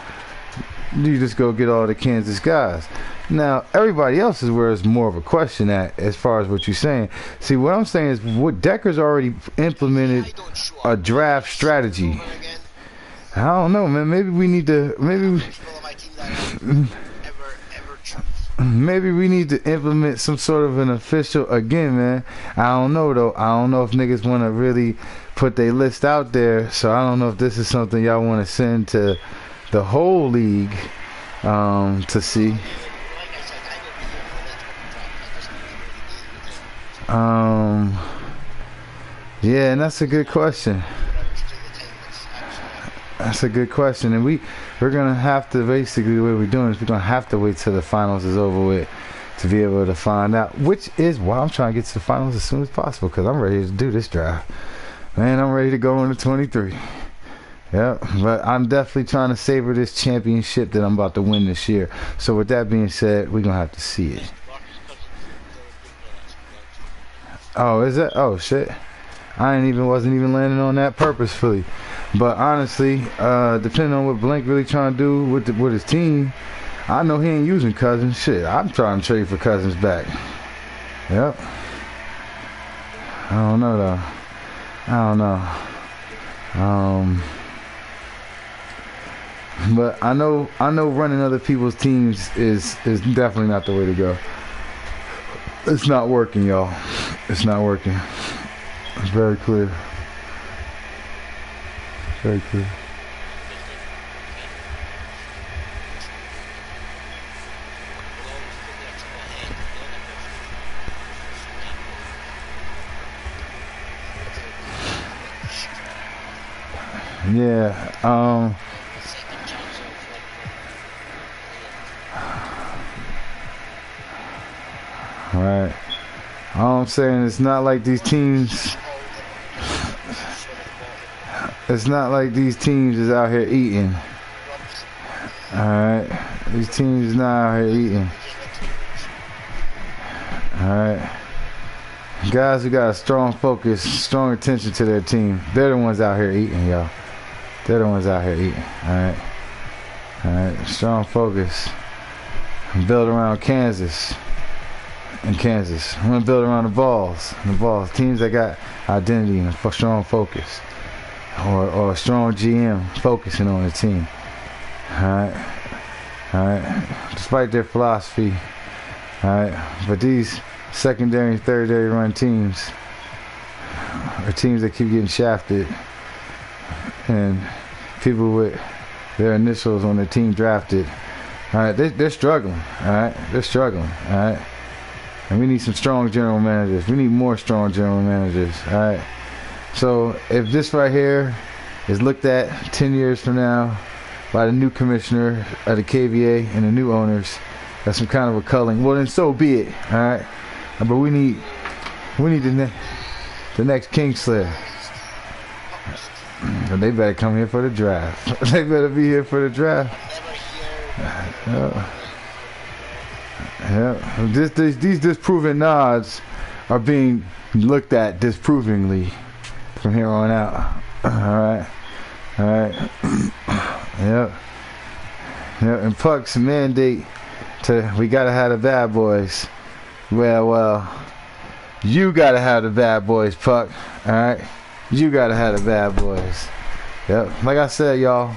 You just go get all the Kansas guys. Now, everybody else is where it's more of a question at, as far as what you're saying. See, what I'm saying is, what Decker's already implemented a draft strategy. I don't know, man. Maybe we need to. Maybe we need to implement some sort of an official again, man. I don't know though. I don't know if niggas want to really put their list out there. So I don't know if this is something y'all want to send to the whole league to see. Yeah, and that's a good question. That's a good question, and we're gonna have to, basically the way we're doing is we're gonna have to wait till the finals is over with to be able to find out, which is why I'm trying to get to the finals as soon as possible, because I'm ready to do this draft, man. I'm ready to go into 23. Yeah, but I'm definitely trying to savor this championship that I'm about to win this year. So with that being said, we're gonna have to see it. Oh, is it? Oh shit, wasn't even landing on that purposefully. But honestly, depending on what Blink really trying to do with his team, I know he ain't using Cousins. Shit, I'm trying to trade for Cousins back. Yep. I don't know though. I don't know. But I know running other people's teams is definitely not the way to go. It's not working, y'all. It's not working. It's very clear. Very clear. Yeah. Right. All I'm saying, it's not like these teams. It's not like these teams is out here eating. Alright. These teams is not out here eating. Alright. Guys who got a strong focus, strong attention to their team, they're the ones out here eating, y'all. They're the ones out here eating. Alright. Alright. Strong focus. Build around Kansas. In Kansas. I'm going to build around the balls. Teams that got identity and a strong focus. Or a strong GM focusing on the team. Alright. Despite their philosophy. Alright. But these secondary and third-day run teams are teams that keep getting shafted. And people with their initials on their team drafted. Alright. They're struggling. Alright. They're struggling. Alright. And we need some strong general managers. We need more strong general managers. Alright. So if this right here is looked at 10 years from now by the new commissioner of the KBA and the new owners, that's some kind of a culling. Well, then so be it. Alright. But we need the next Kingslayer. And they better come here for the draft. They better be here for the draft. Yeah. These disproven nods are being looked at disprovingly from here on out. Alright. Yep. And Puck's mandate to we gotta have the bad boys. Well, you gotta have the bad boys, Puck. Alright? You gotta have the bad boys. Yep. Like I said, y'all,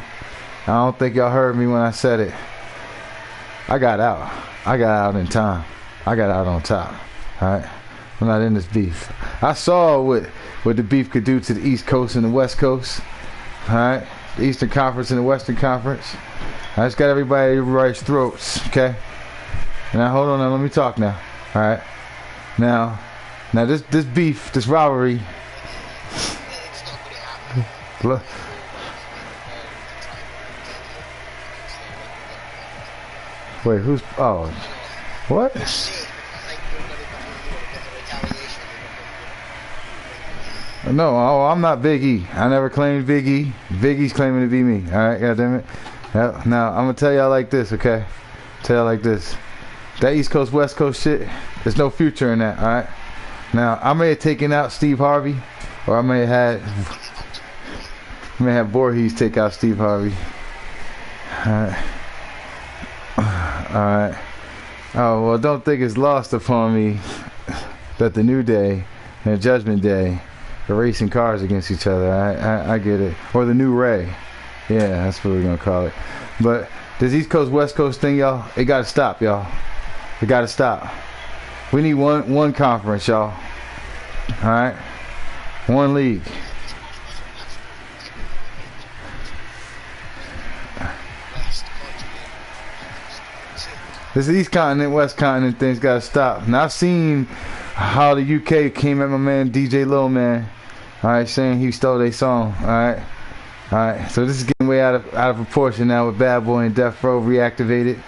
I don't think y'all heard me when I said it. I got out. I got out in time. I got out on top. Alright? I'm not in this beef. I saw what the beef could do to the East Coast and the West Coast. Alright? The Eastern Conference and the Western Conference. I just got everybody's throats, okay? Now hold on, now let me talk now. Alright? Now this beef, this rivalry. Look. Wait, who's what? No, I'm not Big E. I never claimed Big E. Big E's claiming to be me. Alright, goddammit. Yep. Now, I'm gonna tell y'all like this, okay? Tell y'all like this. That East Coast, West Coast shit, there's no future in that, alright? Now, I may have taken out Steve Harvey, or I may have Voorhees take out Steve Harvey. Alright. Oh, well, don't think it's lost upon me that the New Day and Judgment Day are racing cars against each other. I get it. Or the New Ray. Yeah, that's what we're going to call it. But this East Coast, West Coast thing, y'all, it got to stop, y'all. It got to stop. We need one conference, y'all. Alright? One league. This East Continent, West Continent thing's got to stop. Now, I've seen how the UK came at my man DJ Lil Man, alright, saying he stole their song, alright. So this is getting way out of proportion now with Bad Boy and Death Row reactivated.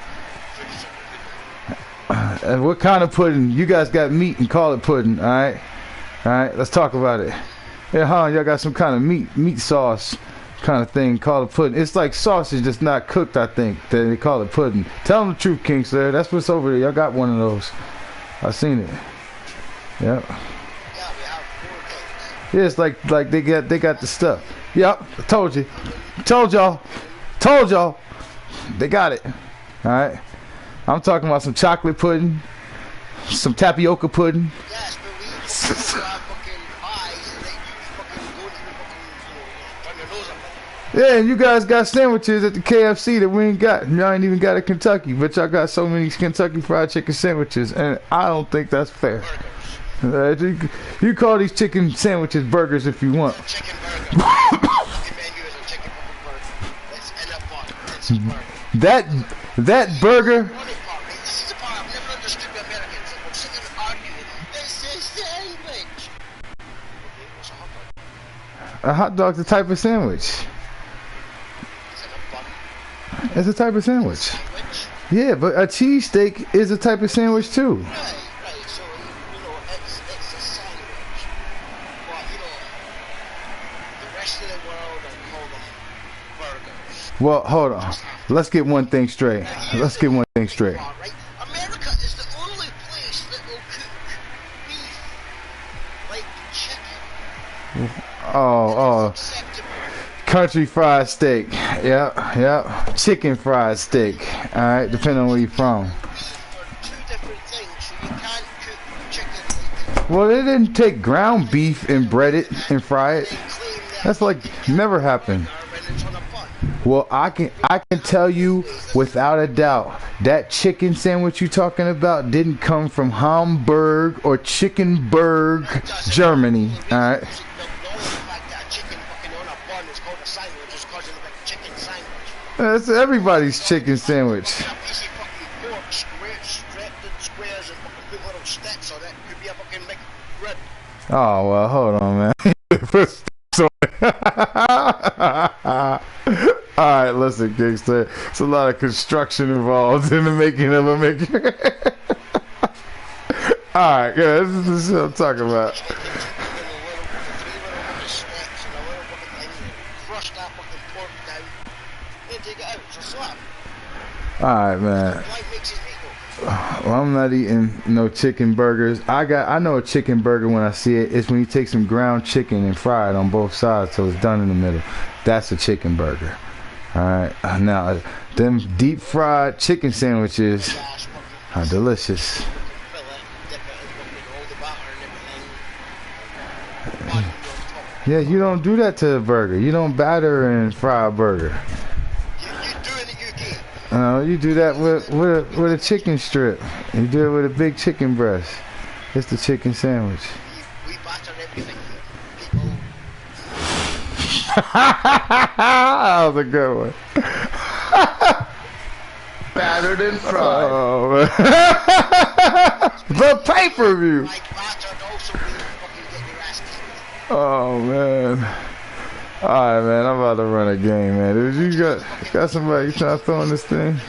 What kind of pudding? You guys got meat and call it pudding, alright? Alright, let's talk about it. Yeah, y'all got some kind of meat sauce kind of thing called a pudding. It's like sausage that's not cooked, I think, that they call it pudding. Tell them the truth, Kingslayer. That's what's over there. Y'all got one of those. I've seen it. Yep. Yeah, it's like they got the stuff. Yep, I told you. Told y'all. They got it. Alright. I'm talking about some chocolate pudding, some tapioca pudding. Yeah, and you guys got sandwiches at the KFC that we ain't got. Y'all ain't even got at Kentucky, but y'all got so many Kentucky Fried Chicken sandwiches, and I don't think that's fair. You call these chicken sandwiches burgers if you want. That burger. A hot dog's a type of sandwich. It's a type of sandwich. Yeah, but a cheesesteak is a type of sandwich too. Well, hold on. Let's get one thing straight. Let's get one thing straight. America is the only place that will cook beef like chicken. Oh. Country fried steak. Yep. Chicken fried steak. All right, depending on where you're from. Well, they didn't take ground beef and bread it and fry it. That's like never happened. Well, I can tell you without a doubt that chicken sandwich you're talking about didn't come from Hamburg or Chickenburg, Germany. All right. That's everybody's chicken sandwich. Oh, well, hold on, man. Alright, listen, Kingston. It's a lot of construction involved in the making of a maker. Alright, yeah, this is what I'm talking about. Alright, man. Well, I'm not eating no chicken burgers. I know a chicken burger when I see it. It's when you take some ground chicken and fry it on both sides so it's done in the middle. That's a chicken burger. Alright. Now, them deep fried chicken sandwiches are delicious. Yeah, you don't do that to a burger. You don't batter and fry a burger. You do that with a chicken strip. You do it with a big chicken breast. It's the chicken sandwich. We batter everything. That was a good one. Battered and fried. Oh, the pay-per-view. Oh man. Alright, man, I'm about to run a game, man. Dude, you got somebody trying to throw in this thing?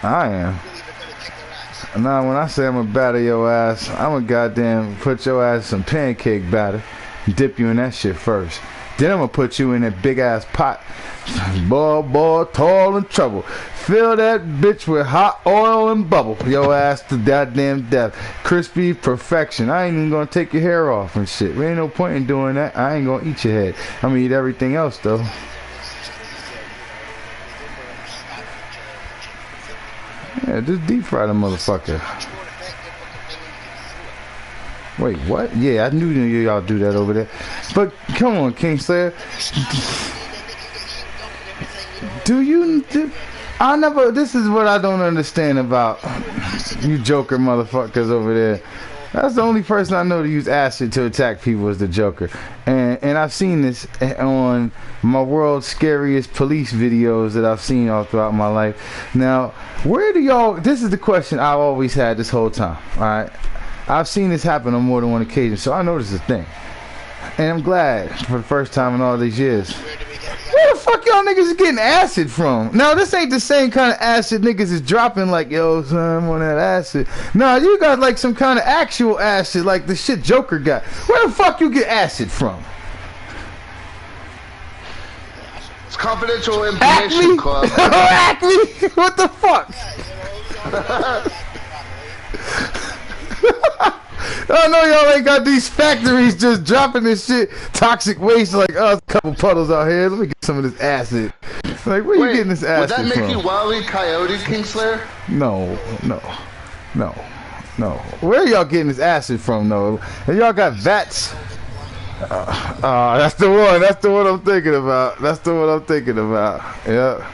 I am. Nah, when I say I'm gonna batter your ass, I'm gonna goddamn put your ass in some pancake batter, dip you in that shit first. Then I'm gonna put you in that big ass pot. Boy, tall and trouble. Fill that bitch with hot oil and bubble. Your ass to goddamn death. Crispy perfection. I ain't even gonna take your hair off and shit. There ain't no point in doing that. I ain't gonna eat your head. I'm gonna eat everything else though. Yeah, just deep fry the motherfucker. Wait, what? Yeah, I knew y'all do that over there. But come on, Kingslayer. This is what I don't understand about you Joker motherfuckers over there. That's the only person I know to use acid to attack people is the Joker. And I've seen this on my world's scariest police videos that I've seen all throughout my life. Now, where do y'all... This is the question I've always had this whole time, alright? I've seen this happen on more than one occasion, so I know this is a thing. And I'm glad for the first time in all these years. Where the fuck y'all niggas is getting acid from? Now, this ain't the same kind of acid niggas is dropping like, yo, son, I'm on that acid. Nah, you got like some kind of actual acid like the shit Joker got. Where the fuck you get acid from? It's confidential information, Club. Acme? What the fuck? I know y'all ain't got these factories just dropping this shit, toxic waste like a couple puddles out here. Let me get some of this acid. Like, where you getting this acid from? Would that make you Wile E. Coyote, Kingslayer? No. Where y'all getting this acid from, though? And y'all got vats? That's the one. That's the one I'm thinking about. Yeah.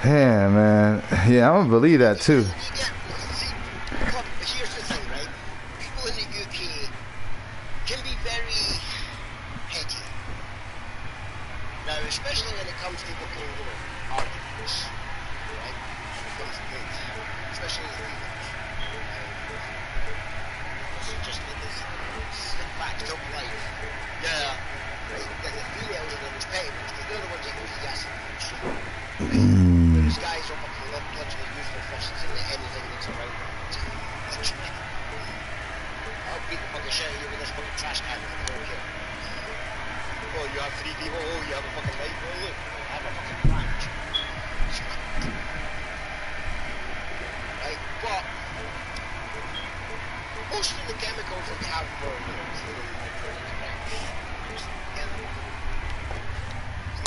Yeah, man. Yeah, I'm gonna believe that too.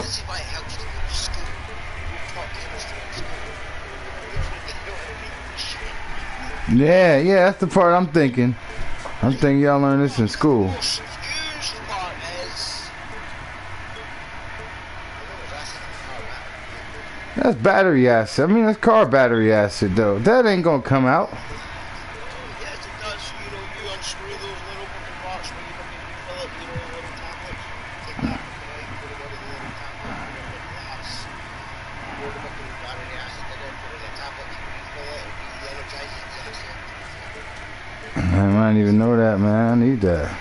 see why it helps to go to school. You taught chemistry in school. Yeah, that's the part I'm thinking. I'm thinking y'all learn this in school. That's battery acid. I mean, that's car battery acid, though. That ain't gonna come out. Yes, it does. You know, you unscrew those little fucking parts where you fucking refill it, you know, little tablets. Take that, you put it on the little tablet, put it in the glass. Pour the fucking battery acid in it, put it in a tablet, you refill it, it re-energizes the acid. I might even know that, man. I need that.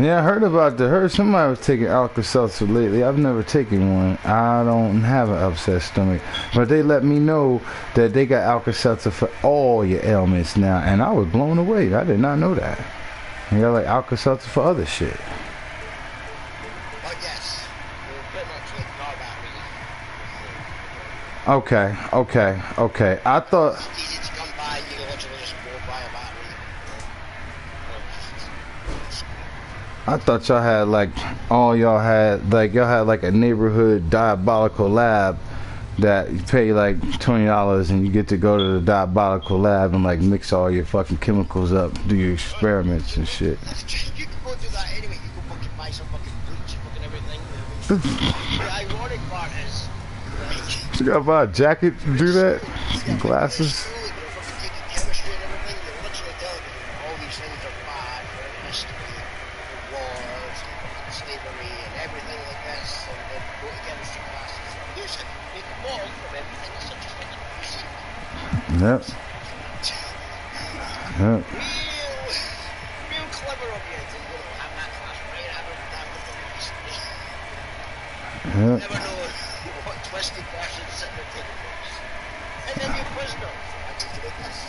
Yeah, I heard about that. Heard somebody was taking Alka-Seltzer lately. I've never taken one. I don't have an upset stomach. But they let me know that they got Alka-Seltzer for all your ailments now. And I was blown away. I did not know that. They got like Alka-Seltzer for other shit. Oh, yes. They're pretty much like car battery. Okay. I thought... It's easy to come by. You can literally just go buy a battery. I thought y'all had like y'all had like a neighborhood diabolical lab that you pay like $20 and you get to go to the diabolical lab and like mix all your fucking chemicals up, do your experiments and shit. You can go do that anyway. You can fucking buy some fucking bleach and fucking everything. The ironic part is, like, you gotta buy a jacket to do that? Some glasses? Yep. Real clever of you to have that class right out of that little Yep. Never know what twisted person sitting there taking notes. And then you quiz them. I need to make this.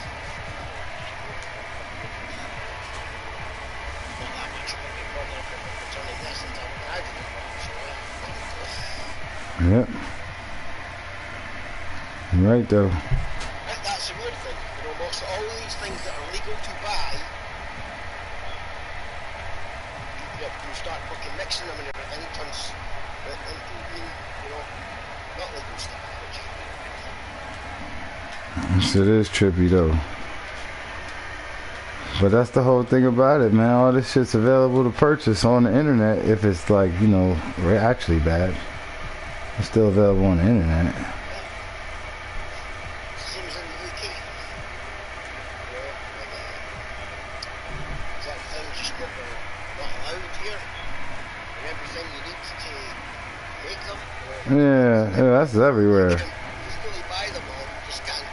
Not that much of a big problem for returning this until I did it wrong, so Yep. You're right though. that's the weird thing. You know, most all these things that are legal to buy, you start fucking mixing them and everything turns into being, you know, not legal stuff. Yes, it is trippy though. But that's the whole thing about it, man. All this shit's available to purchase on the internet if it's like, you know, actually bad. It's still available on the internet. Yeah, that's everywhere. You can legally buy them all, you just can't.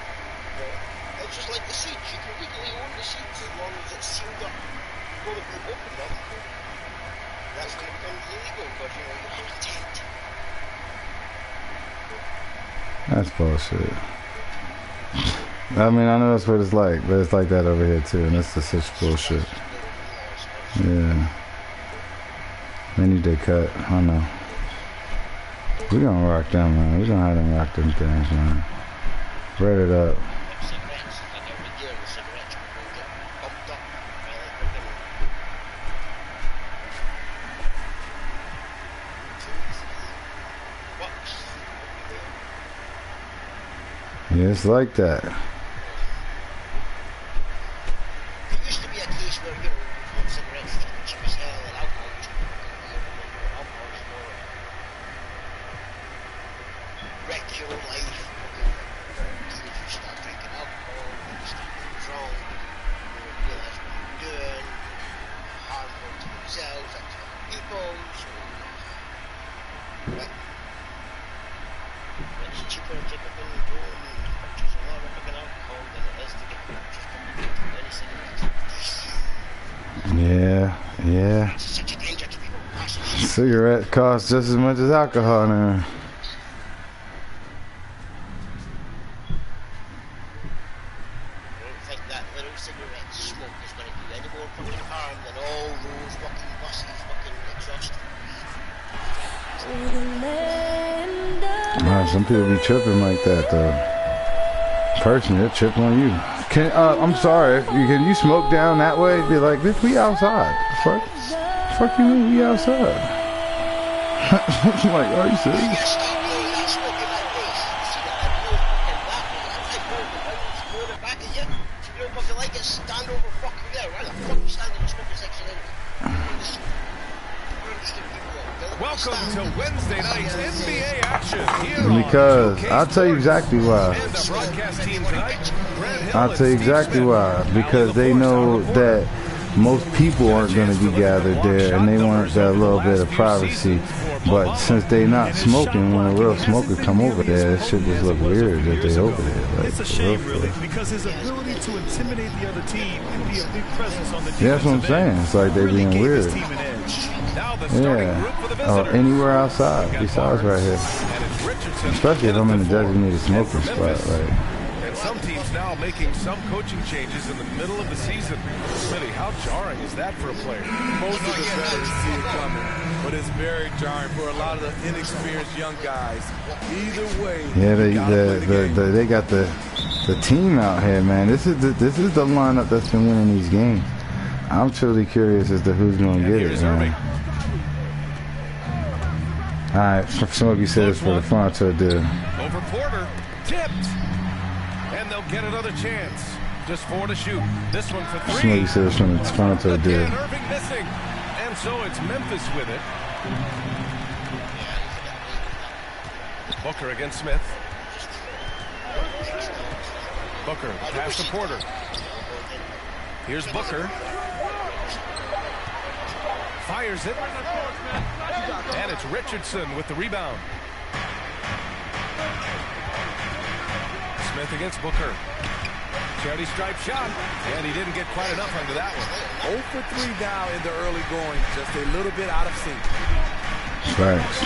It's just like the seeds. You can legally own the seeds as long as it's sealed up. You've got to be open them. That's when it becomes illegal because, you know, you have to tent. That's bullshit. I mean, I know that's what it's like, but it's like that over here too, and that's just such bullshit. Yeah. They need to cut. I know. We gonna rock them, man. We gonna have them rock them things, man. Spread it up. Yeah, it's like that. It used to be a case where, you know, cigarettes just cheap as hell and alcohol used to be alcohol is more wreck your life. Teenagers start drinking alcohol, they start getting drunk, they don't realize what they're doing, harmful to themselves and to other people, so it's cheaper to take a thing and go and purchase a lot of fucking alcohol than it is to get just any cigarettes. Yeah. It's such a danger to people. Cigarette costs just as much as alcohol now. Think that little cigarette smoke is going to do any more fucking harm than all those fucking buses fucking exhaust. Wow, some people be tripping like that though. Personally, they're tripping on you. I'm sorry. Can you smoke down that way? Be like, bitch, we outside. Fuck fuck you mean we outside? I'm like, are you serious? Welcome to Wednesday night's NBA action here Because I'll tell you exactly why. And the broadcast team tonight, I'll tell you exactly why. Because they know that most people aren't going to be gathered there, and they want that little bit of privacy. But since they not smoking, when a real smoker come over there, it should just look weird that they over there. Like, it's a shame, really, because his ability to intimidate the other team and be a big presence on the defensive yeah, that's what I'm saying. It's like they being weird. Yeah, or anywhere outside besides right here. Especially if I'm in a designated smoking spot. Like. And some teams now making some coaching changes in the middle of the season. Smitty, how jarring is that for a player? Most of the veterans see it coming, but it's very jarring for a lot of the inexperienced young guys. Either way, yeah, they got the team out here, man. This is the lineup that's been winning these games. I'm truly curious as to who's going to get it, man. All right, Smokey says for the Fonto deal. Over Porter, tipped, and they'll get another chance. Just 4 to shoot. This one for 3. Smokey says from the Fonto deal. Irving missing, and so it's Memphis with it. Booker against Smith. Booker pass to Porter. Here's Booker. Fires it. And it's Richardson with the rebound. Smith against Booker. Charity stripe shot. And he didn't get quite enough under that one. 0 for 3 now in the early going. Just a little bit out of sync. Thanks.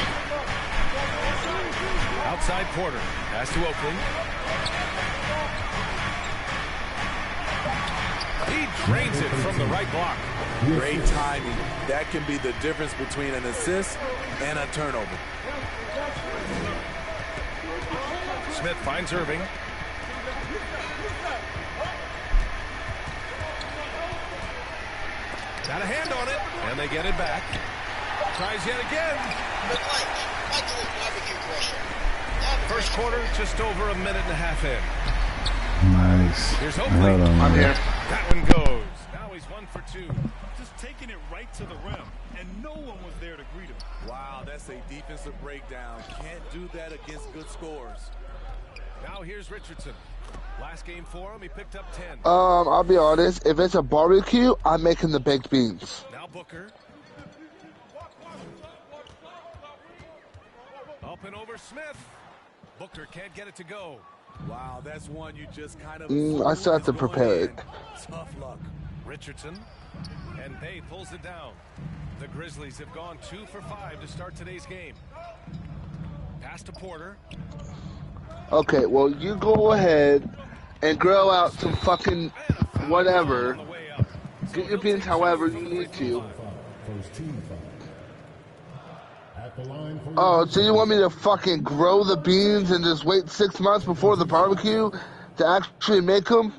Outside Porter. Pass to Oakley. He drains it from the right block. Great timing. That can be the difference between an assist and a turnover. Smith finds Irving. Got a hand on it, and they get it back. Tries yet again. First quarter, just over a minute and a half in. Nice. Here's Oakley. I'm here. That one goes. Now he's 1 for 2. Just taking it right to the rim, and no one was there to greet him. Wow, that's a defensive breakdown. Can't do that against good scores. Now here's Richardson. Last game for him, he picked up 10. I'll be honest. If it's a barbecue, I'm making the baked beans. Now Booker. Up and over Smith. Booker can't get it to go. Wow, that's one you just kind of... I still have to prepare it. Tough luck. Richardson. And Bay pulls it down. The Grizzlies have gone 2 for 5 to start today's game. Pass to Porter. Okay, well, you go ahead and grill out some fucking whatever. Get your beans however you need to. Oh, so you want me to fucking grow the beans and just wait 6 months before the barbecue to actually make them?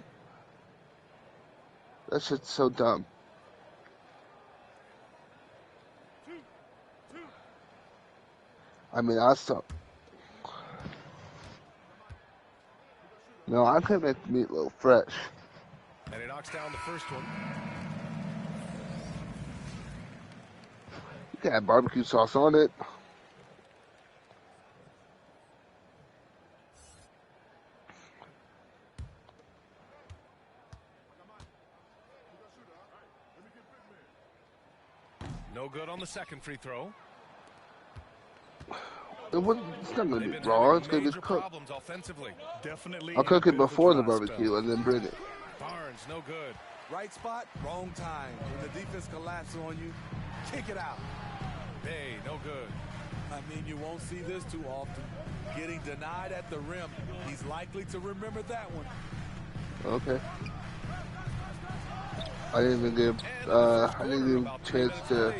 That shit's so dumb. I mean, I stop. No, I can make meatloaf fresh. And he knocks down the first one. You can have barbecue sauce on it. No good on the second free throw. It's not going to be raw. It's going to be cooked. I'll cook it before the barbecue and then bring it. Barnes, no good. Right spot, wrong time. When the defense collapses on you, kick it out. Bay, no good. I mean, you won't see this too often. Getting denied at the rim. He's likely to remember that one. Okay. I didn't even give a chance to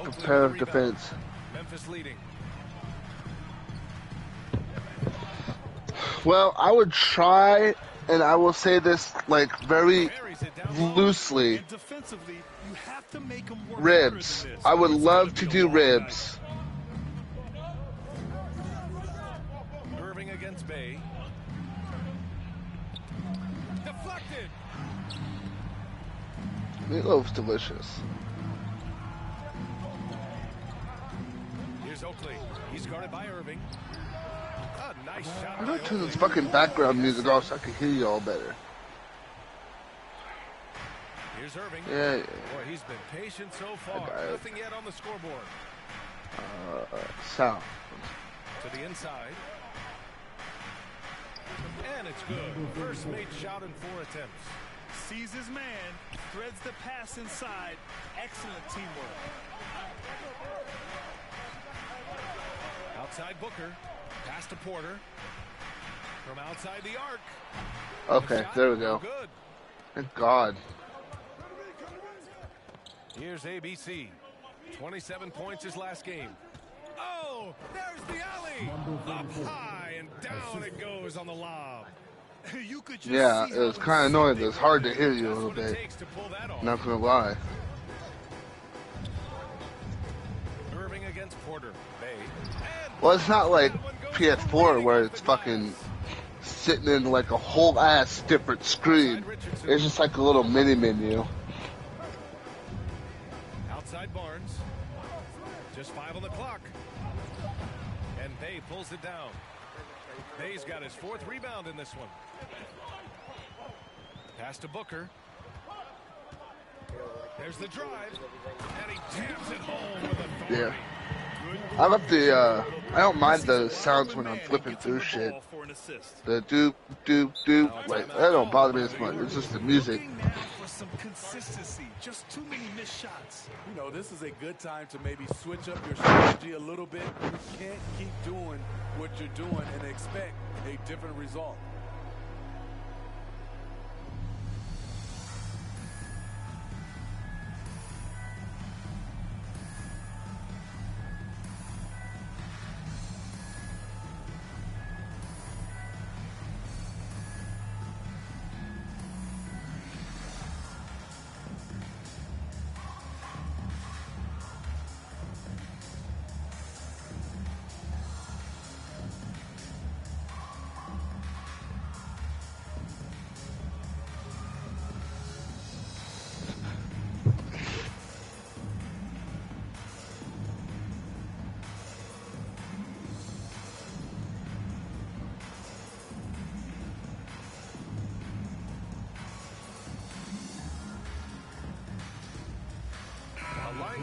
prepare defense. Memphis leading. Well, I would try, and I will say this like very loosely. Ribs. I would love to do ribs. Irving against Bay. Deflected. Meatloaf's delicious. Here's Oakley. He's guarded by Irving. A nice shot. I'm gonna turn this fucking background music off so I can hear you all better. Here's Irving. Yeah. Boy, he's been patient so far. Nothing yet on the scoreboard. South. To the inside. And it's good. First made shot in 4 attempts. Sees his man, threads the pass inside. Excellent teamwork. Outside Booker. Pass to Porter. From outside the arc. Okay, there we go. Good. Thank God. Here's ABC. 27 points his last game. Oh, there's the alley. Up high and down it goes on the lob. You could just Yeah, it was kind of annoying. It's hard to hear you a little bit. Not gonna lie. Irving against Porter. Bay. Well, it's not like PS4 where it's fucking sitting in like a whole ass different screen. It's just like a little mini menu. Outside Barnes. Just 5 on the clock. And Bay pulls it down. Bay's got his 4th rebound in this one. Pass to Booker. There's the drive. And he jams it home with authority. Yeah. I love the, I don't mind the sounds when I'm flipping through shit. The doop, doop, doop. Like, that don't bother me as much. It's just the music. For some consistency, just too many missed shots. You know, this is a good time to maybe switch up your strategy a little bit. You can't keep doing what you're doing and expect a different result.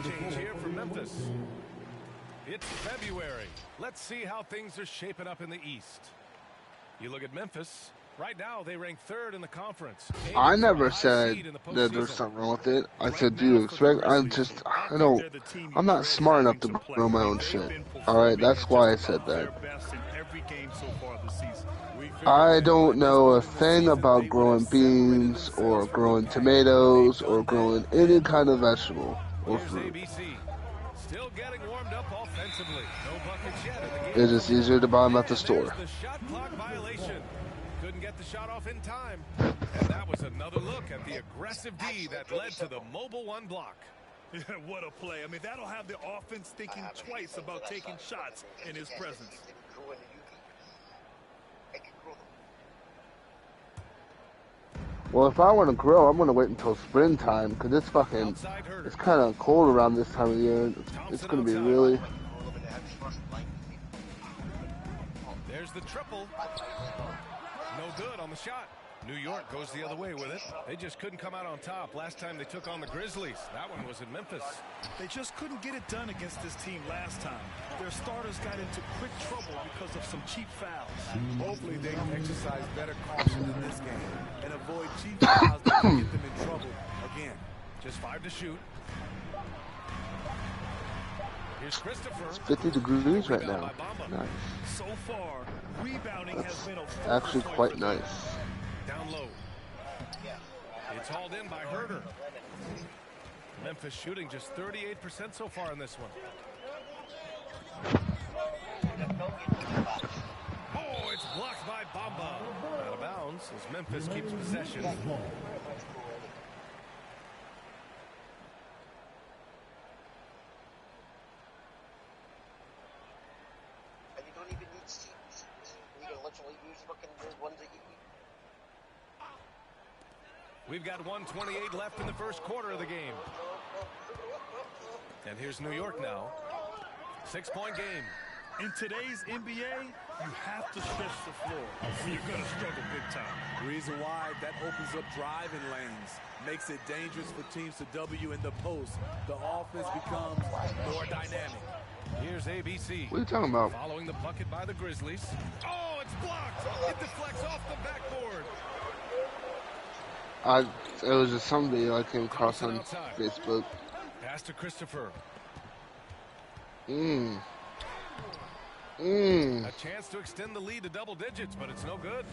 Change here for Memphis. It's February. Let's see how things are shaping up in the East. You look at Memphis. Right now, they rank 3rd in the conference. I never said that there's something wrong with it. I said, do you expect? I'm not smart enough to grow my own shit. Alright, that's why I said that. I don't know a thing about growing beans, or growing tomatoes, or growing any kind of vegetable or fruit. Still getting warmed up offensively. No buckets yet in the game. It is easier to buy them at the store. The shot clock violation. Couldn't get the shot off in time. And that was another look at the aggressive D that led to the mobile 1 block. What a play. I mean, that'll have the offense thinking twice about taking shots in his presence. Well, if I want to grow, I'm going to wait until springtime, because it's fucking, it's kind of cold around this time of year. It's going to be really... There's the triple. No good on the shot. New York goes the other way with it. They just couldn't come out on top last time they took on the Grizzlies. That one was in Memphis. They just couldn't get it done against this team last time. Their starters got into quick trouble because of some cheap fouls. Hopefully they can exercise better caution in this game and avoid cheap fouls that can get them in trouble again. Just 5 to shoot. Here's Christopher. It's 50 degrees right now. Nice. So far, rebounding has been actually quite nice. Down low. It's hauled in by Herter. Memphis shooting just 38% so far in this one. Oh, it's blocked by Bamba. Out of bounds as Memphis keeps possession. unfortunately use fucking the ones that you. We've got 1:28 left in the first quarter of the game. And here's New York now. 6-point game. In today's NBA, you have to stretch the floor, or you're going to struggle big time. Reason why that opens up driving lanes, makes it dangerous for teams to W in the post. The offense becomes more dynamic. Here's ABC. What are you talking about? Following the bucket by the Grizzlies. Oh, it's blocked. It deflects off the backboard. It was just some video I came across on Facebook. Pass to Christopher. A chance to extend the lead to double digits, but it's no good.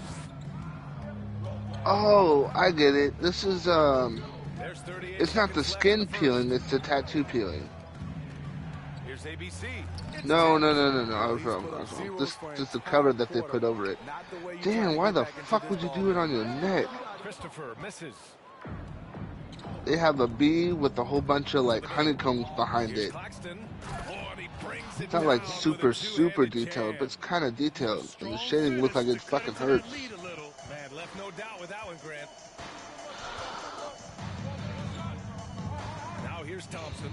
Oh, I get it. This is it's not the skin peeling, it's the tattoo peeling. Here's ABC. No. I was wrong. This is the cover that they put over it. Damn, why the fuck would you do it on your neck? Christopher misses. They have a bee with a whole bunch of like honeycombs behind it. It's not like super detailed, but it's kind of detailed. And the shading looks like it fucking hurts. Man, left no doubt with that one, Grant. Now here's Thompson.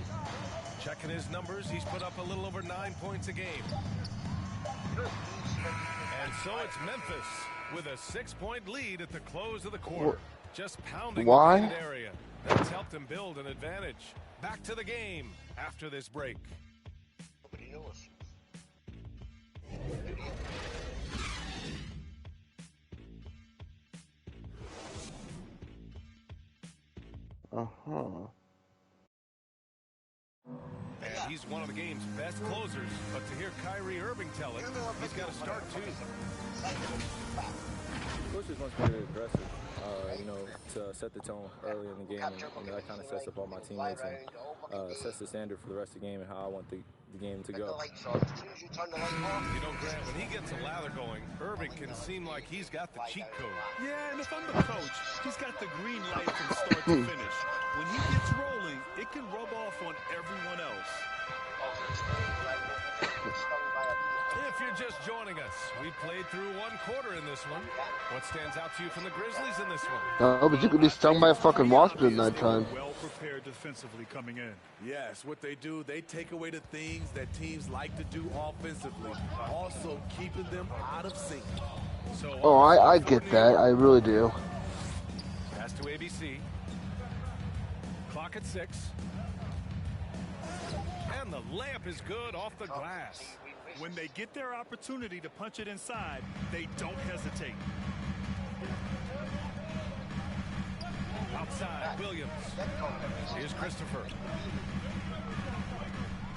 Checking his numbers, he's put up a little over 9 points a game. And so it's Memphis with a 6-point lead at the close of the quarter. Just pounding the painted area. That's helped him build an advantage. Back to the game after this break. Nobody knows. And he's one of the game's best closers, but to hear Kyrie Irving tell it, he's got to start too. Coach just wants me to be aggressive, to set the tone early in the game, and that kind of sets up all my teammates and sets the standard for the rest of the game and how I want the game to go. You know, Grant, when he gets a lather going, Irving can seem like he's got the cheat code. Yeah, and if I'm the coach, he's got the green light from start to finish. When he gets rolling, it can rub off on everyone else. If you're just joining us, we played through one quarter in this one. What stands out to you from the Grizzlies in this one? Oh, but you could be stung by a fucking wasp in that time. Well prepared defensively coming in. Yes, what they do, they take away the things that teams like to do offensively, also keeping them out of sync. Oh, I get that. I really do. Pass to ABC. Clock at 6. And the layup is good off the glass. When they get their opportunity to punch it inside, they don't hesitate. Outside, Williams. Here's Christopher.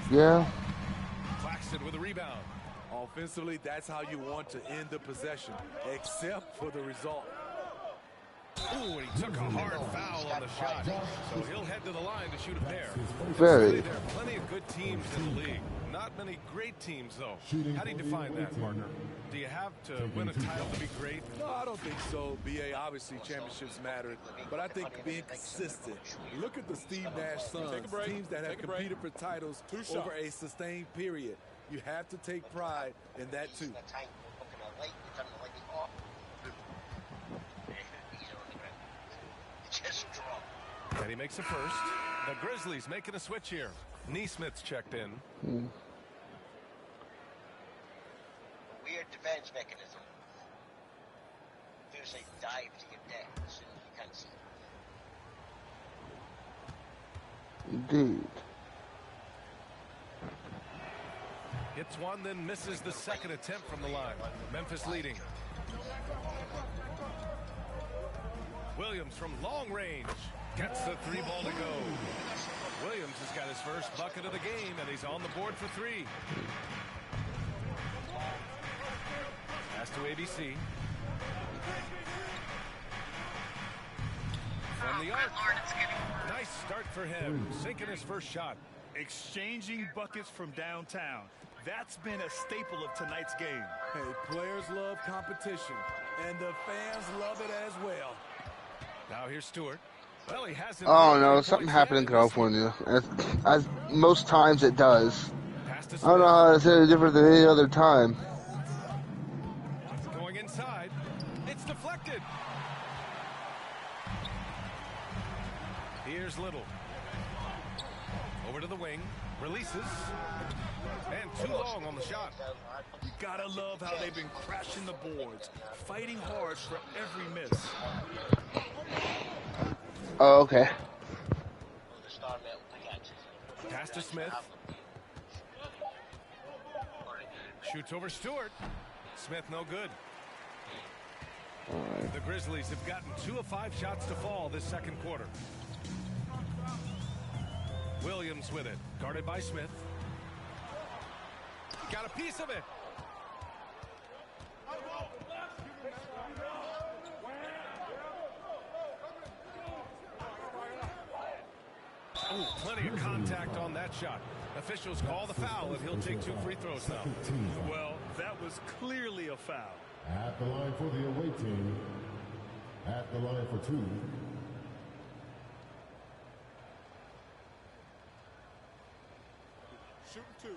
Yeah. Claxton with a rebound. Offensively, that's how you want to end the possession, except for the result. Ooh, and he took a hard foul on the shot. So he'll head to the line to shoot a pair. Very. There are plenty of good teams in the league. Not many great teams, though. How do you define that, partner? Do you have to win a title to be great? No, I don't think so. BA, obviously, championships matter. But I think being consistent. Look at the Steve Nash Suns, teams that have competed for titles over a sustained period. You have to take pride in that, too. And he makes a first. The Grizzlies making a switch here. Neesmith's checked in. Weird defense mechanism. Feels like dive to your deck as soon as you can see. Indeed. Hits one, then misses the second attempt from the line. Memphis leading. Williams from long range gets the 3 ball to go. Williams has got his first bucket of the game, and he's on the board for 3. Pass to ABC. From the arc. Nice start for him, sinking his first shot. Exchanging buckets from downtown. That's been a staple of tonight's game. Hey, players love competition, and the fans love it as well. Now here's Stewart. Well, he hasn't. Oh no, something happened in California. As most times it does. I don't know how it's any different than any other time. Going Here's Little. Over to the wing. Releases. And too long on the shot. You gotta love how they've been crashing the boards, fighting hard for every miss. Oh, okay. Pass to Smith. Shoots over Stewart. Smith no good. The Grizzlies have gotten 2 of 5 shots to fall this second quarter. Williams with it. Guarded by Smith. Got a piece of it. Oh, plenty of contact on that shot. Officials call the foul, and he'll take 2 free throws now. Well, that was clearly a foul. At the line for the away team. At the line for 2. Shooting 2.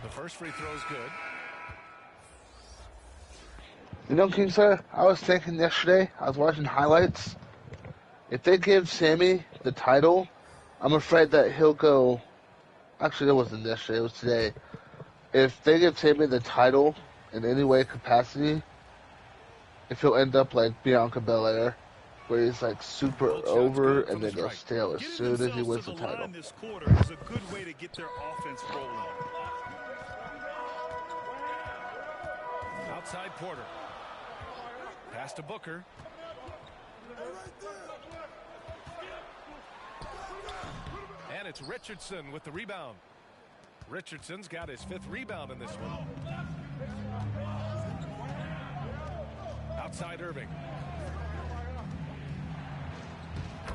The first free throw is good. You know, King Sir, I was thinking yesterday, I was watching highlights. If they give Sammy the title, I'm afraid that he'll go. Actually, it wasn't yesterday, it was today. If they give Sammy the title in any way capacity, if he'll end up like Bianca Belair, where he's like super over and then goes stale as soon as he wins the title. This quarter is a good way to get their offense rolling. Outside Porter. Pass to Booker. And it's Richardson with the rebound. Richardson's got his 5th rebound in this one. Outside Irving.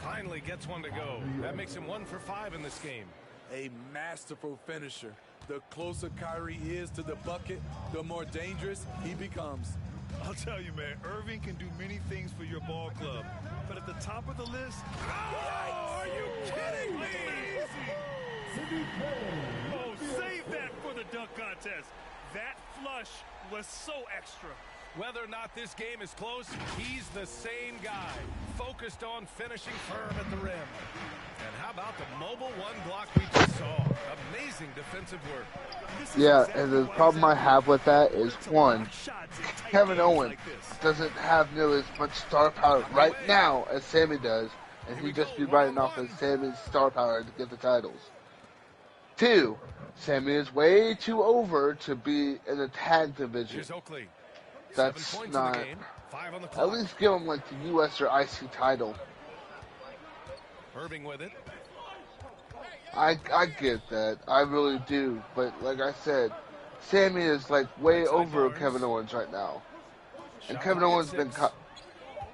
Finally gets one to go. That makes him 1 for 5 in this game. A masterful finisher. The closer Kyrie is to the bucket, the more dangerous he becomes. I'll tell you, man, Irving can do many things for your ball club. But at the top of the list, oh, are you kidding me? Oh, save that for the dunk contest. That flush was so extra. Whether or not this game is close, he's the same guy, focused on finishing firm at the rim. And how about the mobile 1 block we just saw? Amazing defensive work. Yeah, and the problem I have with that is, one, Kevin Owens doesn't have nearly as much star power right now as Sammy does, and he'd just be writing off as Sammy's star power to get the titles. 2, Sammy is way too over to be in the tag division. Here's Oakley. That's not. At least give him like the US or IC title. Irving with it. I get that. I really do. But like I said, Sammy is like way over Kevin Owens right now. And Kevin Owens has been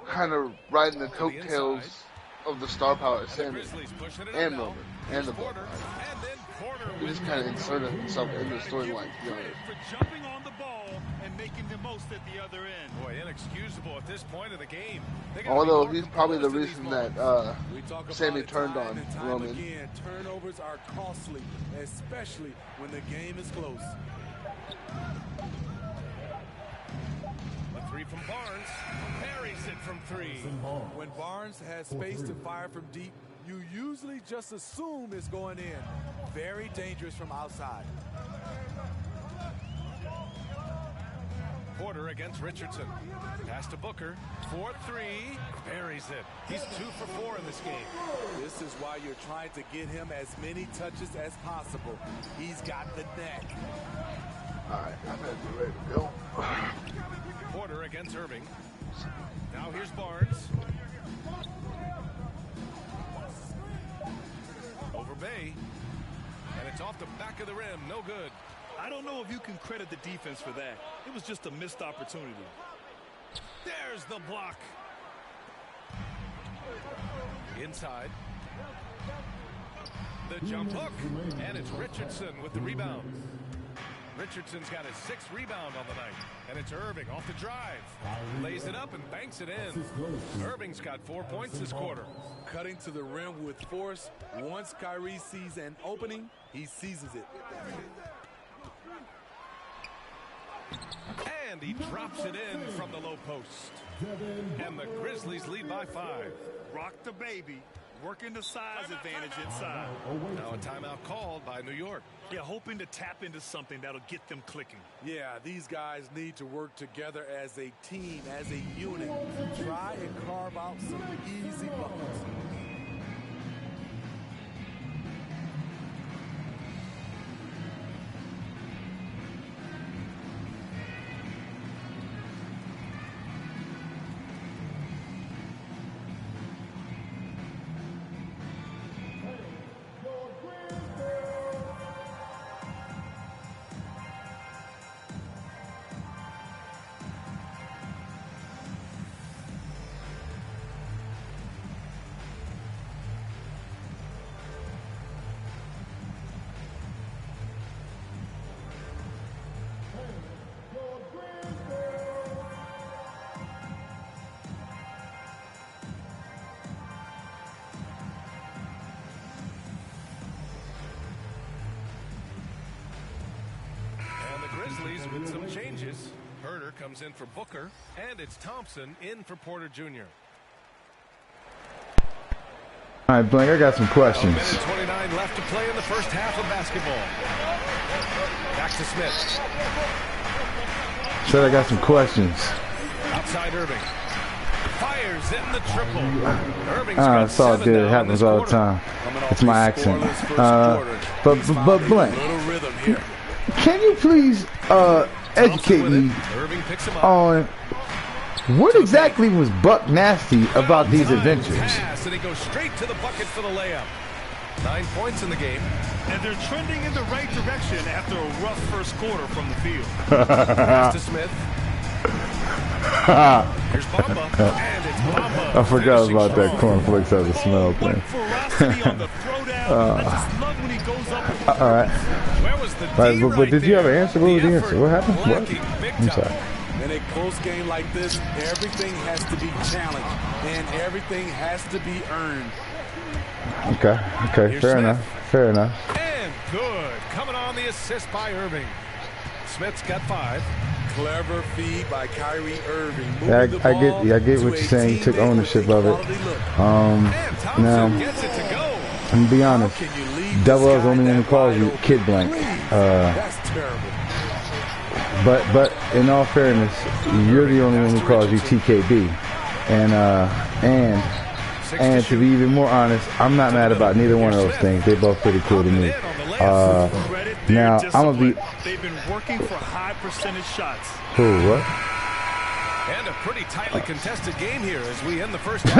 kind of riding the coattails of the star power of Sammy and Roman and the Buck. He just kind of inserted himself in the storyline, to be honest. For jumping on the ball and making the most at the other end. Boy, inexcusable at this point of the game. Although he's probably the reason that Sammy turned on Roman. Again, turnovers are costly, especially when the game is close. A 3 from Barnes. Parries it from 3. When Barnes has space to fire from deep, you usually just assume it's going in. Very dangerous from outside. Porter against Richardson. Pass to Booker. 4-3. Buries it. He's 2 for 4 in this game. This is why you're trying to get him as many touches as possible. He's got the neck. All right, I'm going to be ready to go. Porter against Irving. Now here's Barnes. Over Bay. And it's off the back of the rim. No good. I don't know if you can credit the defense for that. It was just a missed opportunity. There's the block. Inside. The jump hook. And it's Richardson with the rebound. Richardson's got his 6th rebound on the night. And it's Irving off the drive. Lays it up and banks it in. Irving's got 4 points this quarter. Cutting to the rim with force. Once Kyrie sees an opening, he seizes it. And he drops it in from the low post. And the Grizzlies lead by 5. Rock the baby. Working the size advantage inside. Now a timeout called by New York. Yeah, hoping to tap into something that'll get them clicking. Yeah, these guys need to work together as a team, as a unit. Try and carve out some easy buckets. Grizzlies with some changes. Herter comes in for Booker, and it's Thompson in for Porter Jr. All right, Blank, I got some questions. 1:29 left to play in the first half of basketball. Back to Smith. Said I got some questions. Outside Irving. Fires in the triple. Irving's got it's all 7 good. It now happens in this all the quarter. time. It's my accent. But Blank, can you please educate me on what exactly was Buck nasty about these adventures? And he goes straight to the bucket for the layup. 9 points in the game. And they're trending in the right direction after a rough first quarter from the field. Pass to Smith. Here's Bamba, and it's Bamba. I forgot about that cornflakes has a smell thing. All right. But did you have an answer? What was the answer? What happened? What? I'm sorry. In a close game like this, everything has to be challenged, and everything has to be earned. Okay, fair enough. And good. Coming on the assist by Irving. Smith's got 5. Clever feed by Kyrie Irving. Yeah, I get what you're saying. You took ownership of it. Now, I'm gonna be honest. Double L's the only one who calls you Kid Blank. That's terrible. But in all fairness, you're the only one who calls you TKB. And to be even more honest, I'm not mad about neither one of those things. They're both pretty cool to me. Now I'm gonna be. They've been working for high percentage shots. Who? What? And a pretty tightly contested game here as we end the first half.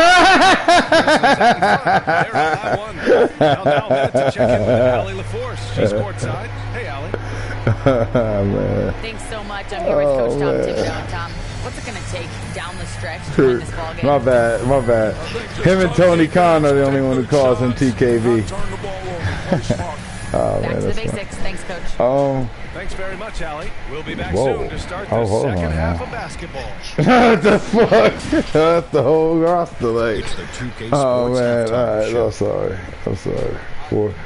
Now minute to check in with Allie LaForce. She's courtside. Hey, Allie. Thanks so much. I'm here with Coach Tom Thibodeau. And Tom, what's it going to take down the stretch to win this ball game? My bad. Him and Tony Khan are the only one who calls him TKB. Back to the basics. Thanks, Coach. Thanks very much, Allie. We'll be back soon to start the second half of basketball. What the fuck? That's the whole roster, like. Oh man, all right. I'm sorry.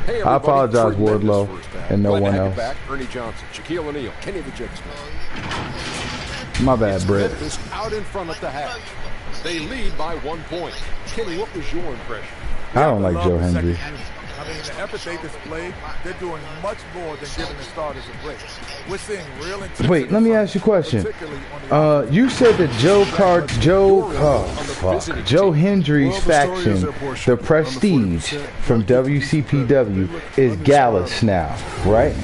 Hey, I apologize, Wardlow, and no one else. Back, Ernie Johnson, Shaquille O'Neal, Kenny the Jet Smith. My bad, Brett. Smith is out in front at the half. They lead by 1 point. Kenny, what was your impression? I don't like Joe Hendry. I mean, the effort they displayed, they're doing much more than giving the starters a break. We're seeing real intensity. Wait, let me ask you a question. You said that Joe Hendry's faction, the Prestige from WCPW, is Gallus now, right?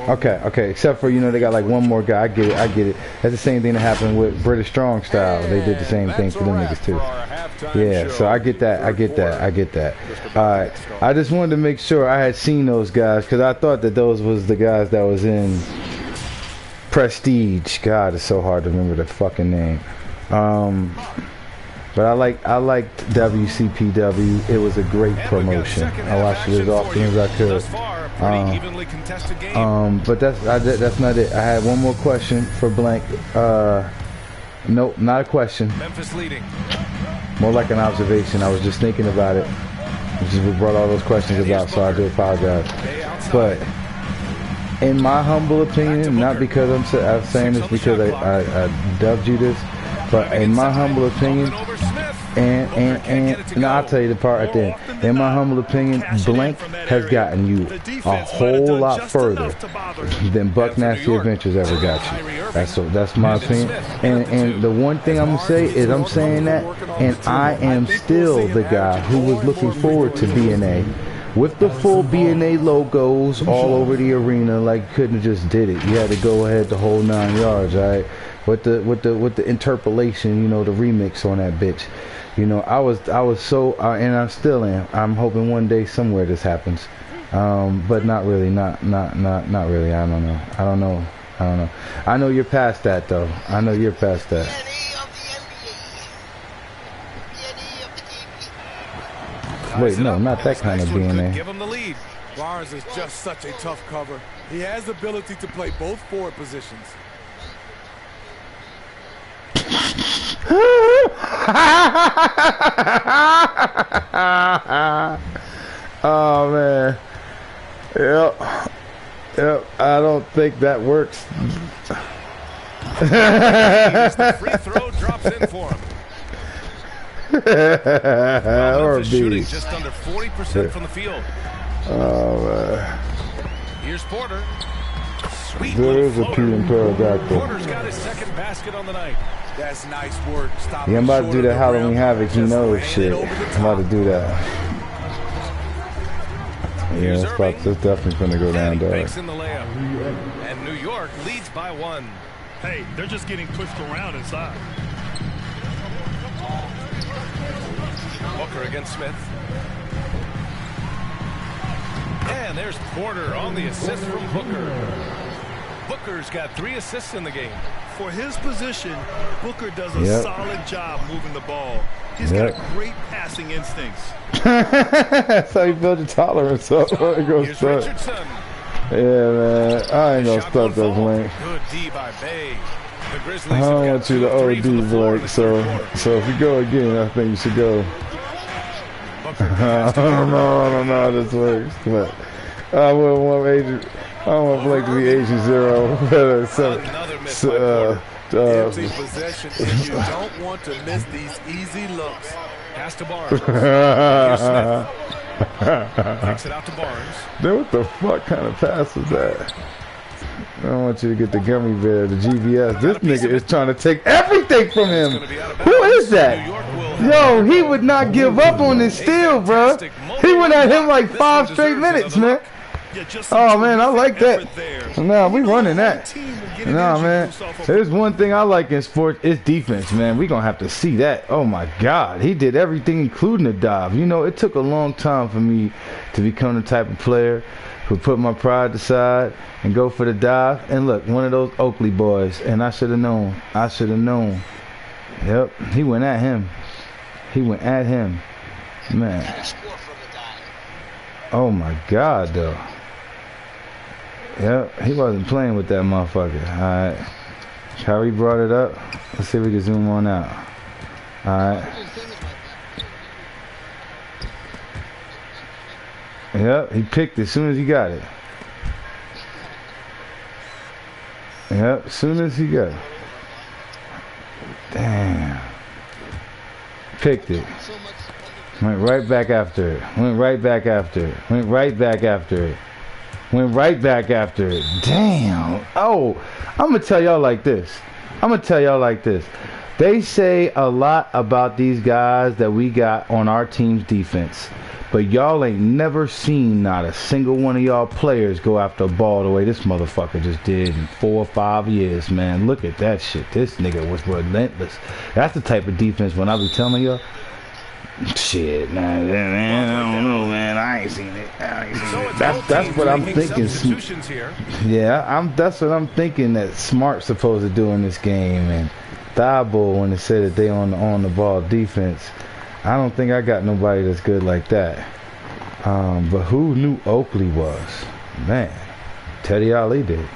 Okay. Except for, they got like one more guy. I get it. That's the same thing that happened with British Strong Style. They did the same thing for them niggas too. Yeah, so I get that. All right. I just wanted to make sure I had seen those guys because I thought that those was the guys that was in Prestige. God, it's so hard to remember the fucking name. But I liked WCPW. It was a great promotion. I watched it as often as I could. But that's not it. I had one more question for Blank. Nope, not a question. Memphis leading. More like an observation. I was just thinking about it. We brought all those questions about, so I do apologize. But in my humble opinion, not because I'm saying this because I dubbed you this, but in my humble opinion, and I'll tell you the part right there. In my humble opinion, Blank has gotten you a whole lot further than Buck Nasty Adventures ever got you. That's my opinion. And the one thing I'm gonna say is I'm saying that, and I am still the guy who was looking forward to BNA. With the full BNA logos all over the arena, like you couldn't have just did it. You had to go ahead the whole 9 yards, all right? With the interpolation, you know, the remix on that bitch. You know, I was so, and I still am. I'm hoping one day somewhere this happens, but not really, not really. I don't know. I know you're past that though. I know you're past that. Wait, no, not that kind of DNA. Give him the lead. Barnes is just such a tough cover. He has the ability to play both forward positions. Oh man. Yep. I don't think that works. The free throw drops in for him. Or shooting just under 40% from the field. Oh man. Here's Porter. Sweet there is a P in pterodactyl. Porter's got his second basket on the night. That's nice work. Yeah, I'm about to do that Halloween Havoc. You know shit. I'm about to do that. Yeah, it's definitely gonna go down, dog. In the layup. And New York leads by 1. Hey, they're just getting pushed around inside. Booker against Smith. And there's Porter on the assist from Booker. Booker's got 3 assists in the game. For his position, Booker does a solid job moving the ball. He's got great passing instincts. That's how you build your tolerance up. Here's Richardson. Yeah, man. I ain't gonna stop that Blank. Good D by Bay. I don't want you to OD, Blake. So if you go again, I think you should go. I don't know how this works, but I wouldn't want I don't want Blake to be Agent Zero. Empty possession, and you don't want to miss these easy looks. Pass to Barnes. Takes it out to Barnes. Then what the fuck kind of pass is that? I don't want you to get the gummy bear, the GBS. This nigga is trying to take everything from him. Who is that? Yo, he would not give up on this steal, bro. He went at him like 5 straight minutes, man. Oh, man, I like that. Nah, we running that. Nah, man. There's one thing I like in sports. It's defense, man. We going to have to see that. Oh, my God. He did everything, including the dive. You know, it took a long time for me to become the type of player who put my pride aside and go for the dive. And look, one of those Oakley boys. And I should have known. I should have known. Yep. He went at him. He went at him. Man. Oh, my God, though. Yep, he wasn't playing with that motherfucker. Alright. Kyrie brought it up. Let's see if we can zoom on out. Alright. Yep, he picked it as soon as he got it. Yep, as soon as he got it. Damn. Picked it. Went right back after it. Went right back after it. Went right back after it. Went right back after it. Damn. Oh, I'm going to tell y'all like this. They say a lot about these guys that we got on our team's defense. But y'all ain't never seen not a single one of y'all players go after a ball the way this motherfucker just did in 4 or 5 years, man. Look at that shit. This nigga was relentless. That's the type of defense when I be telling y'all. Shit, man, I don't know, man. I ain't seen it. That's what I'm thinking. Yeah, that's what I'm thinking that Smart's supposed to do in this game. And Thibault, when they said that they on the ball defense, I don't think I got nobody that's good like that. But who knew Oakley was? Man, Teddy Ali did.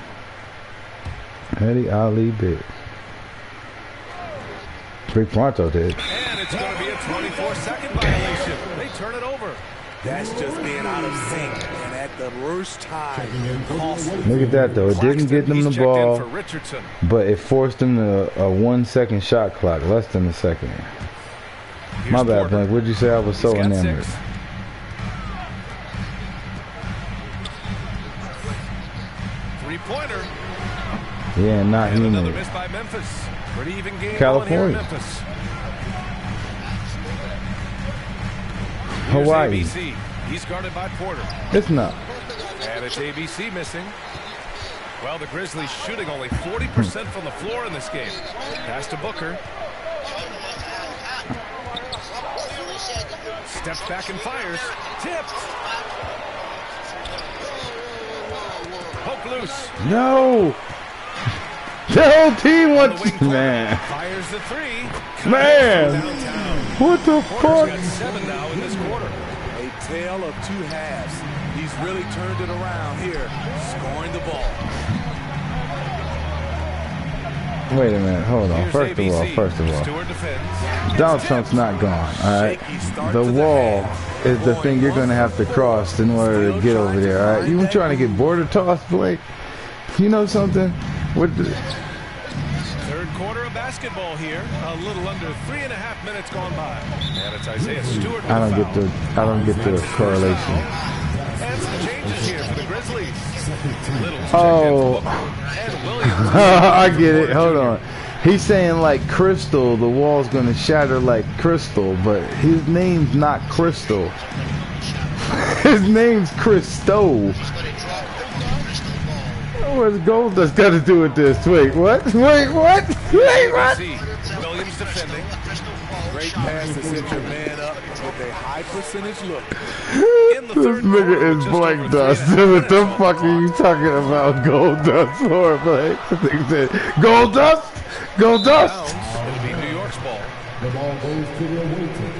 Rick Pronto did. And it's going to be a 24-second violation. They turn it over. That's just being out of sync, and that the worst time. Look at that, though. It didn't get them the ball, but it forced them to a 1 second shot clock, less than a second. My bad, Blake. What'd you say? I was so enamored. Three-pointer. Yeah, not human. Another miss by Memphis. Pretty even game California. here in Memphis. Hawaii. ABC. He's guarded by Porter. It's not. And it's ABC missing. Well, the Grizzlies shooting only 40% from the floor in this game. Pass to Booker. Steps back and fires. Tipped. Poke loose. No. The whole team wants, man. Fires the three. Man. What the fuck? Got 7 now in this quarter. A tale of two halves. He's really turned it around here, scoring the ball. Wait a minute, hold on. First of all, Donald Trump's not gone, all right? The wall is the thing you're going to have to cross in order to get over there, all right? You were trying to get border tossed, Blake? You know something? What the... Third quarter of basketball here. A little under 3.5 minutes gone by. And it's Isaiah Stewart. I don't get the correlation. And some changes here for the Grizzlies. Oh, I get it. Hold on. He's saying like Crystal, the wall's gonna shatter like Crystal, but his name's not Crystal. His name's Christo. What's gold that's got to do with this? Wait, what? Wait, what? Wait, what? Williams defending. Great pass to set your man up with a high percentage look. This nigga is Blake Dust. What the fuck are you talking about? Gold Dust or Blake? They said, Gold Dust? Gold Dust? It'll be New York's ball. The ball goes to the away team.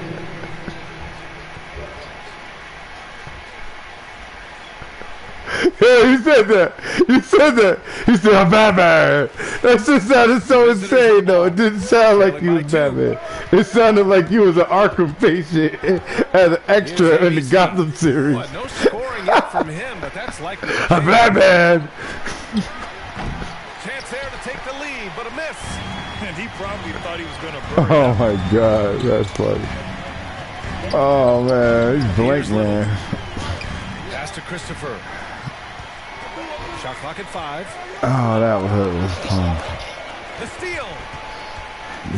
Yeah, he said that. He said that. He said, I'm Batman. That just sounded so insane, though. It didn't sound like you was Batman. It sounded like you was an Arkham patient as an extra in the Gotham series. No scoring yet from him, but that's likely. I'm Batman. Chance there to take the lead, but a miss. And he probably thought he was going to burn. Oh, my God. That's funny. Oh, man. He's blank, man. Pass to Christopher. Shot clock at 5. Oh, that was fun. The steal.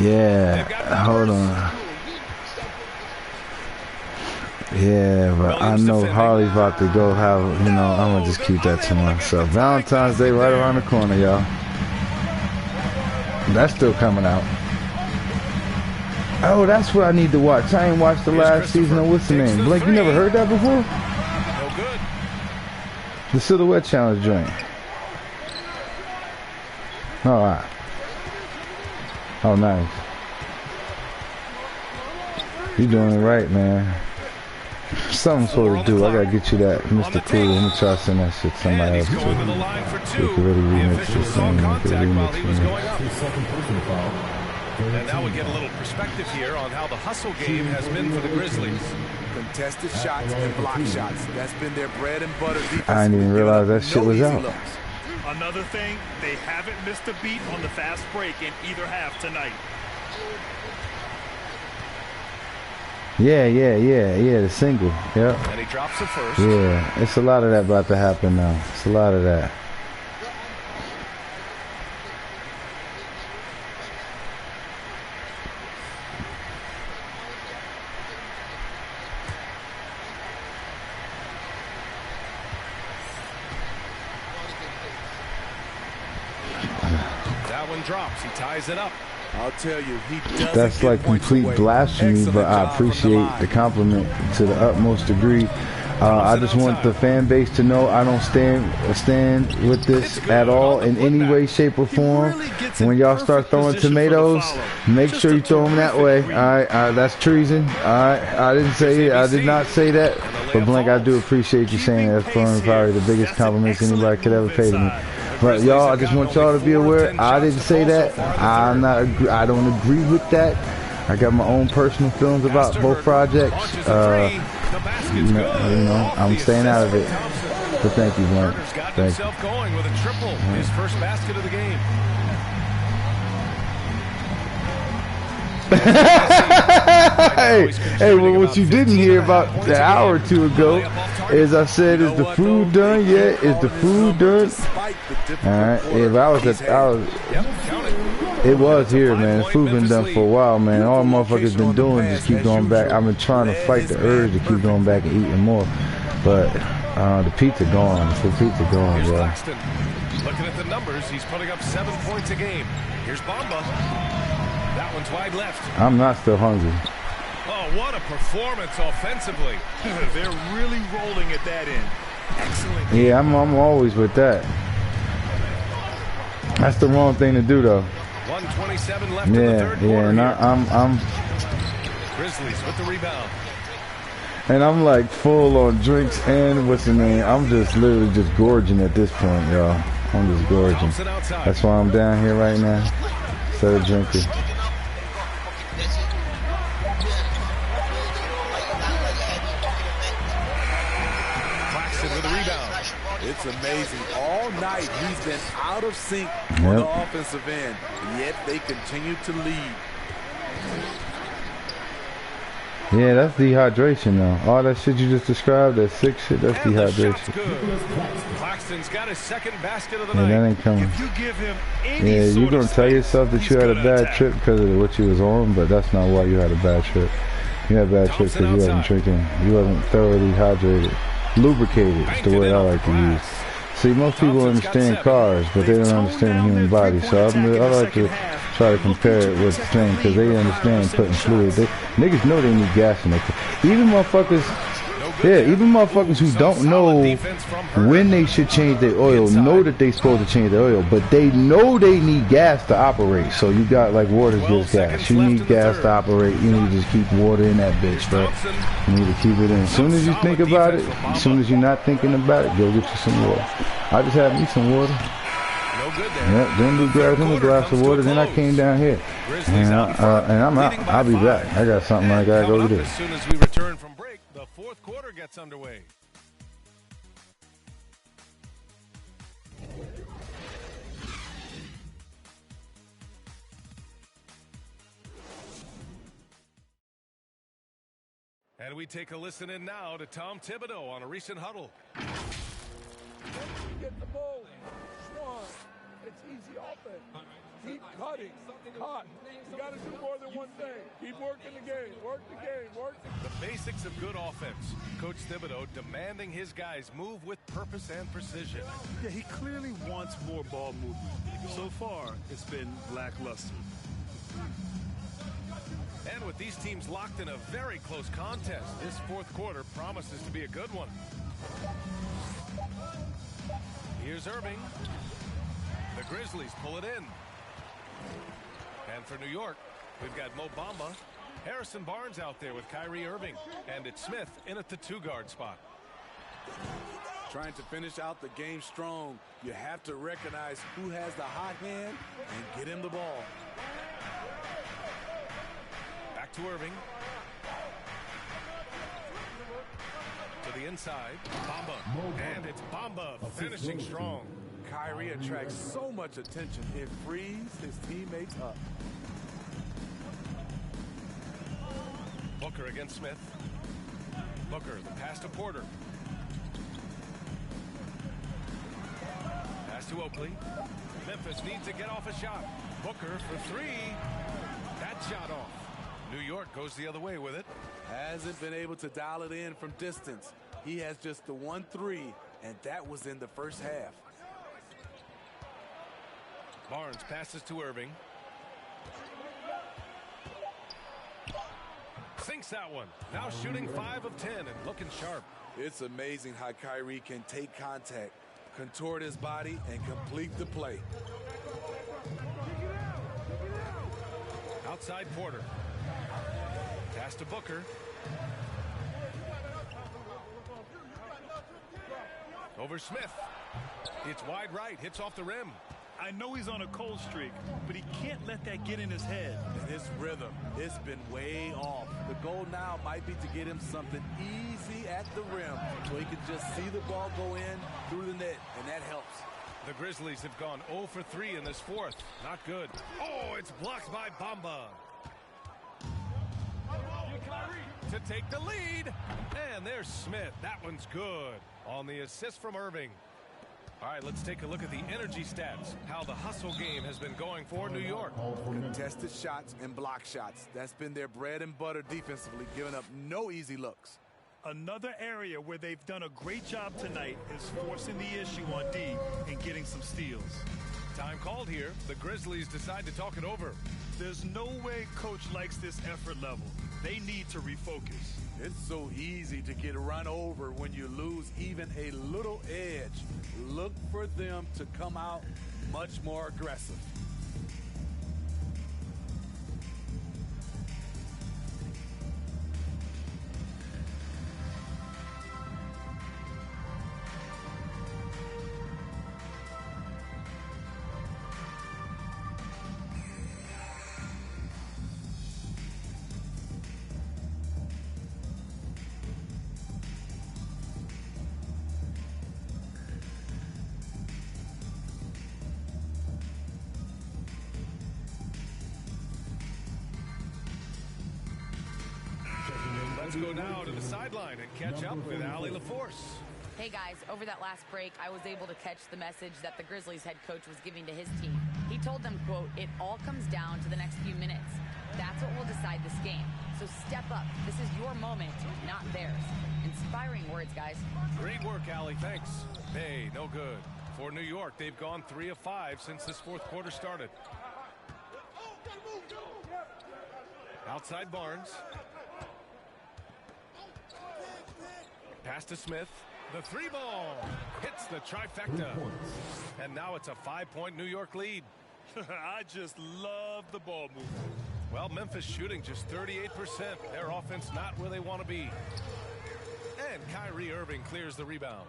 Yeah, hold on. Yeah, but I know Harley's about to go have, you know, I'm going to just keep that to myself. Valentine's Day right around the corner, y'all. That's still coming out. Oh, that's what I need to watch. I ain't watched the last season of what's the name? Blake, you never heard that before? No good. The Silhouette Challenge joint. All right. Oh, nice. You doing it right, man. Something supposed to do. I gotta get you that, Mr. Cool. Let me try to send that shit to somebody else too. We can really remix this thing. We can remix it. And now we get a little perspective here on how the hustle game has been for the Grizzlies. Contested shots and block shots. That's been their bread and butter defense. I didn't even realize that shit was out. Another thing, they haven't missed a beat on the fast break in either half tonight. Yeah, the single. Yep. And he drops the first. Yeah, it's a lot of that about to happen now. It's a lot of that. Drops. He ties it up. I'll tell you, he doesn't. That's like complete blasphemy, but I appreciate the compliment to the utmost degree. I just want the fan base to know I don't stand with this at all in any way, shape, or form. When y'all start throwing tomatoes, make sure you throw them that way. All right, that's treason. All right, I did not say that. But Blank, I do appreciate you saying that. That's probably the biggest compliments anybody could ever pay to me. But y'all, I just want y'all to be aware. I didn't say that. I don't agree with that. I got my own personal feelings about both projects. You know, I'm staying out of it. But thank you, man. Carter's got himself going with a triple, his first basket of the game. Hey, well, what you didn't hear about an hour or two ago is I said, is the food done yet? Is the food done? All right. If I was it was here, man. The food been done for a while, man. All motherfuckers been doing is just keep going back. I've been trying to fight the urge to keep going back and eating more. But the pizza gone. The pizza gone, bro. Looking at the numbers, he's putting up 7 points a game. Here's Bamba. That one's wide left. I'm not still hungry. Oh, what a performance offensively. They're really rolling at that end. Excellent. Yeah, I'm always with that. That's the wrong thing to do, though. 1:27 left in the third quarter. And I'm Grizzlies with the rebound. And I'm like full on drinks and what's the name? I'm just literally just gorging at this point, y'all. I'm just gorging. That's why I'm down here right now instead of drinking. Claxton with the rebound. It's amazing. All night he's been out of sync on the offensive end, yet they continue to lead. Yeah, that's dehydration though. All that shit you just described, that sick shit, that's dehydration. Claxton's got his second basket of the night. night. That ain't coming. If you give him any you're gonna tell yourself that you had a bad trip because of what you was on, but that's not why you had a bad trip. You had a bad trip because you wasn't drinking. You wasn't thoroughly hydrated. Lubricated is the word I like to use. See, most people understand cars, but they don't understand the human body. So I like to try to compare it with the thing because they understand putting fluid. Niggas know they need gas in their car. Even motherfuckers who don't know when they should change their oil know that they supposed to change their oil, but they know they need gas to operate. So you got like water gives gas. You need gas to operate. You need to just keep water in that bitch, bro. You need to keep it in. As soon as you think about it, as soon as you're not thinking about it, go get you some water. I just had me some water. Yeah, then we grabbed him a glass of water. Then I came down here, and I'm out. I'll be back. I got something I gotta go do. As soon as we return from break, the fourth quarter gets underway. And we take a listen in now to Tom Thibodeau on a recent huddle. Get the ball, Swan. It's easy offense. Keep cutting. Cut. You got to do more than one thing. Keep working the game. Work the game. Work the basics of good offense. Coach Thibodeau demanding his guys move with purpose and precision. Yeah, he clearly wants more ball movement. So far, it's been lackluster. And with these teams locked in a very close contest, this fourth quarter promises to be a good one. Here's Irving. The Grizzlies pull it in. And for New York, we've got Mo Bamba, Harrison Barnes out there with Kyrie Irving, and it's Smith in at the two-guard spot. Trying to finish out the game strong, you have to recognize who has the hot hand and get him the ball. Back to Irving. To the inside, Bamba, and it's Bamba finishing strong. Kyrie attracts so much attention, it frees his teammates up. Booker against Smith. Booker, the pass to Porter. Pass to Oakley. Memphis needs to get off a shot. Booker for three. That shot off. New York goes the other way with it. Hasn't been able to dial it in from distance. He has just the 1-3, and that was in the first half. Barnes passes to Irving. Sinks that one. Now shooting 5 of 10 and looking sharp. It's amazing how Kyrie can take contact, contort his body, and complete the play. Outside Porter. Pass to Booker. Over Smith. It's wide right. Hits off the rim. I know he's on a cold streak, but he can't let that get in his head. And his rhythm, it's been way off. The goal now might be to get him something easy at the rim so he can just see the ball go in through the net, and that helps. The Grizzlies have gone 0 for 3 in this fourth. Not good. Oh, it's blocked by Bamba. To take the lead. And there's Smith. That one's good. On the assist from Irving. All right, let's take a look at the energy stats. How the hustle game has been going for New York. Contested shots and block shots. That's been their bread and butter defensively, giving up no easy looks. Another area where they've done a great job tonight is forcing the issue on D and getting some steals. Time called here. The Grizzlies decide to talk it over. There's no way coach likes this effort level. They need to refocus. It's so easy to get run over when you lose even a little edge. Look for them to come out much more aggressive. Let's go now to the sideline and catch up with Allie LaForce. Hey guys, over that last break, I was able to catch the message that the Grizzlies head coach was giving to his team. He told them, quote, "It all comes down to the next few minutes. That's what will decide this game. So step up. This is your moment, not theirs." Inspiring words, guys. Great work, Allie. Thanks. Hey, no good. For New York, they've gone 3 of 5 since this fourth quarter started. Outside Barnes. Pass to Smith. The 3-ball hits the trifecta. And now it's a 5-point New York lead. I just love the ball movement. Well, Memphis shooting just 38%. Their offense not where they want to be. And Kyrie Irving clears the rebound.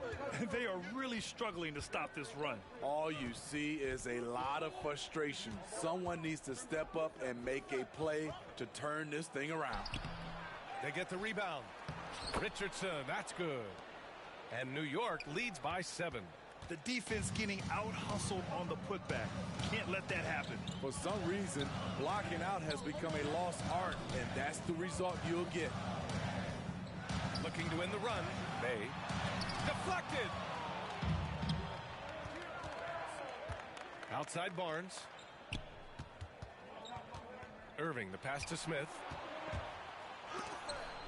They are really struggling to stop this run. All you see is a lot of frustration. Someone needs to step up and make a play to turn this thing around. They get the rebound. Richardson, that's good. And New York leads by 7. The defense getting out-hustled on the putback. Can't let that happen. For some reason, blocking out has become a lost art, and that's the result you'll get. Looking to win the run. Bay. Deflected. Outside Barnes. Irving, the pass to Smith.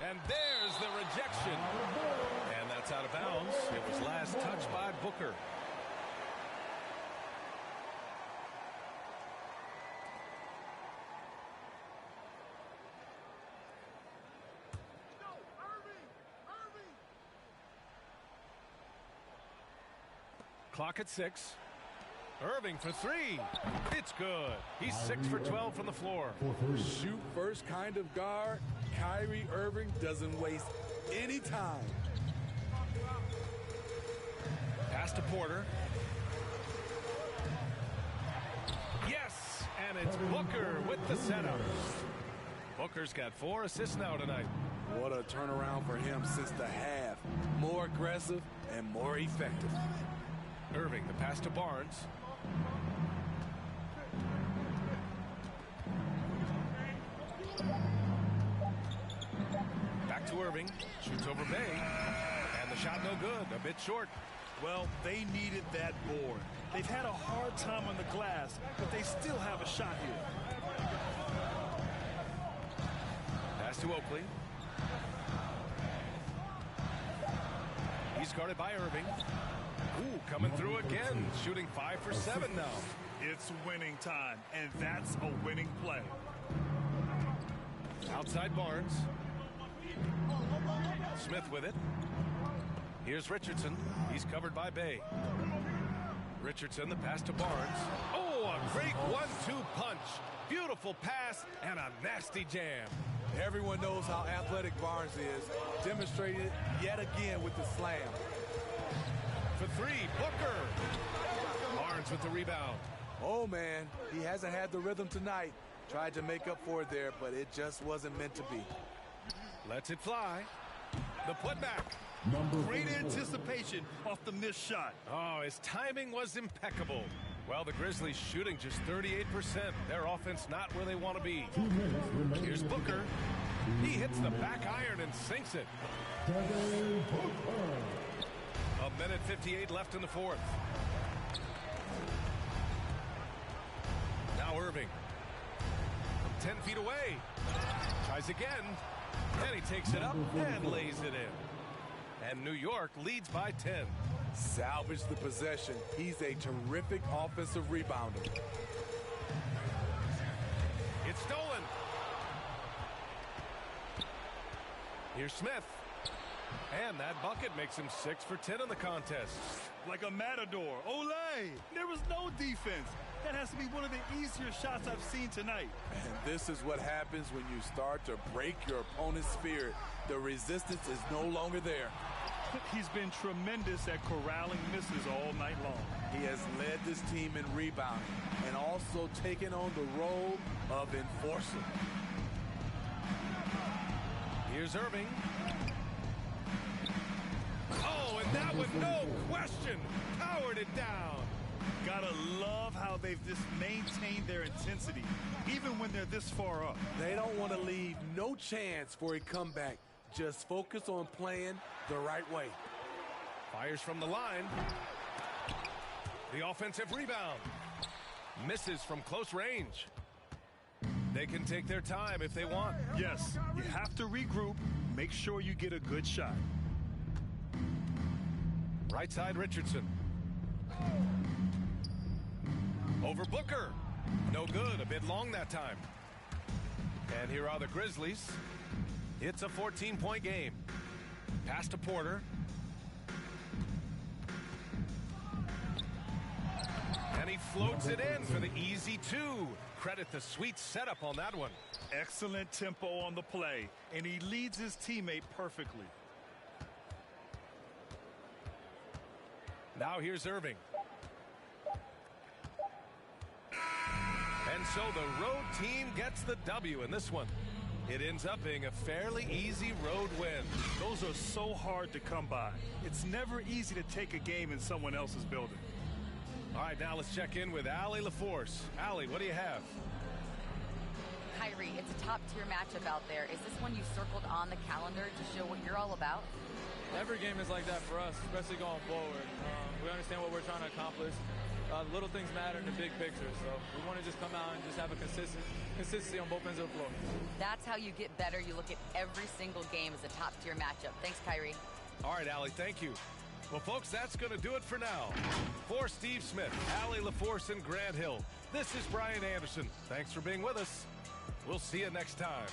And there's the rejection. And that's out of bounds. It was last touched by Booker. Clock at 6. Irving for 3. It's good. He's 6 for 12 from the floor. Shoot first kind of guard. Kyrie Irving doesn't waste any time. Pass to Porter. Yes, and it's Booker with the setup. Booker's got 4 assists now tonight. What a turnaround for him since the half. More aggressive and more effective. Irving, the pass to Barnes. Back to Irving. Shoots over Bay. And the shot no good. A bit short. Well, they needed that board. They've had a hard time on the glass, but they still have a shot here. Pass to Oakley. He's guarded by Irving. Ooh, coming through again. Shooting 5 for 7 now. It's winning time, and that's a winning play. Outside Barnes. Smith with it. Here's Richardson. He's covered by Bay. Richardson, the pass to Barnes. Oh, a great 1-2 punch. Beautiful pass and a nasty jam. Everyone knows how athletic Barnes is. Demonstrated yet again with the slam. For 3, Booker. Barnes with the rebound. Oh, man, he hasn't had the rhythm tonight. Tried to make up for it there, but it just wasn't meant to be. Lets it fly. The putback. Great anticipation off the missed shot. Oh, his timing was impeccable. Well, the Grizzlies shooting just 38%. Their offense not where they want to be. Here's Booker. He hits the back iron and sinks it. A minute 58 left in the fourth. Now Irving. 10 feet away. Tries again. And he takes it up and lays it in. And New York leads by 10. Salvage the possession. He's a terrific offensive rebounder. It's stolen. Here's Smith. And that bucket makes him 6 for 10 in the contest. Like a matador. Olay! There was no defense. That has to be one of the easier shots I've seen tonight. And this is what happens when you start to break your opponent's spirit. The resistance is no longer there. He's been tremendous at corralling misses all night long. He has led this team in rebounding and also taken on the role of enforcer. Here's Irving. Oh, and that one, no question, powered it down. Gotta love how they've just maintained their intensity, even when they're this far up. They don't want to leave no chance for a comeback. Just focus on playing the right way. Fires from the line. The offensive rebound. Misses from close range. They can take their time if they want. Yes, you have to regroup. Make sure you get a good shot. Right side Richardson. Over Booker. No good. A bit long that time. And here are the Grizzlies. It's a 14-point game. Pass to Porter. And he floats it in for the easy 2. Credit the sweet setup on that one. Excellent tempo on the play, and he leads his teammate perfectly. Now here's Irving. And so the road team gets the W in this one. It ends up being a fairly easy road win. Those are so hard to come by. It's never easy to take a game in someone else's building. All right, now let's check in with Allie LaForce. Allie, what do you have? Kyrie, it's a top-tier matchup out there. Is this one you circled on the calendar to show what you're all about? Every game is like that for us, especially going forward. We understand what we're trying to accomplish. Little things matter in the big picture, so we want to just come out and just have a consistency on both ends of the floor. That's how you get better. You look at every single game as a top-tier matchup. Thanks, Kyrie. All right, Allie, thank you. Well, folks, that's going to do it for now. For Steve Smith, Allie LaForce, and Grant Hill, this is Brian Anderson. Thanks for being with us. We'll see you next time.